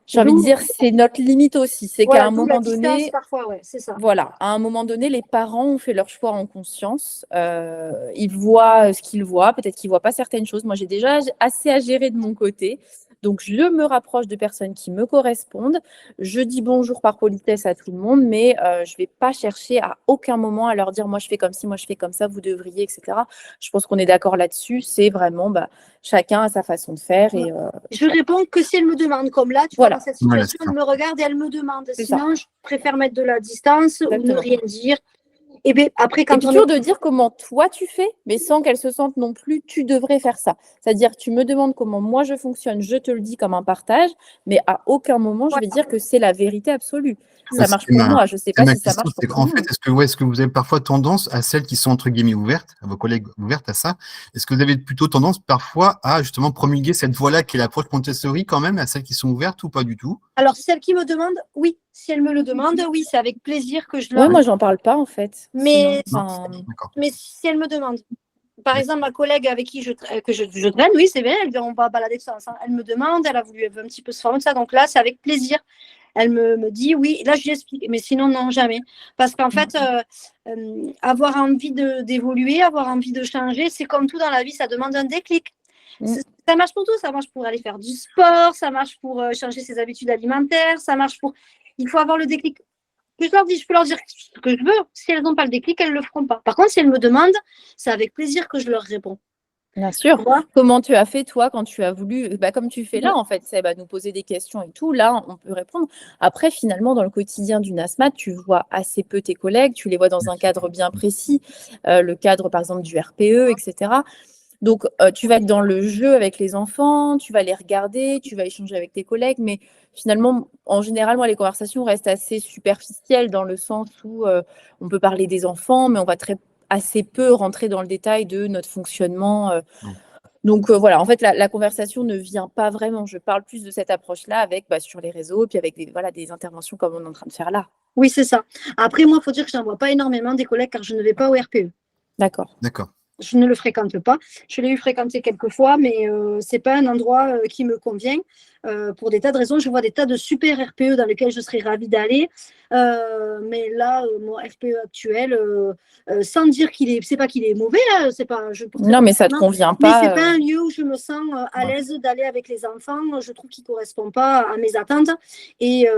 [SPEAKER 4] J'ai envie de dire, c'est notre limite aussi. C'est qu'à un moment donné,
[SPEAKER 3] parfois, ouais, c'est ça.
[SPEAKER 4] voilà, à un moment donné, les parents ont fait leur choix en conscience. Ils voient ce qu'ils voient. Peut-être qu'ils ne voient pas certaines choses. Moi, j'ai déjà assez à gérer de mon côté. Donc, je me rapproche de personnes qui me correspondent. Je dis bonjour par politesse à tout le monde, mais je ne vais pas chercher à aucun moment à leur dire moi, je fais comme ci, moi, je fais comme ça, vous devriez, etc. Je pense qu'on est d'accord là-dessus. C'est vraiment chacun a sa façon de faire. Et,
[SPEAKER 3] je réponds que si elle me demande, comme là, tu vois, dans cette situation, elle me regarde et elle me demande. Sinon, je préfère mettre de la distance ou ne rien dire. Et bien, après, quand
[SPEAKER 4] on de dire comment toi tu fais, mais sans qu'elle se sente non plus, tu devrais faire ça. C'est-à-dire, tu me demandes comment moi je fonctionne, je te le dis comme un partage, mais à aucun moment je vais dire que c'est la vérité absolue. Ça marche pour moi, je ne sais pas si ça marche pour tout le monde.
[SPEAKER 2] En fait, est-ce que vous avez parfois tendance à celles qui sont entre guillemets ouvertes, à vos collègues ouvertes à ça, est-ce que vous avez plutôt tendance parfois à justement promulguer cette voie-là qui est l'approche Montessori quand même, à celles qui sont ouvertes ou pas du tout?
[SPEAKER 3] Alors, celles qui me demandent, oui. Si elles me le demandent, oui, c'est avec plaisir que je leur...
[SPEAKER 4] Ouais, moi, j'en parle pas, en fait.
[SPEAKER 3] Mais si elles me demandent, par exemple, ma collègue avec qui je traîne, oui, c'est vrai, on va balader ça ensemble. Elle me demande, elle veut un petit peu se former de ça. Donc là, c'est avec plaisir. Elle me dit oui. Là, je lui explique. Mais sinon, non, jamais. Parce qu'en fait, avoir envie d'évoluer, avoir envie de changer, c'est comme tout dans la vie, ça demande un déclic. Ça marche pour tout. Ça marche pour aller faire du sport, ça marche pour changer ses habitudes alimentaires, ça marche pour... Il faut avoir le déclic. Je peux leur dire ce que je veux. Si elles n'ont pas le déclic, elles ne le feront pas. Par contre, si elles me demandent, c'est avec plaisir que je leur réponds.
[SPEAKER 4] Bien sûr. Comment tu as fait, toi, quand tu as voulu, comme tu fais là, en fait, c'est nous poser des questions et tout. Là, on peut répondre. Après, finalement, dans le quotidien d'une ASMAT, tu vois assez peu tes collègues. Tu les vois dans un cadre bien précis, le cadre, par exemple, du RPE, etc. Donc, tu vas être dans le jeu avec les enfants, tu vas les regarder, tu vas échanger avec tes collègues. Mais finalement, en général, moi, les conversations restent assez superficielles dans le sens où on peut parler des enfants, mais on va assez peu rentrer dans le détail de notre fonctionnement. Donc, voilà, en fait, la conversation ne vient pas vraiment. Je parle plus de cette approche-là avec sur les réseaux, puis avec des interventions comme on est en train de faire là.
[SPEAKER 3] Oui, c'est ça. Après, moi, il faut dire que je n'en vois pas énormément des collègues car je ne vais pas au RPE.
[SPEAKER 4] D'accord.
[SPEAKER 3] Je ne le fréquente pas. Je l'ai eu fréquenté quelques fois, mais ce n'est pas un endroit qui me convient. Pour des tas de raisons, je vois des tas de super RPE dans lesquels je serais ravie d'aller. Mais là, mon RPE actuel, sans dire c'est pas qu'il est mauvais, hein, c'est pas.
[SPEAKER 4] Non, mais ça te convient pas.
[SPEAKER 3] Mais c'est pas un lieu où je me sens à l'aise d'aller avec les enfants. Je trouve qu'il correspond pas à mes attentes. Et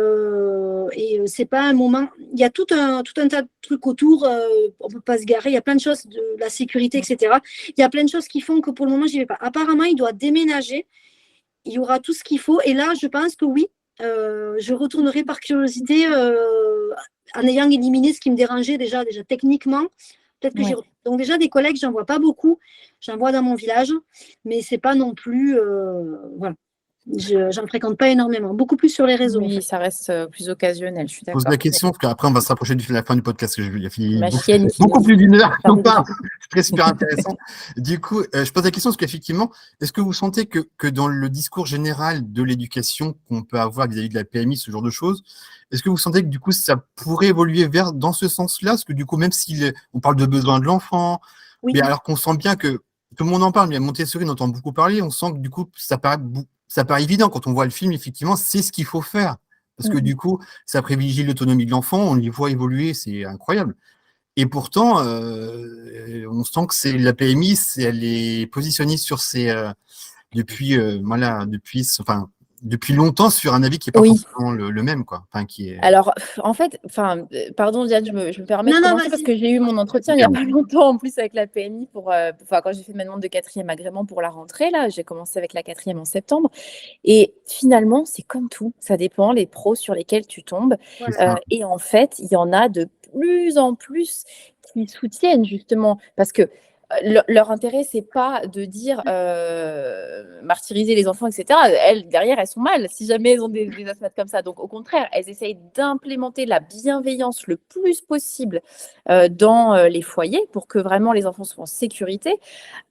[SPEAKER 3] c'est pas un moment. Il y a tout un tas de trucs autour. On peut pas se garer. Il y a plein de choses de la sécurité, etc. Il y a plein de choses qui font que pour le moment, j'y vais pas. Apparemment, il doit déménager. Il y aura tout ce qu'il faut. Et là, je pense que oui, je retournerai par curiosité en ayant éliminé ce qui me dérangeait déjà techniquement. Peut-être que Donc déjà, des collègues, j'en vois pas beaucoup. J'en vois dans mon village, mais c'est pas non plus... voilà. J'en fréquente pas énormément. Beaucoup plus sur les réseaux.
[SPEAKER 4] Oui, en fait. Ça reste plus occasionnel, je suis d'accord.
[SPEAKER 2] Je pose la question, parce qu'après, on va se rapprocher de la fin du podcast, que il a fini
[SPEAKER 4] beaucoup
[SPEAKER 2] plus d'une heure. C'est très super intéressant. Du coup, je pose la question, parce qu'effectivement, est-ce que vous sentez que dans le discours général de l'éducation qu'on peut avoir vis-à-vis de la PMI, ce genre de choses, est-ce que vous sentez que du coup, ça pourrait évoluer dans ce sens-là? Parce que du coup, même si on parle de besoins de l'enfant, mais alors qu'on sent bien que tout le monde en parle, mais à Montessori, on entend beaucoup parler, on sent que du coup, ça paraît évident quand on voit le film, effectivement, c'est ce qu'il faut faire. Parce que du coup, ça privilégie l'autonomie de l'enfant, on les voit évoluer, c'est incroyable. Et pourtant, on sent que la PMI, elle est positionnée sur depuis longtemps sur un avis qui n'est pas forcément le même, quoi.
[SPEAKER 4] Alors, en fait, pardon Diane, je me permets de commencer parce que j'ai eu mon entretien il n'y a pas longtemps en plus avec la PMI quand j'ai fait ma demande de 4e agrément pour la rentrée, là, j'ai commencé avec la 4e en septembre. Et finalement, c'est comme tout, ça dépend les pros sur lesquels tu tombes. Et en fait, il y en a de plus en plus qui soutiennent justement parce que leur intérêt, c'est pas de dire martyriser les enfants, etc. Elles, derrière, elles sont mal si jamais elles ont des asthmates comme ça. Donc, au contraire, elles essayent d'implémenter la bienveillance le plus possible dans les foyers pour que vraiment les enfants soient en sécurité.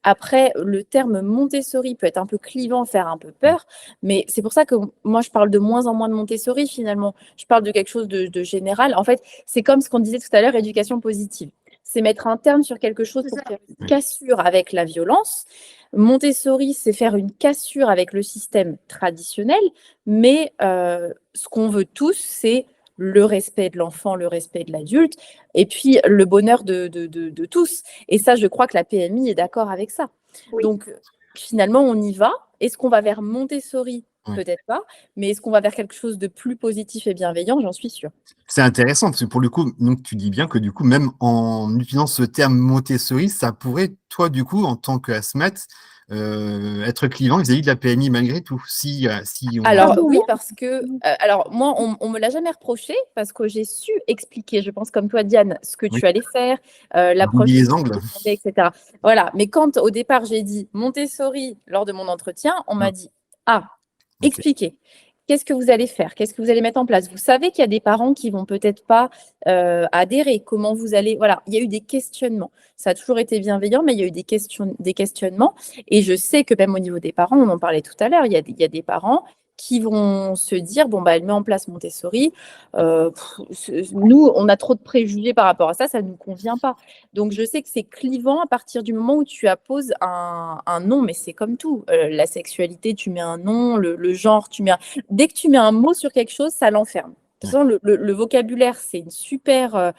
[SPEAKER 4] Après, le terme Montessori peut être un peu clivant, faire un peu peur, mais c'est pour ça que moi, je parle de moins en moins de Montessori, finalement. Je parle de quelque chose de général. En fait, c'est comme ce qu'on disait tout à l'heure, éducation positive. C'est mettre un terme sur quelque chose pour faire une cassure avec la violence. Montessori, c'est faire une cassure avec le système traditionnel, mais ce qu'on veut tous, c'est le respect de l'enfant, le respect de l'adulte, et puis le bonheur de tous. Et ça, je crois que la PMI est d'accord avec ça.
[SPEAKER 3] Oui.
[SPEAKER 4] Donc, finalement, on y va. Est-ce qu'on va vers Montessori? Peut-être pas, mais est-ce qu'on va vers quelque chose de plus positif et bienveillant? J'en suis sûre.
[SPEAKER 2] C'est intéressant, parce que pour le coup, donc, tu dis bien que du coup, même en utilisant ce terme Montessori, ça pourrait, toi, du coup, en tant qu'asthmate, être clivant vis-à-vis de la PMI malgré tout.
[SPEAKER 4] Alors oui, parce que alors moi, on me l'a jamais reproché parce que j'ai su expliquer, je pense comme toi, Diane, ce que tu allais faire, l'approche,
[SPEAKER 2] les angles,
[SPEAKER 4] etc. Voilà. Mais quand au départ j'ai dit Montessori lors de mon entretien, on m'a dit expliquez. Qu'est-ce que vous allez faire? Qu'est-ce que vous allez mettre en place? Vous savez qu'il y a des parents qui vont peut-être pas adhérer. Comment vous allez… Voilà, il y a eu des questionnements. Ça a toujours été bienveillant, mais il y a eu des questionnements. Et je sais que même au niveau des parents, on en parlait tout à l'heure, il y a des parents qui vont se dire, bon, bah, elle met en place Montessori. Nous, on a trop de préjugés par rapport à ça, ça ne nous convient pas. Donc, je sais que c'est clivant à partir du moment où tu apposes un nom, mais c'est comme tout. La sexualité, tu mets un nom, le genre, tu mets dès que tu mets un mot sur quelque chose, ça l'enferme. De toute façon, le vocabulaire, c'est une super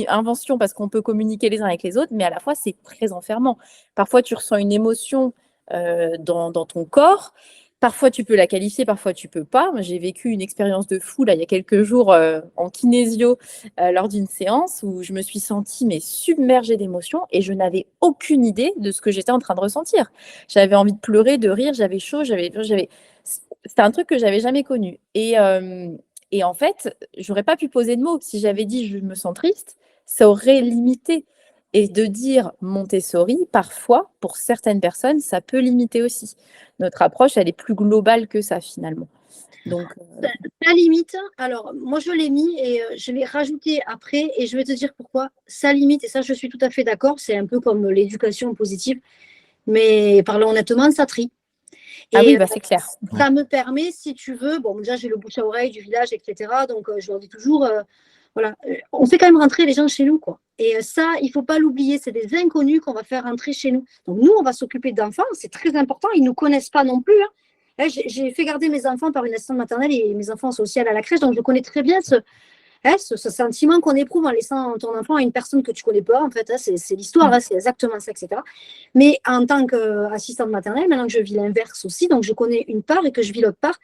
[SPEAKER 4] invention parce qu'on peut communiquer les uns avec les autres, mais à la fois, c'est très enfermant. Parfois, tu ressens une émotion dans ton corps. Parfois, tu peux la qualifier, parfois, tu peux pas. J'ai vécu une expérience de fou, là, il y a quelques jours, en kinésio, lors d'une séance où je me suis sentie submergée d'émotions et je n'avais aucune idée de ce que j'étais en train de ressentir. J'avais envie de pleurer, de rire, j'avais chaud, c'était un truc que j'avais jamais connu. Et en fait, j'aurais pas pu poser de mots. Si j'avais dit je me sens triste, ça aurait limité. Et de dire Montessori, parfois, pour certaines personnes, ça peut limiter aussi. Notre approche, elle est plus globale que ça, finalement. Donc,
[SPEAKER 3] ça limite. Alors, moi, je l'ai mis et je l'ai rajouté après. Et je vais te dire pourquoi. Ça limite, et ça, je suis tout à fait d'accord. C'est un peu comme l'éducation positive. Mais parlons honnêtement, ça trie.
[SPEAKER 4] Ah oui, c'est clair.
[SPEAKER 3] Ça me permet, si tu veux, bon, déjà, j'ai le bouche à oreille du village, etc. Donc, je leur dis toujours, voilà, on fait quand même rentrer les gens chez nous, quoi. Et ça, il ne faut pas l'oublier, c'est des inconnus qu'on va faire rentrer chez nous. Donc, nous, on va s'occuper d'enfants, c'est très important. Ils ne nous connaissent pas non plus. Hein. J'ai fait garder mes enfants par une assistante maternelle et mes enfants sont aussi à la crèche, donc je connais très bien ce sentiment qu'on éprouve en laissant ton enfant à une personne que tu ne connais pas. En fait, hein, c'est l'histoire, hein, c'est exactement ça, etc. Mais en tant qu'assistante maternelle, maintenant que je vis l'inverse aussi, donc je connais une part et que je vis l'autre part,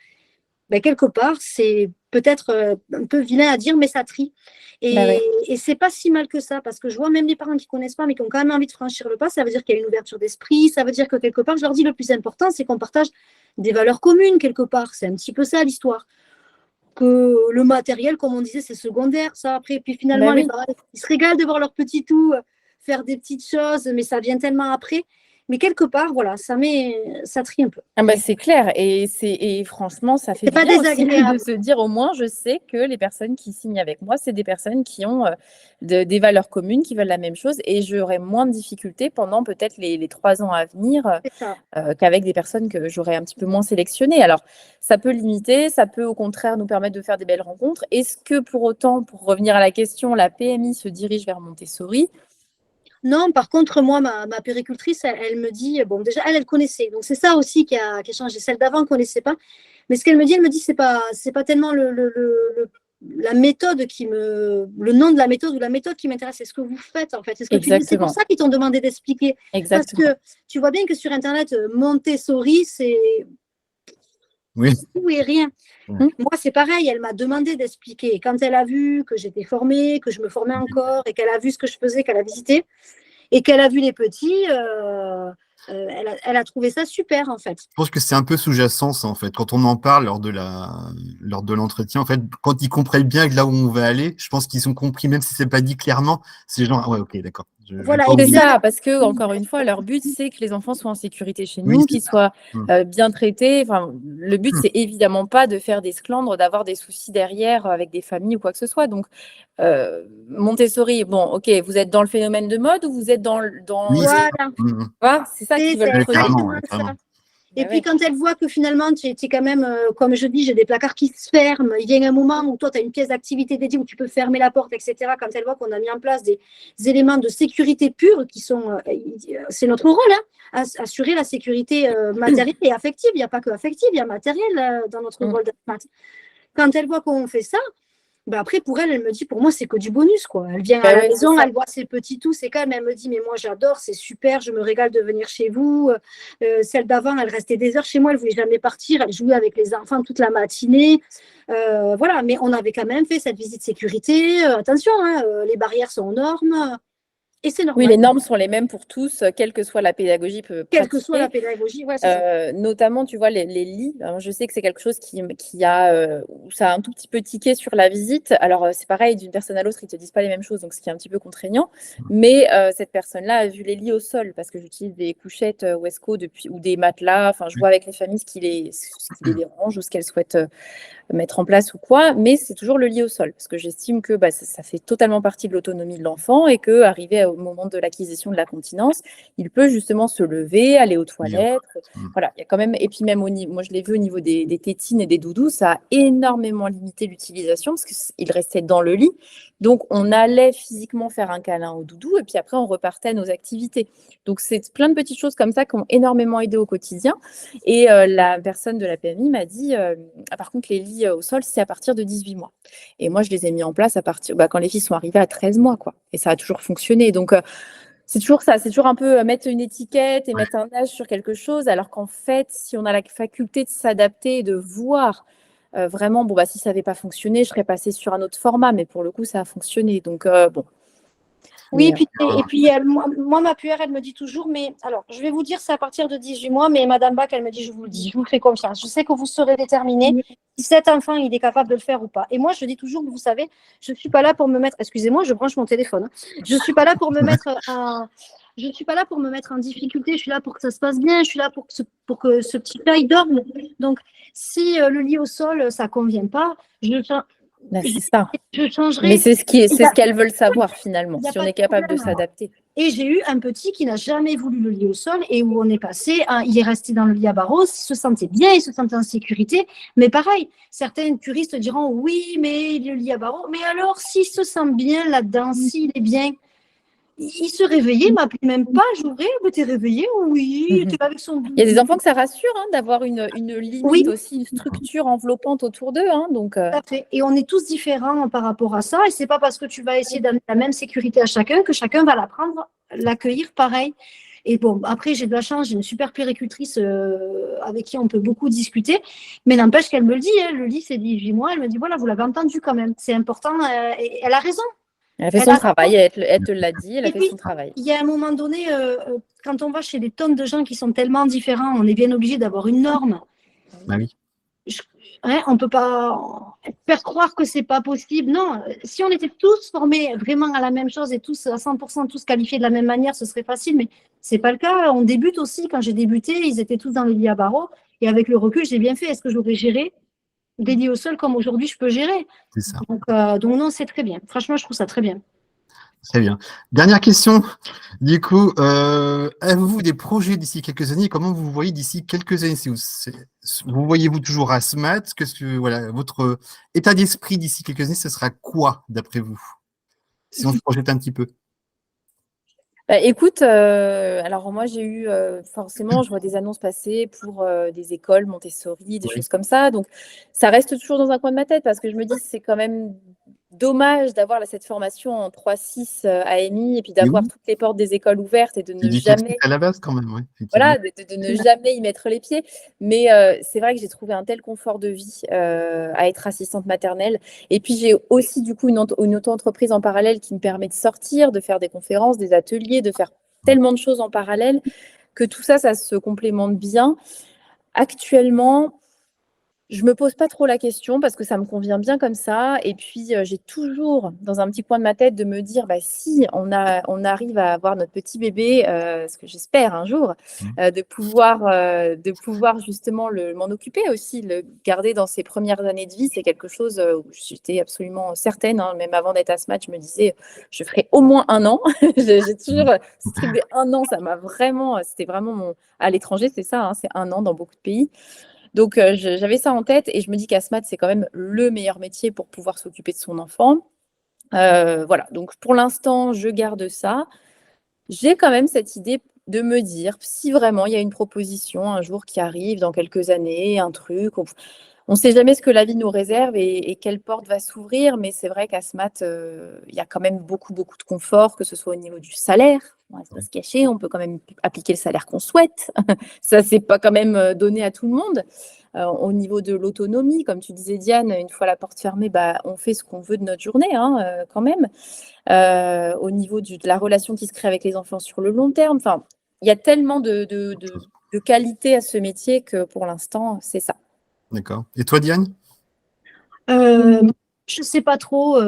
[SPEAKER 3] ben, quelque part, c'est peut-être un peu vilain à dire, mais ça trie. Et c'est pas si mal que ça, parce que je vois même les parents qui ne connaissent pas, mais qui ont quand même envie de franchir le pas, ça veut dire qu'il y a une ouverture d'esprit, ça veut dire que quelque part, je leur dis le plus important, c'est qu'on partage des valeurs communes quelque part. C'est un petit peu ça l'histoire. Que le matériel, comme on disait, c'est secondaire, ça après. Puis finalement, les parents, ils se régalent de voir leur petit tout faire des petites choses, mais ça vient tellement après. Mais quelque part, voilà, ça trie un peu.
[SPEAKER 4] Ah bah c'est clair. Et franchement, ça fait
[SPEAKER 3] pas
[SPEAKER 4] bien
[SPEAKER 3] désagréable
[SPEAKER 4] aussi de se dire, au moins, je sais que les personnes qui signent avec moi, c'est des personnes qui ont des valeurs communes, qui veulent la même chose. Et j'aurai moins de difficultés pendant peut-être les 3 ans à venir qu'avec des personnes que j'aurais un petit peu moins sélectionnées. Alors, ça peut limiter, ça peut au contraire nous permettre de faire des belles rencontres. Est-ce que pour autant, pour revenir à la question, la PMI se dirige vers Montessori?
[SPEAKER 3] Non, par contre, moi, ma péricultrice, elle me dit, bon, déjà, elle connaissait. Donc, c'est ça aussi qui a changé. Celle d'avant ne connaissait pas. Mais ce qu'elle me dit, c'est pas tellement la méthode le nom de la méthode ou la méthode qui m'intéresse. C'est ce que vous faites, en fait. C'est pour ça qu'ils t'ont demandé d'expliquer. Parce que tu vois bien que sur Internet, Montessori, c'est tout et rien. Moi, c'est pareil, elle m'a demandé d'expliquer. Quand elle a vu que j'étais formée, que je me formais encore, et qu'elle a vu ce que je faisais, qu'elle a visité, et qu'elle a vu les petits, elle a trouvé ça super, en fait.
[SPEAKER 2] Je pense que c'est un peu sous-jacent, ça, en fait. Quand on en parle lors de l'entretien, en fait, quand ils comprennent bien là où on va aller, je pense qu'ils ont compris, même si c'est pas dit clairement, c'est genre, ah ouais, ok, d'accord.
[SPEAKER 3] Voilà,
[SPEAKER 2] pas
[SPEAKER 4] C'est
[SPEAKER 2] oublier.
[SPEAKER 4] ça, parce que, encore une fois, leur but, c'est que les enfants soient en sécurité chez
[SPEAKER 2] Oui,
[SPEAKER 4] nous,
[SPEAKER 2] c'est
[SPEAKER 4] qu'ils
[SPEAKER 2] ça.
[SPEAKER 4] soient
[SPEAKER 2] Mm.
[SPEAKER 4] bien traités. Enfin, le but, c'est évidemment pas de faire des sclandres, d'avoir des soucis derrière avec des familles ou quoi que ce soit. Donc, Montessori, bon, ok, vous êtes dans le phénomène de mode ou vous êtes
[SPEAKER 2] Oui, c'est ça.
[SPEAKER 3] voilà.
[SPEAKER 4] Voilà, c'est ça qu'ils veulent
[SPEAKER 3] C'est
[SPEAKER 2] Ouais,
[SPEAKER 4] creuser.
[SPEAKER 2] carrément,
[SPEAKER 3] exactement
[SPEAKER 2] ouais,
[SPEAKER 3] ça.
[SPEAKER 2] carrément.
[SPEAKER 3] Et
[SPEAKER 4] Ah
[SPEAKER 3] puis,
[SPEAKER 4] ouais.
[SPEAKER 3] quand elle voit que finalement, tu es quand même, comme je dis, j'ai des placards qui se ferment, il vient un moment où toi, tu as une pièce d'activité dédiée où tu peux fermer la porte, etc. Quand elle voit qu'on a mis en place des éléments de sécurité pure qui sont, c'est notre rôle, hein, assurer la sécurité matérielle et affective. Il n'y a pas que affective, il y a matériel dans notre rôle d'asthmatique. Quand elle voit qu'on fait ça, ben après, pour elle, elle me dit, pour moi, c'est que du bonus, quoi. Elle vient à
[SPEAKER 4] Ben
[SPEAKER 3] la
[SPEAKER 4] ouais, c'est
[SPEAKER 3] maison,
[SPEAKER 4] ça.
[SPEAKER 3] elle voit ses petits tous, et quand même, elle me dit, mais moi, j'adore, c'est super, je me régale de venir chez vous. Celle d'avant, elle restait des heures chez moi, elle ne voulait jamais partir, elle jouait avec les enfants toute la matinée. Voilà, mais on avait quand même fait cette visite sécurité. Attention, hein, les barrières sont aux normes, et c'est
[SPEAKER 4] Oui,
[SPEAKER 3] normal,
[SPEAKER 4] les normes sont les mêmes pour tous, quelle que soit la pédagogie
[SPEAKER 3] quelle que soit la
[SPEAKER 4] pratiquée.
[SPEAKER 3] pédagogie. Ouais, c'est ça.
[SPEAKER 4] Notamment, tu vois, les lits. Alors, je sais que c'est quelque chose où ça a un tout petit peu tiqué sur la visite. Alors, c'est pareil, d'une personne à l'autre, ils ne te disent pas les mêmes choses, donc ce qui est un petit peu contraignant. Mais cette personne-là a vu les lits au sol parce que j'utilise des couchettes Wesco ou des matelas. Enfin, je vois avec les familles ce qui les dérange ou ce qu'elles souhaitent mettre en place ou quoi, mais c'est toujours le lit au sol, parce que j'estime que ça fait totalement partie de l'autonomie de l'enfant et qu'arrivé au moment de l'acquisition de la continence, il peut justement se lever, aller aux
[SPEAKER 2] Oui,
[SPEAKER 4] toilettes.
[SPEAKER 2] Mm.
[SPEAKER 4] Voilà, il y a quand même, et puis même moi je l'ai vu au niveau des tétines et des doudous, ça a énormément limité l'utilisation parce qu'il restait dans le lit. Donc on allait physiquement faire un câlin au doudou et puis après on repartait à nos activités. Donc c'est plein de petites choses comme ça qui ont énormément aidé au quotidien. Et la personne de la PMI m'a dit, par contre, les lits au sol, c'est à partir de 18 mois. Et moi, je les ai mis en place quand les filles sont arrivées à 13 mois, quoi. Et ça a toujours fonctionné. Donc, c'est toujours ça. C'est toujours un peu mettre une étiquette et mettre un âge sur quelque chose, alors qu'en fait, si on a la faculté de s'adapter et de voir vraiment, si ça n'avait pas fonctionné, je serais passée sur un autre format. Mais pour le coup, ça a fonctionné. Donc, bon.
[SPEAKER 3] Oui,
[SPEAKER 4] Mais,
[SPEAKER 3] et puis moi, ma puère, elle me dit toujours, mais alors, je vais vous dire, c'est à partir de 18 mois, mais Madame Bach, elle me dit, je vous le dis, je vous fais confiance. Je sais que vous saurez déterminer si cet enfant, il est capable de le faire ou pas. Et moi, je dis toujours, vous savez, je ne suis pas là pour me mettre, excusez-moi, je branche mon téléphone. Je ne suis pas là pour me mettre je ne suis pas là pour me mettre en difficulté, je suis là pour que ça se passe bien, je suis là pour que ce petit œil dorme. Donc, si le lit au sol, ça ne convient pas,
[SPEAKER 4] c'est ça.
[SPEAKER 3] je changerai.
[SPEAKER 4] Mais c'est ce qu'elles veulent savoir finalement,
[SPEAKER 3] Il y a
[SPEAKER 4] si on
[SPEAKER 3] pas
[SPEAKER 4] est
[SPEAKER 3] de
[SPEAKER 4] capable de
[SPEAKER 3] problème.
[SPEAKER 4] s'adapter.
[SPEAKER 3] Et j'ai eu un petit qui n'a jamais voulu le lit au sol et où on est passé, il est resté dans le lit à barreaux, il se sentait bien, il se sentait en sécurité. Mais pareil, certains curistes diront oui, mais le lit à barreaux. Mais alors, s'il se sent bien là-dedans, s'il est bien, il se réveillait, il m'appelait même pas, j'ouvrais, mais t'es réveillé? Oui, il était avec son
[SPEAKER 4] Il y a des
[SPEAKER 3] doudou.
[SPEAKER 4] enfants que ça rassure d'avoir une
[SPEAKER 3] Oui,
[SPEAKER 4] limite aussi, une structure enveloppante autour d'eux. Donc,
[SPEAKER 3] tout à fait. Et on est tous différents par rapport à ça. Et c'est pas parce que tu vas essayer d'amener la même sécurité à chacun que chacun va l'apprendre, l'accueillir pareil. Et bon, après, j'ai de la chance, j'ai une super puéricultrice avec qui on peut beaucoup discuter. Mais n'empêche qu'elle me le dit, hein, le lit, c'est 18 mois. Elle me dit, voilà, vous l'avez entendu quand même. C'est important. Et elle a raison.
[SPEAKER 4] elle a fait
[SPEAKER 3] Elle
[SPEAKER 4] son
[SPEAKER 3] a
[SPEAKER 4] travail,
[SPEAKER 3] raison.
[SPEAKER 4] elle te l'a dit, elle a
[SPEAKER 3] Et
[SPEAKER 4] fait
[SPEAKER 3] puis,
[SPEAKER 4] son travail.
[SPEAKER 3] il y a un moment donné, quand on va chez des tonnes de gens qui sont tellement différents, on est bien obligé d'avoir une norme.
[SPEAKER 2] Bah oui.
[SPEAKER 3] On ne peut pas faire croire que c'est pas possible. Non, si on était tous formés vraiment à la même chose et tous à 100% tous qualifiés de la même manière, ce serait facile, mais c'est pas le cas. On débute aussi. Quand j'ai débuté, ils étaient tous dans le lit à barreaux. Et avec le recul, j'ai bien fait. Est-ce que j'aurais géré des lits au sol comme aujourd'hui je peux gérer?
[SPEAKER 2] C'est ça.
[SPEAKER 3] Donc non, c'est très bien. Franchement, je trouve ça très bien.
[SPEAKER 2] Très bien. Dernière question. Du coup, avez-vous des projets d'ici quelques années? Comment vous voyez d'ici quelques années? Vous voyez-vous toujours à SMAT? Voilà, votre état d'esprit d'ici quelques années, ce sera quoi, d'après vous? Si on se projette un petit peu.
[SPEAKER 4] Écoute, alors moi j'ai eu forcément, je vois des annonces passer pour des écoles Montessori, des
[SPEAKER 2] Oui.
[SPEAKER 4] choses comme ça. Donc ça reste toujours dans un coin de ma tête parce que je me dis c'est quand même dommage d'avoir cette formation en 3-6 AMI et puis
[SPEAKER 2] Et
[SPEAKER 4] d'avoir
[SPEAKER 2] oui,
[SPEAKER 4] toutes les portes des écoles ouvertes et de
[SPEAKER 2] c'est
[SPEAKER 4] ne
[SPEAKER 2] du classique
[SPEAKER 4] jamais
[SPEAKER 2] à la base quand même, oui, effectivement.
[SPEAKER 4] voilà, de ne jamais y mettre les pieds. Mais c'est vrai que j'ai trouvé un tel confort de vie à être assistante maternelle. Et puis, j'ai aussi, du coup, une auto-entreprise en parallèle qui me permet de sortir, de faire des conférences, des ateliers, de faire tellement de choses en parallèle que tout ça, ça se complémente bien. Actuellement, Je me pose pas trop la question parce que ça me convient bien comme ça. Et puis, j'ai toujours dans un petit coin de ma tête de me dire, si on arrive à avoir notre petit bébé, ce que j'espère un jour, de pouvoir justement m'en occuper aussi, le garder dans ses premières années de vie, c'est quelque chose où j'étais absolument certaine, hein, même avant d'être asthmate, je me disais, je ferai au moins 1 an. J'ai toujours, ce truc des 1 an, ça m'a vraiment, c'était vraiment à l'étranger, c'est ça, hein, c'est 1 an dans beaucoup de pays. Donc, j'avais ça en tête et je me dis qu'asthmate, c'est quand même le meilleur métier pour pouvoir s'occuper de son enfant. Voilà, donc pour l'instant, je garde ça. J'ai quand même cette idée de me dire, si vraiment il y a une proposition un jour qui arrive dans quelques années, un truc, on ne sait jamais ce que la vie nous réserve et quelle porte va s'ouvrir, mais c'est vrai qu'asthmate, il y a quand même beaucoup, beaucoup de confort, que ce soit au niveau du salaire. On ne va pas se cacher, on peut quand même appliquer le salaire qu'on souhaite. Ça, c'est pas quand même donné à tout le monde. Au niveau de l'autonomie, comme tu disais, Diane, une fois la porte fermée, on fait ce qu'on veut de notre journée, hein, quand même. Au niveau de la relation qui se crée avec les enfants sur le long terme. Enfin, il y a tellement de qualité à ce métier que pour l'instant, c'est ça.
[SPEAKER 2] D'accord. Et toi, Diane?
[SPEAKER 3] Je sais pas trop.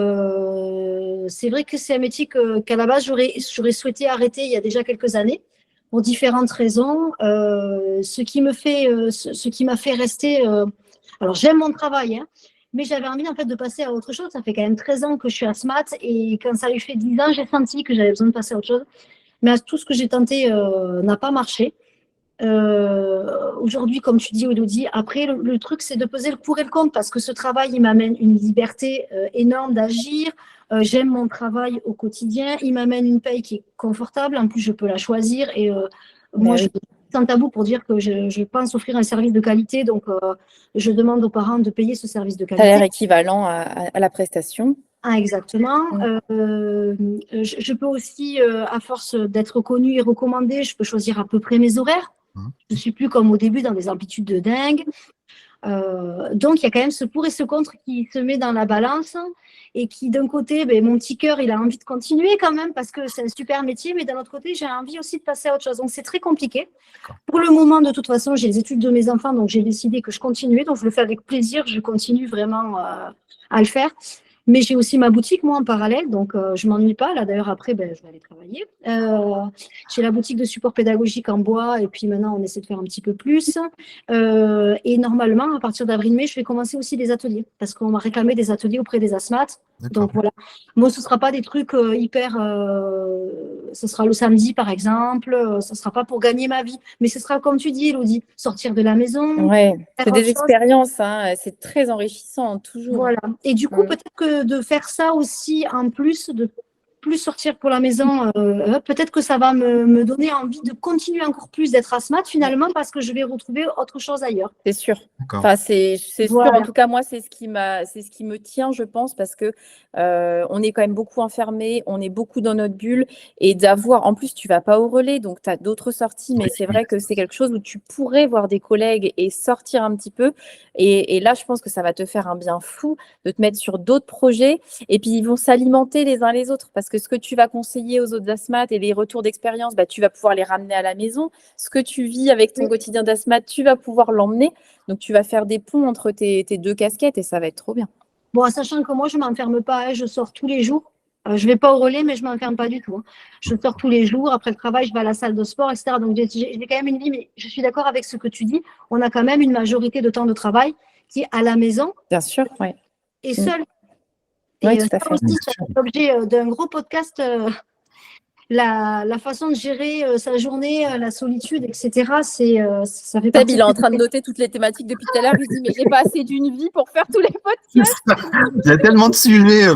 [SPEAKER 3] C'est vrai que c'est un métier qu'à la base, j'aurais souhaité arrêter il y a déjà quelques années, pour différentes raisons. Ce qui m'a fait rester. Alors, j'aime mon travail, hein, mais j'avais envie en fait de passer à autre chose. Ça fait quand même 13 ans que je suis asthmate et quand ça lui fait 10 ans, j'ai senti que j'avais besoin de passer à autre chose. Mais tout ce que j'ai tenté n'a pas marché. Aujourd'hui, comme tu dis, Elodie, après, le truc, c'est de peser le pour et le contre parce que ce travail, il m'amène une liberté énorme d'agir. J'aime mon travail au quotidien. Il m'amène une paye qui est confortable. En plus, je peux la choisir. Et moi, je suis sans tabou pour dire que je pense offrir un service de qualité. Donc, je demande aux parents de payer ce service de qualité.
[SPEAKER 4] Salaire équivalent à la prestation.
[SPEAKER 3] Ah, exactement. Je peux aussi, à force d'être connue et recommandée, je peux choisir à peu près mes horaires. Je ne suis plus comme au début dans des amplitudes de dingue. Donc, il y a quand même ce pour et ce contre qui se met dans la balance et qui, d'un côté, mon petit cœur, il a envie de continuer quand même parce que c'est un super métier, mais d'un autre côté, j'ai envie aussi de passer à autre chose. Donc, c'est très compliqué. Pour le moment, de toute façon, j'ai les études de mes enfants, donc j'ai décidé que je continuais. Donc, je le fais avec plaisir. Je continue vraiment à le faire. Mais j'ai aussi ma boutique, moi, en parallèle, donc je ne m'ennuie pas. Là, d'ailleurs, après, je vais aller travailler. J'ai la boutique de support pédagogique en bois, et puis maintenant, on essaie de faire un petit peu plus. Et normalement, à partir d'avril-mai, je vais commencer aussi des ateliers, parce qu'on m'a réclamé des ateliers auprès des asthmates. Donc voilà. Moi, ce ne sera pas des trucs hyper... ce sera le samedi, par exemple. Ce ne sera pas pour gagner ma vie. Mais ce sera, comme tu dis, Elodie, sortir de la maison.
[SPEAKER 4] Ouais, c'est des expériences, hein, c'est très enrichissant, toujours.
[SPEAKER 3] Voilà. Et du coup, peut-être que de faire ça aussi, en plus, de plus sortir pour la maison, peut-être que ça va me donner envie de continuer encore plus d'être asthmate, finalement, parce que je vais retrouver autre chose ailleurs.
[SPEAKER 4] C'est sûr. Enfin, c'est sûr. En tout cas, moi, c'est ce qui me tient, je pense, parce que on est quand même beaucoup enfermés, on est beaucoup dans notre bulle, et d'avoir, en plus, tu vas pas au relais, donc tu as d'autres sorties, mais c'est vrai que c'est quelque chose où tu pourrais voir des collègues et sortir un petit peu. Et là, je pense que ça va te faire un bien fou de te mettre sur d'autres projets, et puis ils vont s'alimenter les uns les autres, parce que ce que tu vas conseiller aux autres asthmates et les retours d'expérience, tu vas pouvoir les ramener à la maison. Ce que tu vis avec ton quotidien d'asthmate, tu vas pouvoir l'emmener. Donc, tu vas faire des ponts entre tes 2 casquettes et ça va être trop bien.
[SPEAKER 3] Bon, sachant que moi, je ne m'enferme pas, je sors tous les jours. Je ne vais pas au relais, mais je ne m'enferme pas du tout. Hein. Je sors tous les jours. Après le travail, je vais à la salle de sport, etc. Donc, j'ai quand même une vie, mais je suis d'accord avec ce que tu dis. On a quand même une majorité de temps de travail qui est à la maison.
[SPEAKER 4] Bien sûr, oui.
[SPEAKER 3] Et seul.
[SPEAKER 4] Oui, tout à fait.
[SPEAKER 3] Aussi, ça fait l'objet d'un gros podcast. La façon de gérer sa journée, la solitude, etc. Ça fait partie.
[SPEAKER 4] Il est en train de noter toutes les thématiques depuis tout à l'heure. Il se dit, mais j'ai pas assez d'une vie pour faire tous les podcasts.
[SPEAKER 2] Il y a tellement de sujets.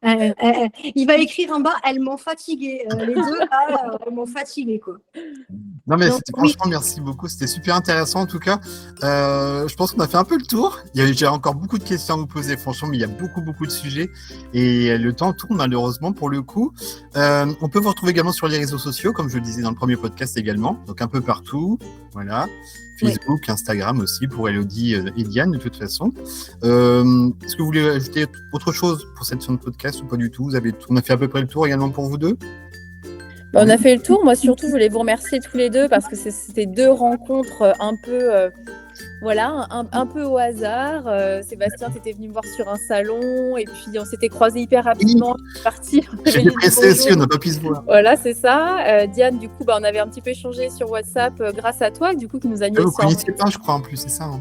[SPEAKER 3] Il va écrire en bas, elles m'ont fatigué. Les deux, elles m'ont fatigué, quoi.
[SPEAKER 2] Non, mais franchement, merci beaucoup. C'était super intéressant, en tout cas. Je pense qu'on a fait un peu le tour. J'ai encore beaucoup de questions à vous poser, franchement, mais il y a beaucoup, beaucoup de sujets. Et le temps tourne, malheureusement, pour le coup. On peut vous retrouver également sur les réseaux sociaux, comme je le disais dans le premier podcast également. Donc, un peu partout. Voilà. Facebook, Instagram aussi, pour Elodie et Diane, de toute façon. Est-ce que vous voulez ajouter autre chose pour cette séance de podcast ou pas du tout? On a fait à peu près le tour également pour vous deux?
[SPEAKER 4] On a fait le tour. Moi, surtout, je voulais vous remercier tous les deux parce que c'était 2 rencontres un peu Voilà, un peu au hasard. Sébastien, tu étais venu me voir sur un salon et puis on s'était croisés hyper rapidement. Je suis partie.
[SPEAKER 2] J'ai été pressé aussi, on n'a pas pu se voir.
[SPEAKER 4] Voilà, c'est ça. Diane, du coup, on avait un petit peu échangé sur WhatsApp grâce à toi, du coup, qui nous a mis
[SPEAKER 2] Vous
[SPEAKER 4] aussi
[SPEAKER 2] ne connaissiez pas, je crois, en plus, c'est ça. Hein.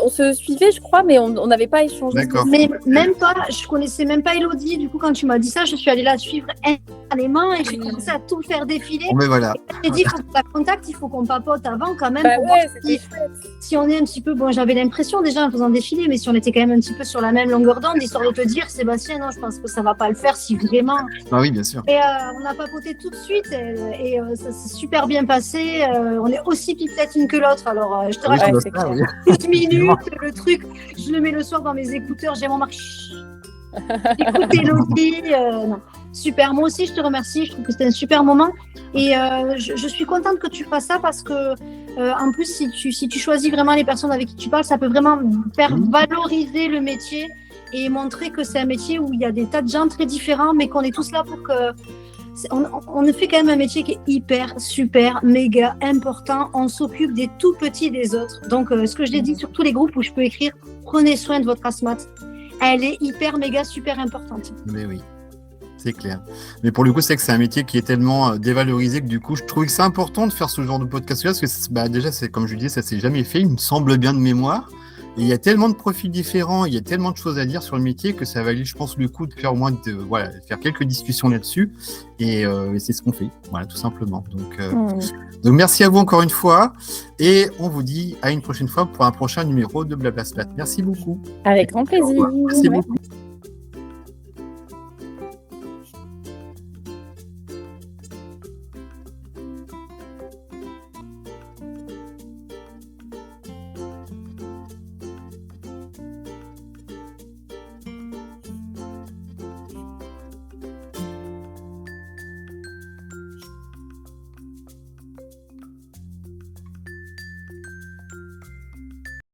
[SPEAKER 4] On se suivait, je crois, mais on n'avait pas échangé.
[SPEAKER 2] D'accord.
[SPEAKER 3] Mais même pas, je connaissais même pas Elodie. Du coup, quand tu m'as dit ça, je suis allée la suivre instantanément et j'ai commencé à tout faire défiler.
[SPEAKER 2] Bon, mais voilà.
[SPEAKER 3] J'ai dit, il faut qu'on la contacte, il faut qu'on papote avant quand même.
[SPEAKER 4] Bah
[SPEAKER 3] pour
[SPEAKER 4] ouais,
[SPEAKER 3] voir
[SPEAKER 4] c'était chouette.
[SPEAKER 3] si on est un petit peu, bon, j'avais l'impression déjà en faisant défiler, mais si on était quand même un petit peu sur la même longueur d'onde, histoire de te dire, Sébastien, non, je pense que ça va pas le faire si vraiment.
[SPEAKER 2] Ah oui, bien sûr.
[SPEAKER 3] Et on a papoté tout de suite et ça s'est super bien passé. On est aussi pipelette une que l'autre. Alors, je te
[SPEAKER 2] Oui,
[SPEAKER 3] raconte
[SPEAKER 2] je vois ça, oui.
[SPEAKER 3] 10 minutes, le truc, je le mets le soir dans mes écouteurs, j'ai mon marque. Écoute Elodie, non. Super, moi aussi je te remercie, je trouve que c'était un super moment et je suis contente que tu fasses ça parce que en plus si tu choisis vraiment les personnes avec qui tu parles, ça peut vraiment faire valoriser le métier et montrer que c'est un métier où il y a des tas de gens très différents mais qu'on est tous là pour que on fait quand même un métier qui est hyper, super, méga important. On s'occupe des tout petits des autres. Donc, ce que je l'ai dit sur tous les groupes où je peux écrire, prenez soin de votre asthmate. Elle est hyper, méga, super importante.
[SPEAKER 2] Mais oui, c'est clair. Mais pour le coup, c'est que c'est un métier qui est tellement dévalorisé que du coup, je trouvais que c'est important de faire ce genre de podcast-là parce que déjà, c'est comme je disais, ça s'est jamais fait. Il me semble bien de mémoire. Et il y a tellement de profils différents, il y a tellement de choses à dire sur le métier que ça valait, je pense, le coup de faire au moins faire quelques discussions là-dessus. Et c'est ce qu'on fait, voilà, tout simplement. Donc merci à vous encore une fois. Et on vous dit à une prochaine fois pour un prochain numéro de Blabla Splat. Merci beaucoup.
[SPEAKER 4] Avec grand plaisir.
[SPEAKER 2] Merci beaucoup.